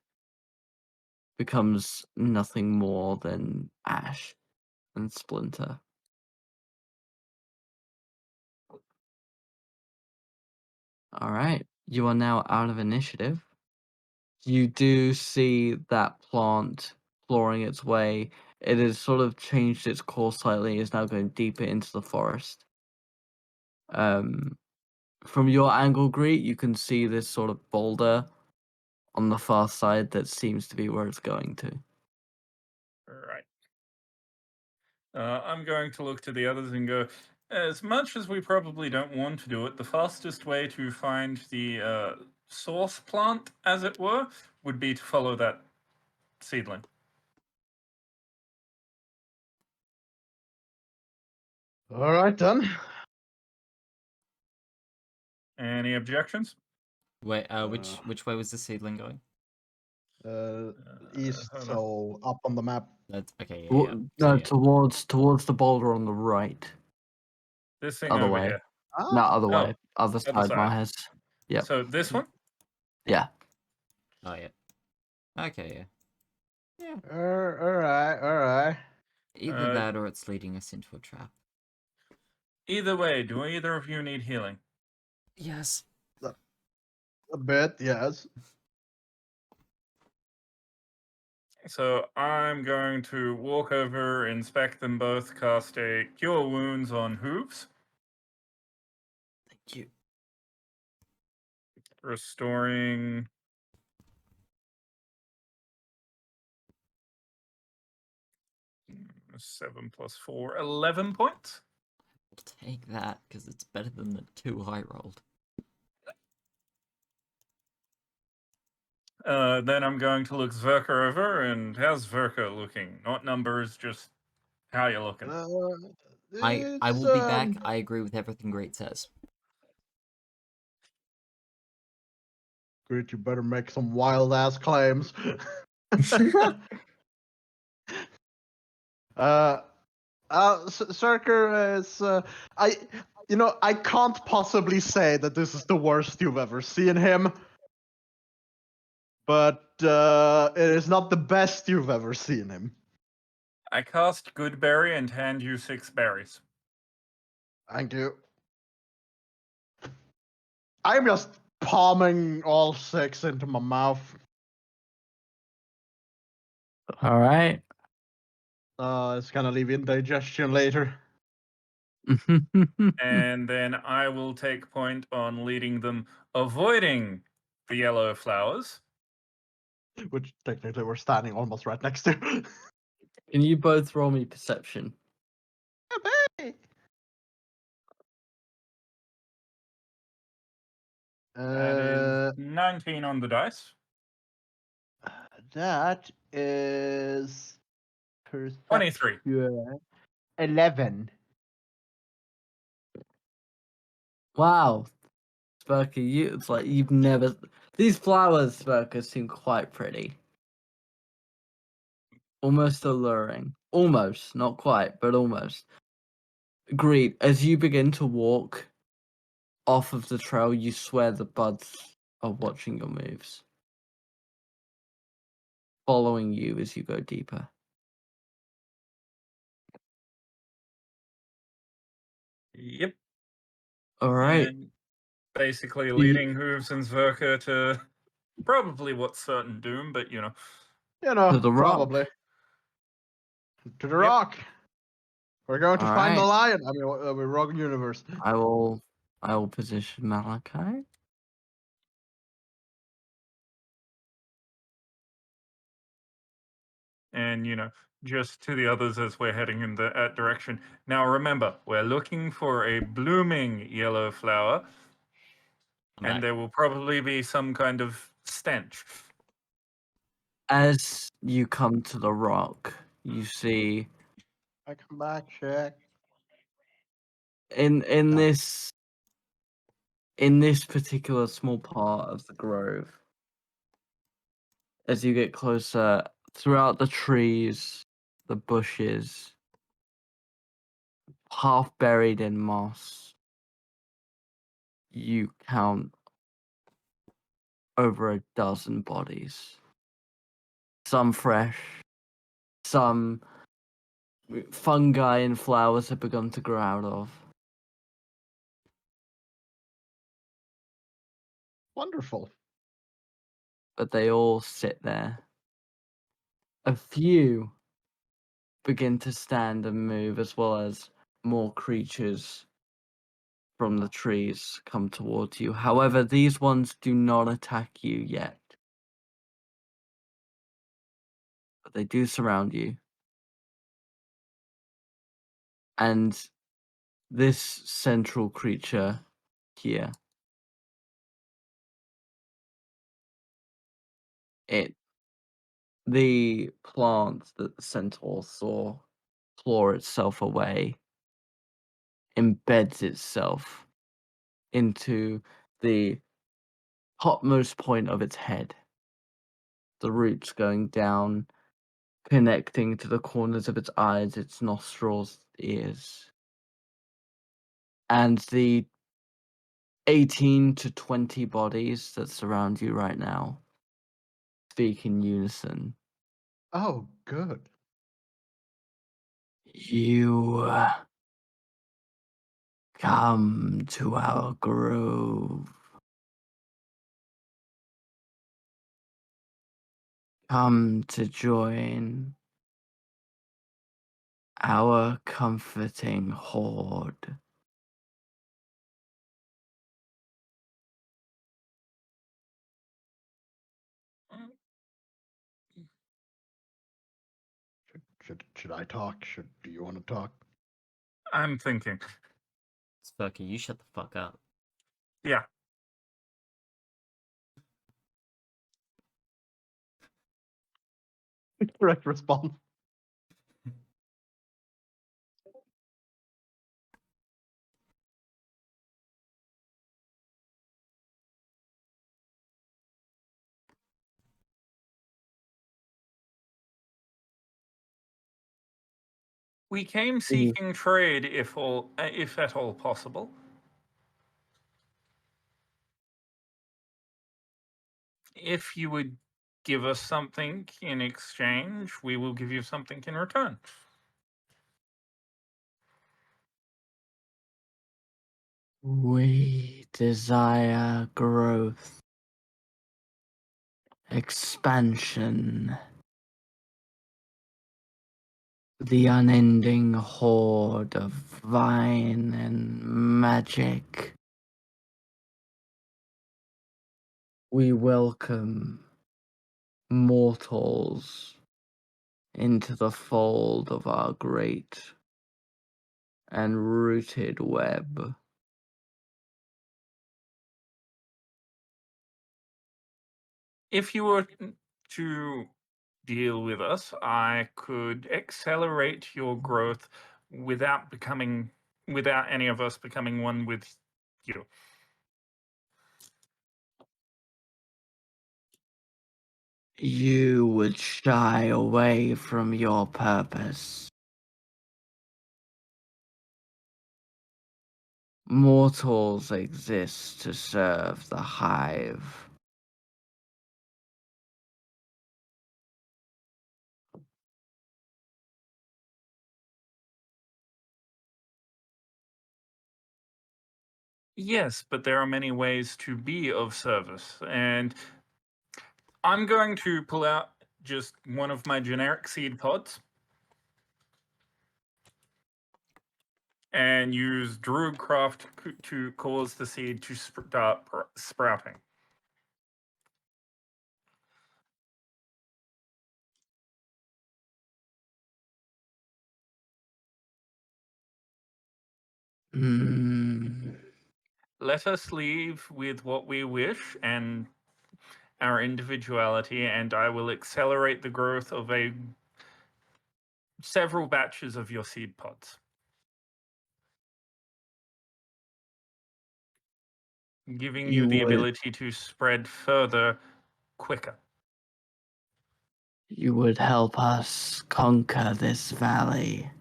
becomes nothing more than ash and splinter. Alright, you are now out of initiative. You do see that plant clawing its way. It has sort of changed its course slightly, is now going deeper into the forest. From your angle, Greet, you can see this sort of boulder on the far side that seems to be where it's going to. Right. I'm going to look to the others and go, as much as we probably don't want to do it, the fastest way to find the source plant, as it were, would be to follow that seedling. All right then. Any objections? Wait, which way was the seedling going? East, Hold on. so up on the map. That's okay. Yeah, yeah. So, No, yeah. towards the boulder on the right. This thing Other over way. here. No, other Oh, way. Other side, side. Marhez. Yep. So this one? Yeah. Oh yeah. Okay, yeah. All right, all right. Either that or it's leading us into a trap. Either way, do either of you need healing? Yes. A bit, yes. So I'm going to walk over, inspect them both, cast a Cure Wounds on Hooves, Thank you. restoring 7 plus 4, 11 points. We'll take that because it's better than the 2 I rolled. Then I'm going to look Sverkr over, and how's Sverkr looking? Not numbers, just how you looking. I will be back. I agree with everything Great says. Great, you better make some wild ass claims. Sverkr is I can't possibly say that this is the worst you've ever seen him, but it is not the best you've ever seen him. I cast Goodberry and hand you 6 berries. Thank you. I'm just palming all 6 into my mouth. All right. It's gonna leave indigestion later. And then I will take point on leading them avoiding the yellow flowers. Which technically we're standing almost right next to. Can you both roll me perception? That is 19 on the dice. That is 23. 11. Wow, Sverkr, it's like you've never. These flowers, Sverkr, seem quite pretty. Almost alluring. Almost, not quite, but almost. Agreed. As you begin to walk off of the trail, you swear the buds are watching your moves, following you as you go deeper. Yep. All right. And basically You- leading Hooves and Zverka to probably what's certain doom, but You know, To the rock. probably. To the Yep. rock. We're going to All find the right. lion. I mean, Rogue Universe. I will position Malachi. and just to the others as we're heading in that direction. Now remember, we're looking for a blooming yellow flower, and Right. there will probably be some kind of stench. As you come to the rock, you see I come back, check. in No. this in this particular small part of the grove, as you get closer, throughout the trees, the bushes, half buried in moss, you count over a dozen bodies. Some fresh, some fungi and flowers have begun to grow out of. Wonderful. But they all sit there. A few begin to stand and move, as well as more creatures from the trees come towards you. However, these ones do not attack you yet. But they do surround you. And this central creature here, the plant that the centaur saw claw itself away, embeds itself into the topmost point of its head. The roots going down, connecting to the corners of its eyes, its nostrils, ears. And the 18 to 20 bodies that surround you right now speak in unison. Oh, good. You come to our grove. Come to join our comforting horde. Should I talk? Do you want to talk? I'm thinking. Sperky, you shut the fuck up. Yeah. Correct response. We came seeking trade, if at all possible. If you would give us something in exchange, we will give you something in return. We desire growth, expansion, the unending horde of vine and magic. We welcome mortals into the fold of our great and rooted web. If you were to deal with us, I could accelerate your growth without any of us becoming one with you. You would shy away from your purpose. Mortals exist to serve the hive. Yes, but there are many ways to be of service, and I'm going to pull out just one of my generic seed pods and use Druidcraft to cause the seed to start sprouting. Let us leave with what we wish and our individuality, and I will accelerate the growth of several batches of your seed pods, giving you the ability to spread further quicker. You would help us conquer this valley.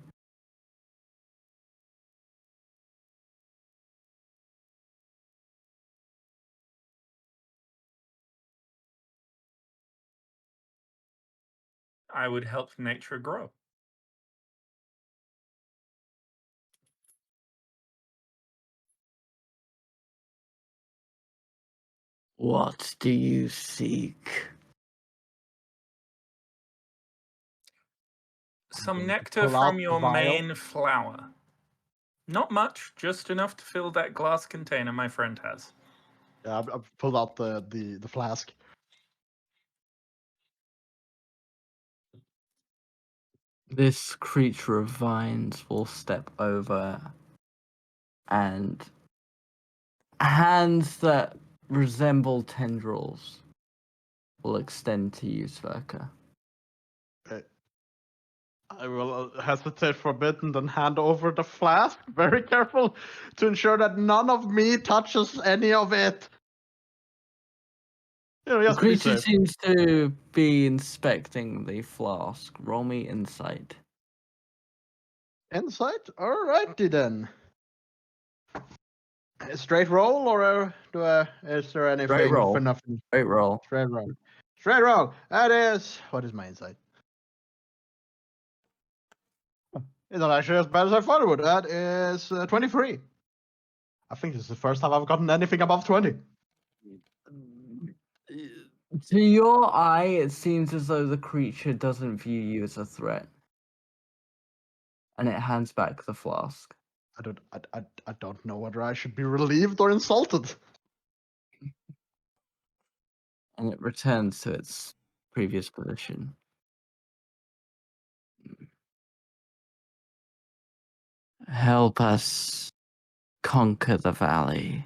I would help nature grow. What do you seek? Some going to nectar pull out from the your vial. main flower. Not much, just enough to fill that glass container my friend has. Yeah, I've pulled out the flask. This creature of vines will step over, and hands that resemble tendrils will extend to you, Sverkr. I will hesitate for a bit and then hand over the flask. Very careful to ensure that none of me touches any of it. You know, The just to be creature safe. seems to be inspecting the flask. Roll me insight. Insight? Alrighty then. A straight roll, or is there anything roll. for nothing? Great roll. Straight roll. Straight roll. That is. What is my insight? It's not actually as bad as I thought it would. That is 23. I think this is the first time I've gotten anything above 20. To your eye, it seems as though the creature doesn't view you as a threat. And it hands back the flask. I don't know whether I should be relieved or insulted. And it returns to its previous position. Help us conquer the valley,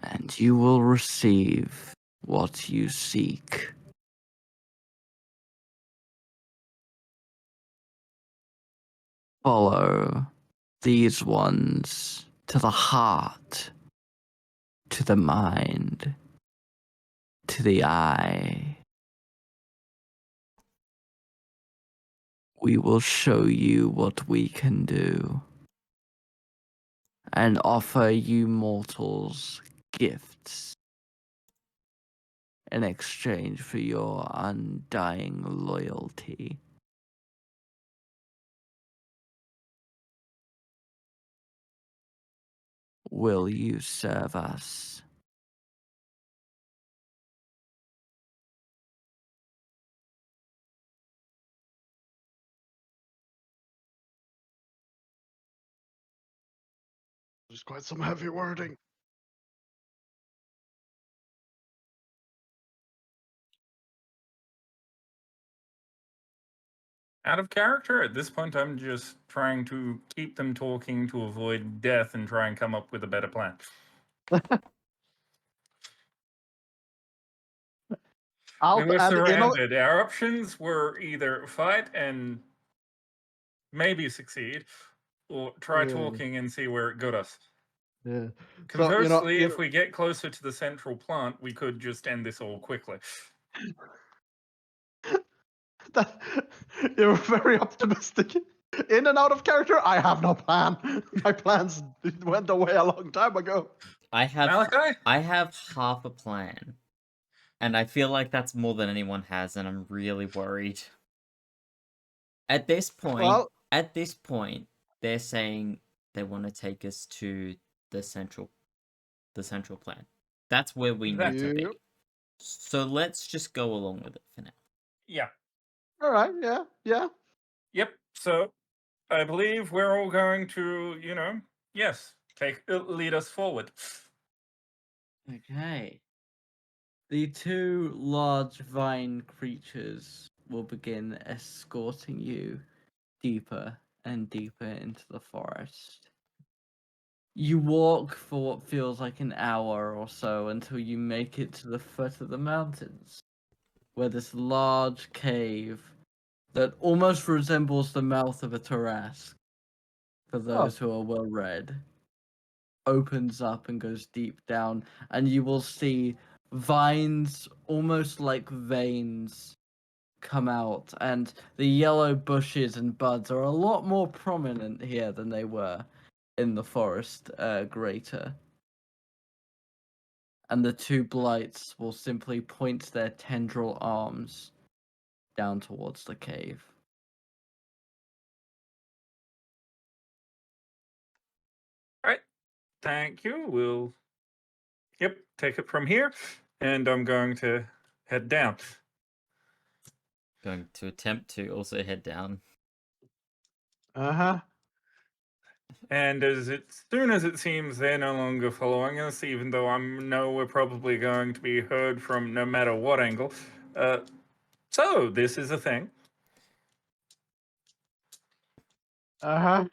and you will receive what you seek. Follow these ones to the heart, to the mind, to the eye. We will show you what we can do and offer you mortals gifts in exchange for your undying loyalty. Will you serve us? There's quite some heavy wording. Out of character, at this point, I'm just trying to keep them talking to avoid death and try and come up with a better plan. out, We were and surrounded. Our options were either fight and maybe succeed, or try Yeah. talking and see where it got us. yeah. So Conversely, if we get closer to the central plant, we could just end this all quickly. that, you're very optimistic. In and out of character, I have no plan. My plans went away a long time ago. I have Malachi? half a plan, and I feel like that's more than anyone has, and I'm really worried. At this point, they're saying they want to take us to the central plan. That's where we need to be. Yep. So let's just go along with it for now. Yeah. All right. Yeah. Yep. So I believe we're all going to, yes, lead us forward. Okay. The two large vine creatures will begin escorting you deeper and deeper into the forest. You walk for what feels like an hour or so until you make it to the foot of the mountains, where this large cave that almost resembles the mouth of a Tarrasque, for those who are well read, opens up and goes deep down, and you will see vines almost like veins come out, and the yellow bushes and buds are a lot more prominent here than they were in the forest greater. And the two blights will simply point their tendril arms down towards the cave. All right. Thank you. We'll, take it from here. And I'm going to head down. Going to attempt to also head down. Uh-huh. And as soon as it seems they're no longer following us, even though I know we're probably going to be heard from no matter what angle. So this is a thing. Uh-huh.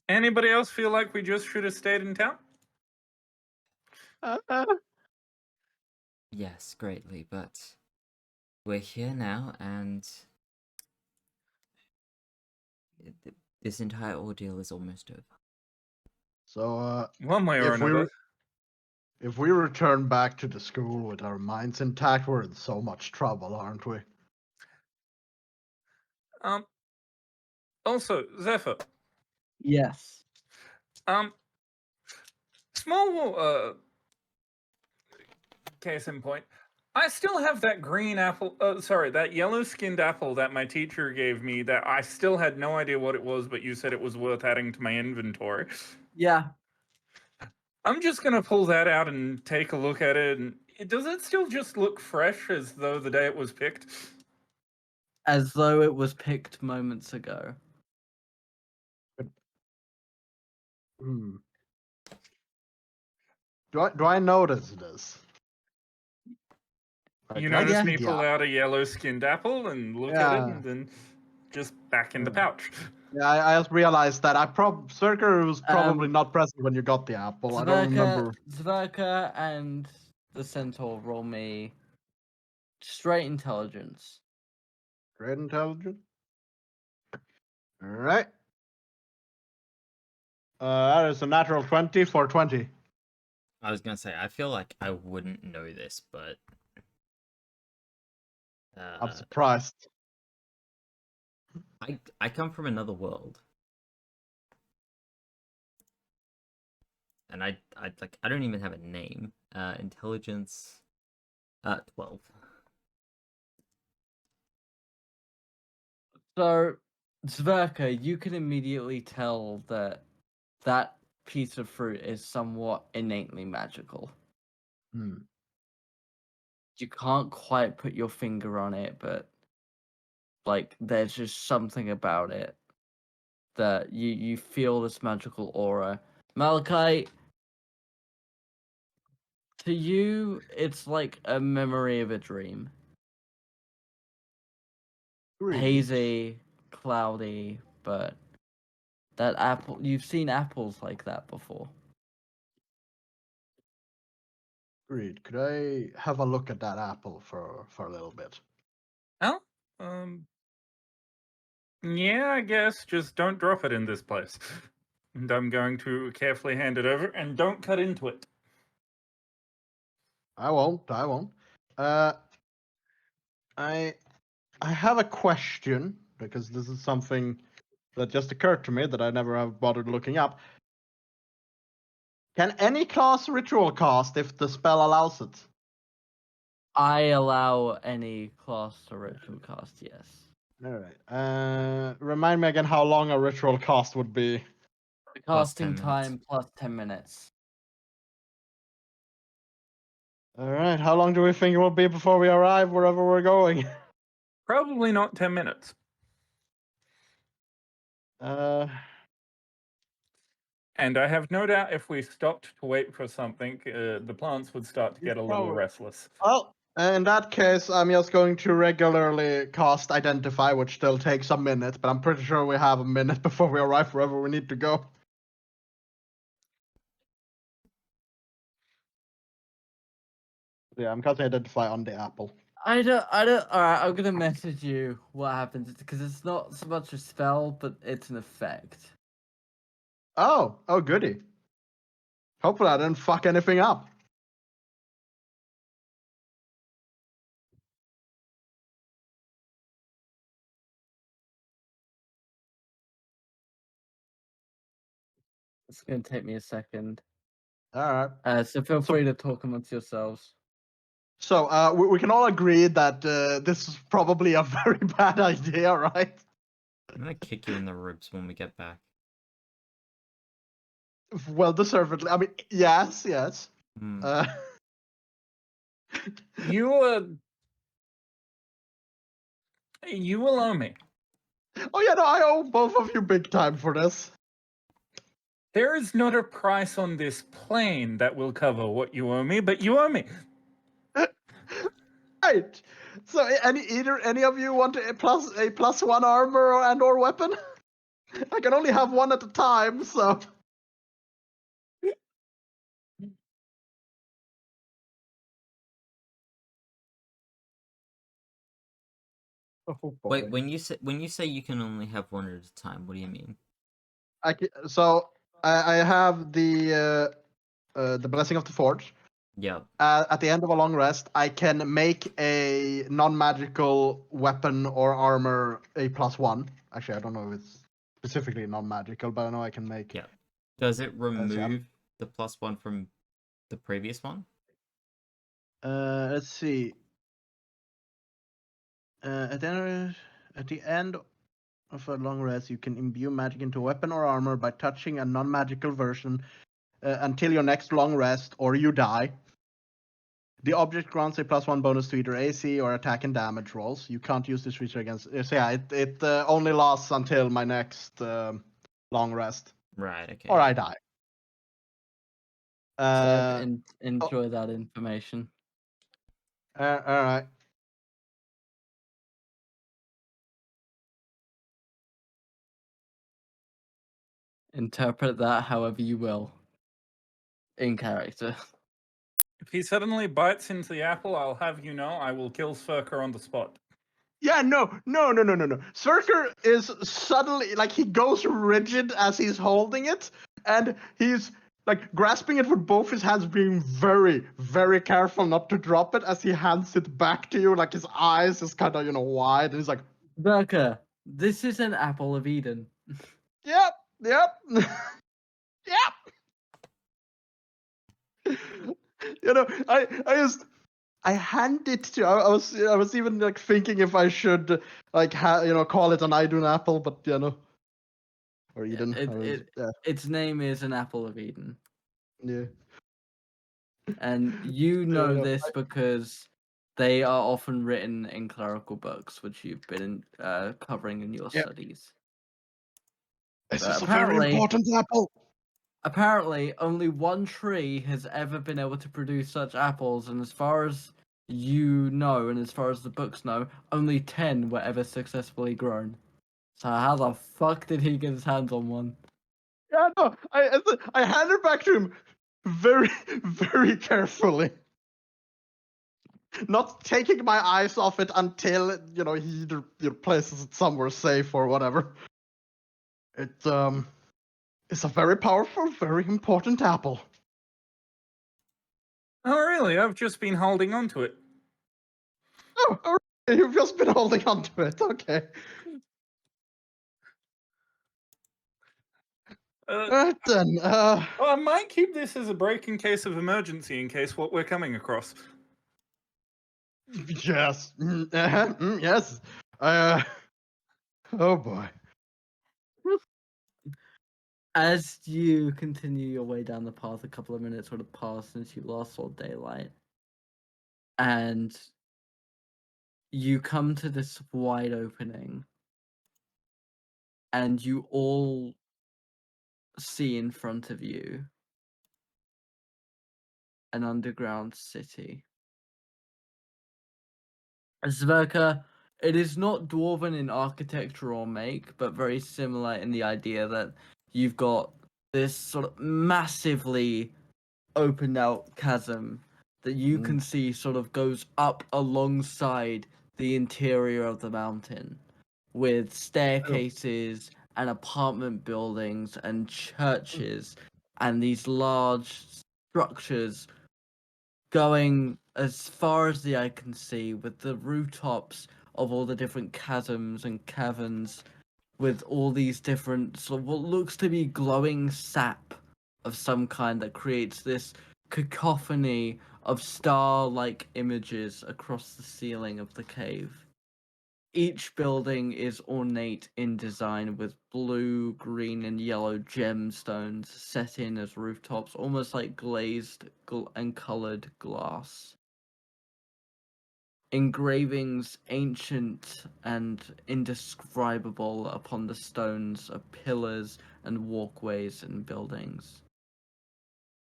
Anybody else feel like we just should have stayed in town? Uh-huh. Yes, greatly, but we're here now, and this entire ordeal is almost over. So, One way or another. if we return back to the school with our minds intact, we're in so much trouble, aren't we? Also, Zephyr. Yes. Small case in point. I still have that green apple, that yellow-skinned apple that my teacher gave me that I still had no idea what it was, but you said it was worth adding to my inventory. Yeah. I'm just gonna pull that out and take a look at it, and does it still just look fresh as though the day it was picked? As though it was picked moments ago. Hmm. Do I notice this? You Can I notice see me the pull apple? out a yellow-skinned apple and look at it, and then just back in the pouch. Yeah, I just realized that Sverkr was probably Um, not present when you got the apple. I don't remember. Sverkr and the centaur roll me straight intelligence. Great intelligence. All right. That is a natural 20 for 20. I was gonna say, I feel like I wouldn't know this, but I'm surprised. I come from another world, and I don't even have a name. Intelligence, 12. So, Zverka, you can immediately tell that that piece of fruit is somewhat innately magical. Hmm. You can't quite put your finger on it, but like there's just something about it that you feel this magical aura. Malachi, to you, it's like a memory of a dream. Hazy, cloudy, but that apple, you've seen apples like that before. Agreed. Could I have a look at that apple for a little bit? Oh, yeah, I guess. Just don't drop it in this place. And I'm going to carefully hand it over, and don't cut into it. I won't. I won't. I have a question because this is something that just occurred to me that I never have bothered looking up. Can any class ritual cast if the spell allows it? I allow any class to ritual cast, yes. All right. Remind me again how long a ritual cast would be. The Plus 10 casting minutes. time plus 10 minutes. All right. How long do we think it will be before we arrive wherever we're going? Probably not 10 minutes. And I have no doubt if we stopped to wait for something, the plants would start to get a little Probably. restless. Well, in that case, I'm just going to regularly cast Identify, which still takes a minute, but I'm pretty sure we have a minute before we arrive wherever we need to go. Yeah, I'm casting Identify on the apple. I don't, alright, I'm gonna message you what happens, because it's not so much a spell, but it's an effect. Oh, goody. Hopefully I didn't fuck anything up. It's gonna take me a second. All right. So feel So- free to talk amongst yourselves. So we can all agree that this is probably a very bad idea, right? I'm gonna kick you in the ribs when we get back. Well deservedly. I mean, yes. Hmm. You will owe me. Oh yeah, no, I owe both of you big time for this. There is not a price on this plane that will cover what you owe me, but you owe me. Right. So any of you want a plus one armor and/or weapon? I can only have one at a time, so. Oh, Wait, when you say you can only have one at a time, what do you mean? So I have the Blessing of the Forge. Yeah. At the end of a long rest, I can make a non-magical weapon or armor a +1. Actually, I don't know if it's specifically non-magical, but I know I can make. Yeah. Does it see, remove the +1 from the previous one? Let's see. At the end of a long rest, you can imbue magic into a weapon or armor by touching a non-magical version until your next long rest, or you die. The object grants a +1 bonus to either AC or attack and damage rolls. You can't use this feature against. So yeah, it only lasts until my next long rest, Right. Okay. or I die. Enjoy that information. All right. Interpret that however you will. In character. If he suddenly bites into the apple, I'll have you know I will kill Sverkr on the spot. Yeah, no. Sverkr is suddenly like he goes rigid as he's holding it, and he's like grasping it with both his hands, being very, very careful not to drop it as he hands it back to you. Like his eyes is kind of wide, and he's like, Zakaria, this is an apple of Eden. "Yep, yep." I hand it to. I was even like thinking if I should like call it an Idun apple, but or Eden. Its name is an apple of Eden. Yeah. And you know no, this because they are often written in clerical books, which you've been covering in your studies. This is a very important apple. Apparently, only one tree has ever been able to produce such apples, and as far as you know, and as far as the books know, only 10 were ever successfully grown. So how the fuck did he get his hands on one? Yeah, no, I hand it back to him very, very carefully. not taking my eyes off it until he either places it somewhere safe or whatever. It's a very powerful, very important apple. Oh, really? I've just been holding on to it. Oh, you've just been holding on to it. Okay. Then. Well, I might keep this as a break in case of emergency, in case what we're coming across. Yes. Yes. Oh boy. As you continue your way down the path, a couple of minutes sort of pass since you last saw daylight, and you come to this wide opening, and you all see in front of you an underground city. Sverkr, it is not dwarven in architecture or make, but very similar in the idea that you've got this sort of massively opened out chasm that you can see sort of goes up alongside the interior of the mountain with staircases and apartment buildings and churches and these large structures going as far as the eye can see, with the rooftops of all the different chasms and caverns, with all these different sort of what looks to be glowing sap of some kind that creates this cacophony of star-like images across the ceiling of the cave. Each building is ornate in design with blue, green, and yellow gemstones set in as rooftops, almost like glazed and colored glass. Engravings ancient and indescribable upon the stones of pillars and walkways and buildings.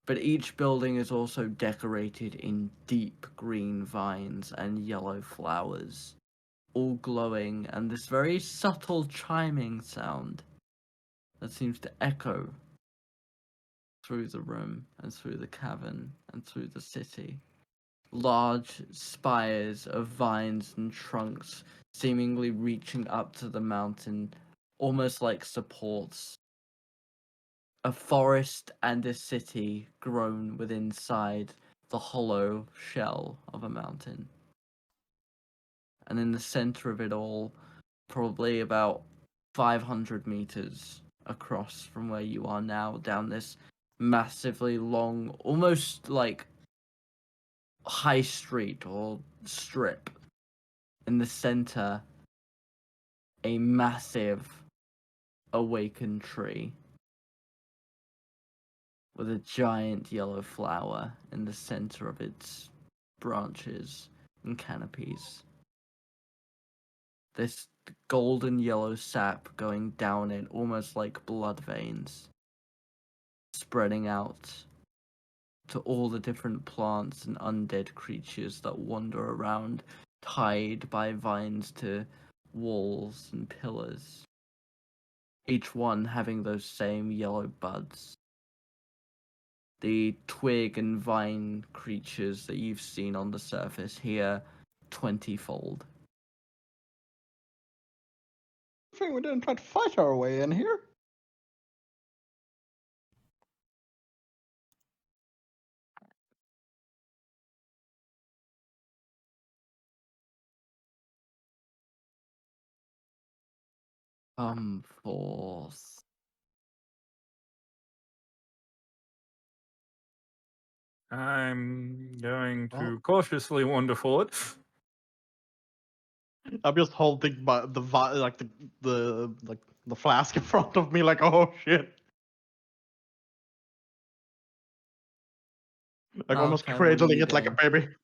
But each building is also decorated in deep green vines and yellow flowers, all glowing, and this very subtle chiming sound that seems to echo through the room and through the cavern and through the city. Large spires of vines and trunks seemingly reaching up to the mountain, almost like supports. A forest and a city grown within inside the hollow shell of a mountain. And in the center of it all, probably about 500 meters across from where you are now, down this massively long, almost like high street or strip. In the center, a massive awakened tree with a giant yellow flower in the center of its branches and canopies. This golden yellow sap going down it almost like blood veins, spreading out to all the different plants and undead creatures that wander around, tied by vines to walls and pillars, each one having those same yellow buds. The twig and vine creatures that you've seen on the surface here, 20-fold. I think we didn't try to fight our way in here. Come forth. I'm going Oh. to cautiously wander forward. I'm just holding the flask in front of me, like, oh shit. Like almost Okay, what are cradling you it like a doing? baby.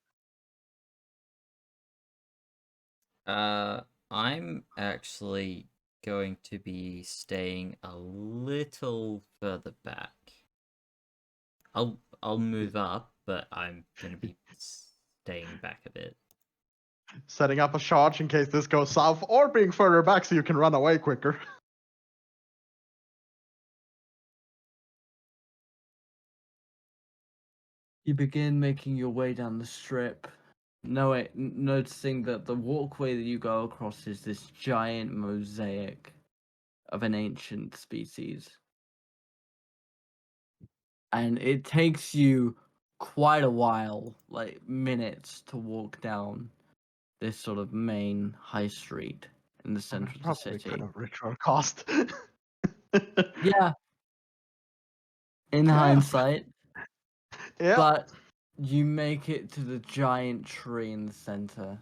I'm actually going to be staying a little further back. I'll move up, but I'm gonna be staying back a bit. Setting up a charge in case this goes south, or being further back so you can run away quicker. You begin making your way down the strip, noticing that the walkway that you go across is this giant mosaic of an ancient species. And it takes you quite a while, like minutes, to walk down this sort of main high street in the center of the Probably city. kind of ritual cost. Yeah, in Yeah. hindsight. Yeah. But you make it to the giant tree in the center,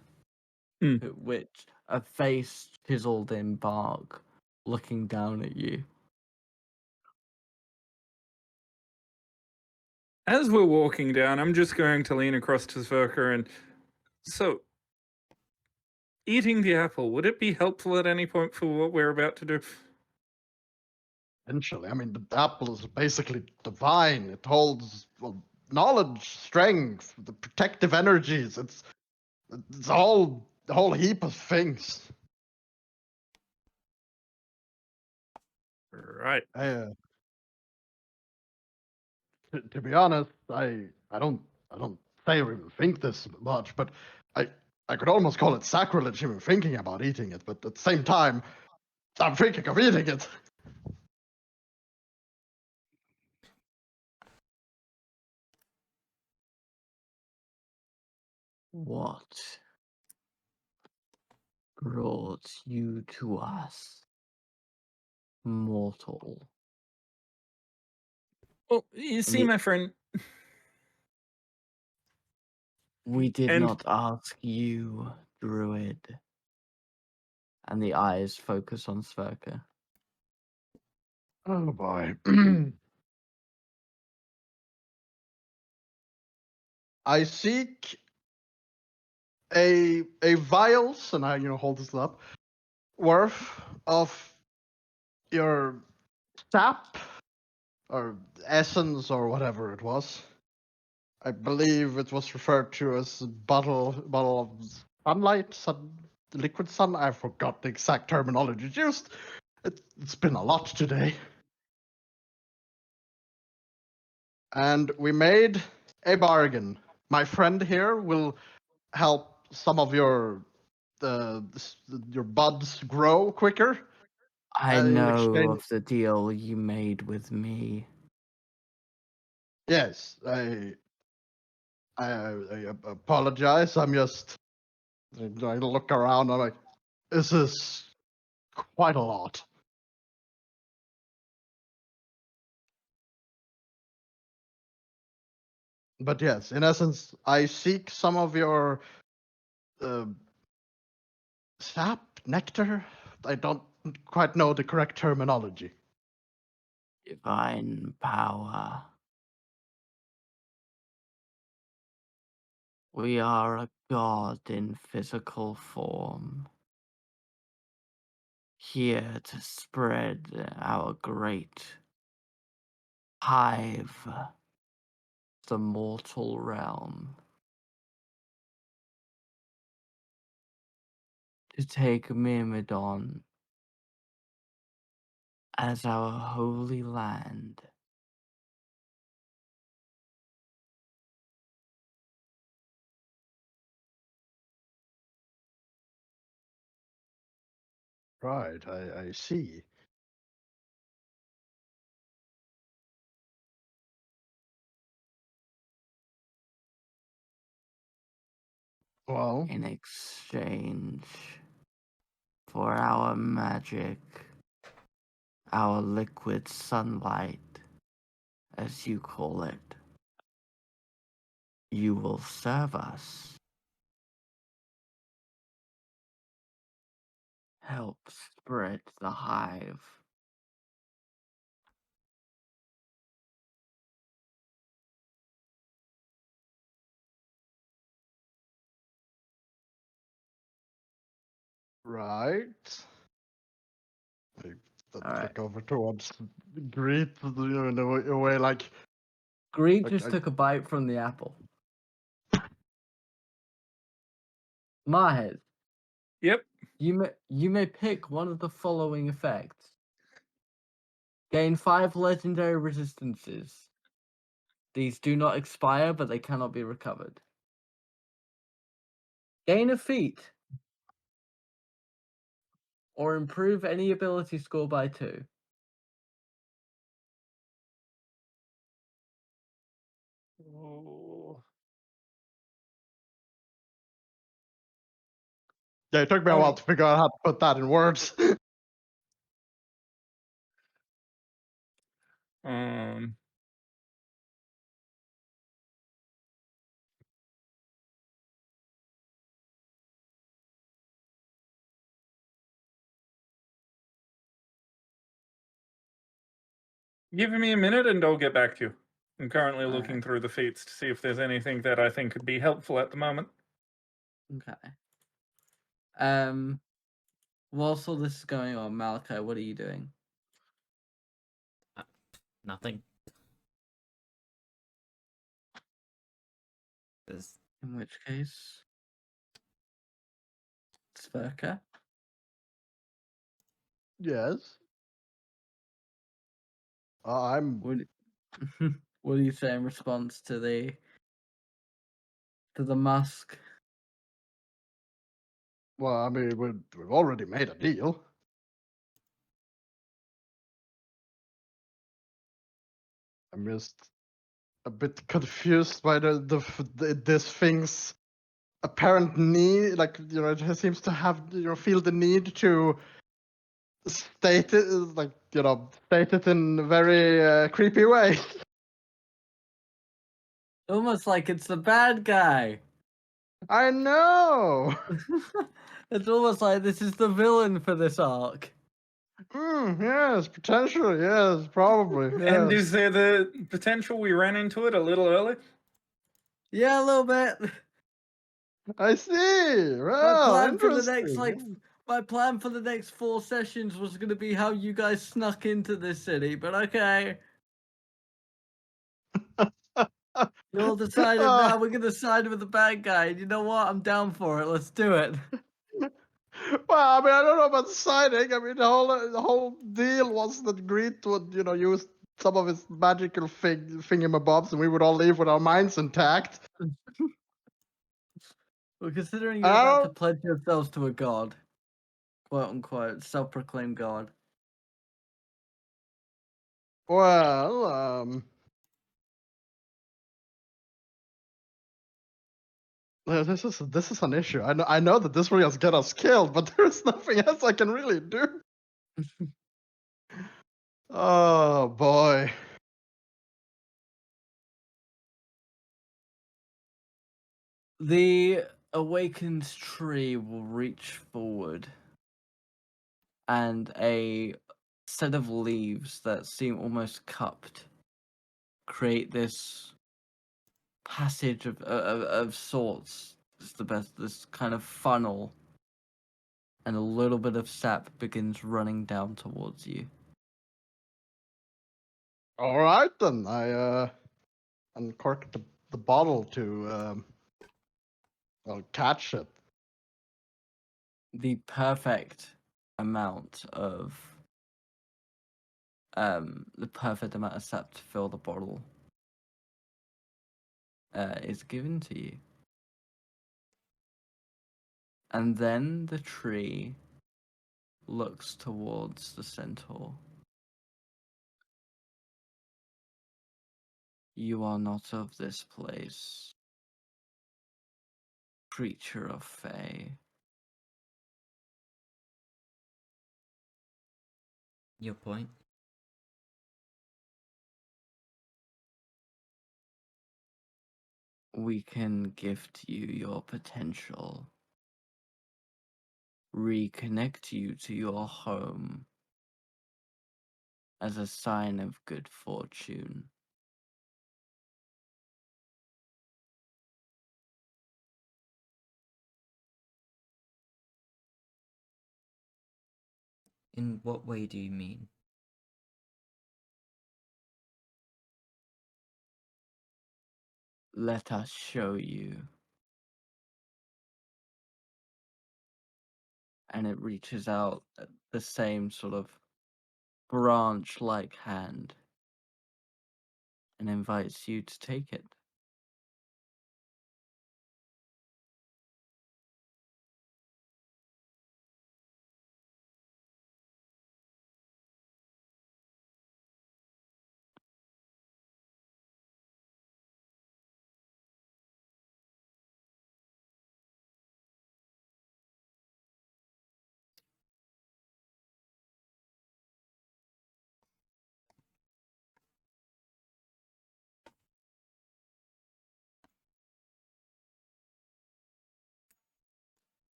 which a face chiseled in bark looking down at you. As we're walking down, I'm just going to lean across to Sverkr and so eating the apple, would it be helpful at any point for what we're about to do? Eventually, I mean, the apple is basically divine. It holds knowledge, strength, the protective energies. It's a whole heap of things. Right. To be honest, I don't say or even think this much, but I could almost call it sacrilege even thinking about eating it. But at the same time, I'm thinking of eating it. What brought you to us, mortal? Well, you see, the- my friend, We did and not ask you, druid. And the eyes focus on Sverkr. Oh boy. I seek a vials, and I hold this up, worth of your sap or essence or whatever it was. I believe it was referred to as bottle of sunlight, liquid sun. I forgot the exact terminology used. It's been a lot today. And we made a bargain. My friend here will help some of your buds grow quicker. I In know exchange, of the deal you made with me. yes, I apologize. I'm just I look around. I'm like, this is quite a lot. But yes, in essence, I seek some of your uh, sap, nectar. I don't quite know the correct terminology. Divine power. We are a god in physical form, here to spread our great hive, the mortal realm. To take Myrmidon as our holy land. Right, I see. Well, In exchange for our magic, our liquid sunlight, as you call it, you will serve us. Help spread the hive. right. I Alright. look over towards Greet in a way like Greek like just I, took a bite from the apple. Mahez, yep. you may pick one of the following effects. Gain 5 legendary resistances. These do not expire, but they cannot be recovered. Gain a feat. Or improve any ability score by 2. Oh. Yeah, it took me a while Alright. to figure out how to put that in words. Um, Give me a minute and I'll get back to you. I'm currently looking Alright. through the feats to see if there's anything that I think could be helpful at the moment. Okay. Whilst all this is going on, Malachi, what are you doing? Nothing. There's In which case, Sverkr. Yes. I'm. What, what do you say in response to the musk? Well, I mean, we've already made a deal. I'm just a bit confused by this thing's apparent need. Like, you know, it seems to have, you know, feel the need to state it, like, you know, state it in a very creepy way. Almost like it's the bad guy. I know. It's almost like this is the villain for this arc. Yes, potentially. Yes, probably. Yes. And is there the potential we ran into it a little early? Yeah, a little bit. I see. My Well, plan for the next interesting. my plan for the next 4 sessions was going to be how you guys snuck into this city, but okay. You all decided now we're going to side with the bad guy. And you know what? I'm down for it. Let's do it. Well, I mean, I don't know about signing. I mean, the whole deal was that Greet would, you know, use some of his magical thingamabobs, and we would all leave with our minds intact. Well, considering you're I about to don't. pledge yourselves to a god, quote unquote, self-proclaimed god. Well, this is an issue. I know that this will just get us killed, but there's nothing else I can really do. Oh boy. The awakened tree will reach forward, and a set of leaves that seem almost cupped create this passage of sorts. It's the best. This kind of funnel, and a little bit of sap begins running down towards you. All right then. I uncorked the bottle to catch it. The perfect amount of sap to fill the bottle is given to you. And then the tree looks towards the centaur. You are not of this place, creature of Fae. your point. We can gift you your potential, reconnect you to your home as a sign of good fortune. In what way do you mean? Let us show you. And it reaches out the same sort of branch-like hand and invites you to take it.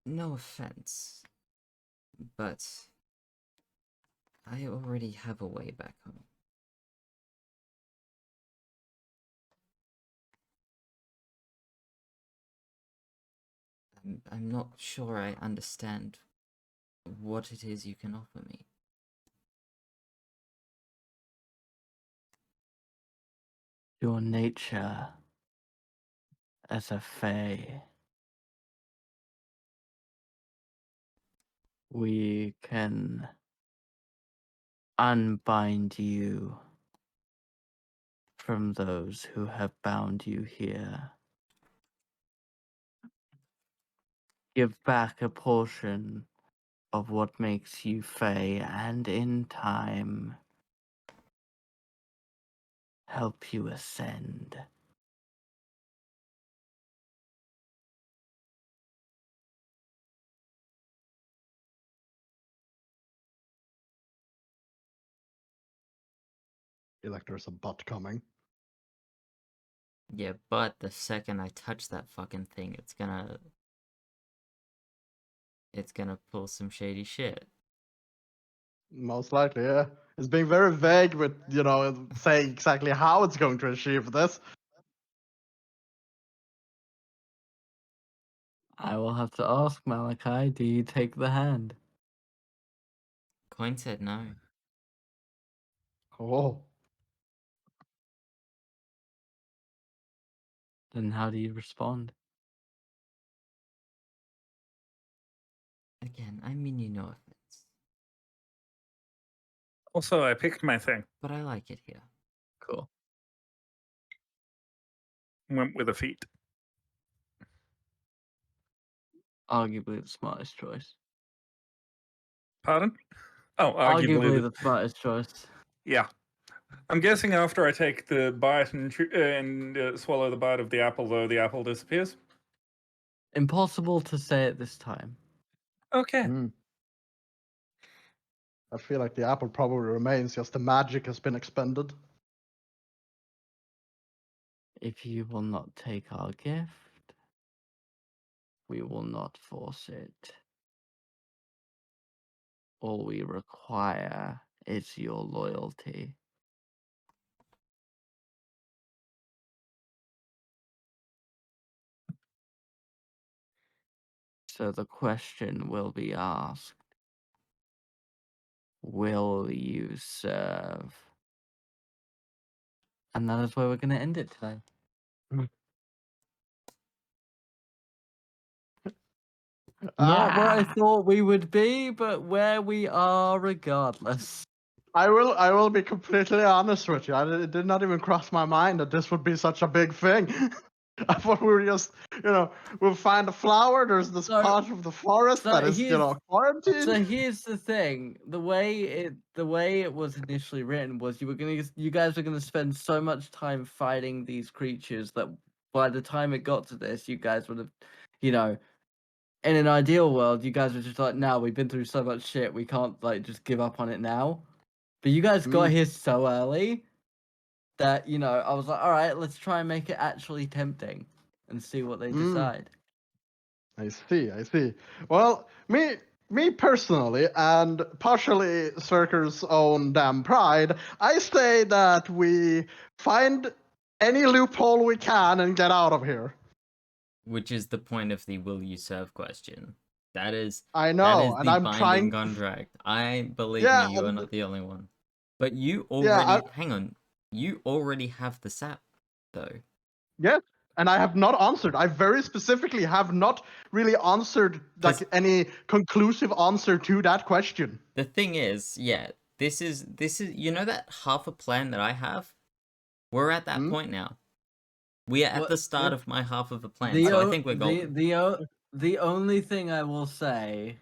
no offense, but I already have a way back home. I'm not sure I understand what it is you can offer me. Your nature as a fae. We can unbind you from those who have bound you here. Give back a portion of what makes you fae, and in time, help you ascend. Feel like there's a butt coming. Yeah, but the second I touch that fucking thing, it's gonna pull some shady shit. Most likely, yeah. It's being very vague with, saying exactly how it's going to achieve this. I will have to ask Malachi, do you take the hand? Coin said no. Oh. Then how do you respond? Again, I mean you no offense, Also, I picked my thing. but I like it here. Cool. Went with a feat. Arguably the smartest choice. Pardon? Oh, Arguably the smartest choice. Yeah. I'm guessing after I take the bite and swallow the bite of the apple, though, the apple disappears. Impossible to say at this time. Okay. I feel like the apple probably remains, just the magic has been expended. If you will not take our gift, we will not force it. All we require is your loyalty. So the question will be asked, will you serve? And that is where we're going to end it today. Not where I thought we would be, but where we are regardless. I will be completely honest with you. It did not even cross my mind that this would be such a big thing. I thought we were just, we'll find a flower. There's this part of the forest that is, quarantined. So here's the thing: the way it was initially written was you guys were gonna spend so much time fighting these creatures that by the time it got to this, you guys would have, in an ideal world, you guys were just like, "No, we've been through so much shit, we can't just give up on it now." But you guys got here so early that I was like, all right, let's try and make it actually tempting and see what they decide. I see. Well, me personally, and partially Sverkr's own damn pride, I say that we find any loophole we can and get out of here. Which is the point of the will you serve question. That is I know, that is and the I'm binding trying. contract. I believe Yeah, me, you are and- not the only one. But you already Yeah, hang on. You already have the sap, though. Yes, and I have not answered. I very specifically have not really answered any conclusive answer to that question. The thing is, yeah, this is that half a plan that I have. We're at that point now. We are at the start of my half of a plan, so I think we're golden. The only thing I will say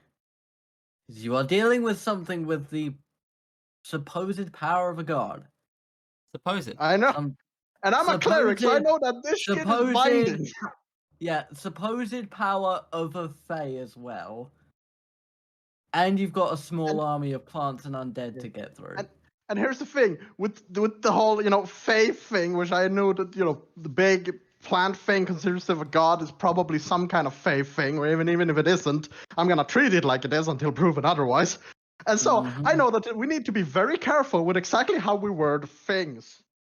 is you are dealing with something with the supposed power of a god. Suppose it. I know. And I'm a cleric, so I know that this shit is binding. Yeah, supposed power of a fae as well. And you've got a small army of plants and undead to get through. And here's the thing, with the whole, fae thing, which I know that, the big plant thing considers of a god is probably some kind of faith thing, or even if it isn't, I'm gonna treat it like it is until proven otherwise. And so I know that we need to be very careful with exactly how we word things.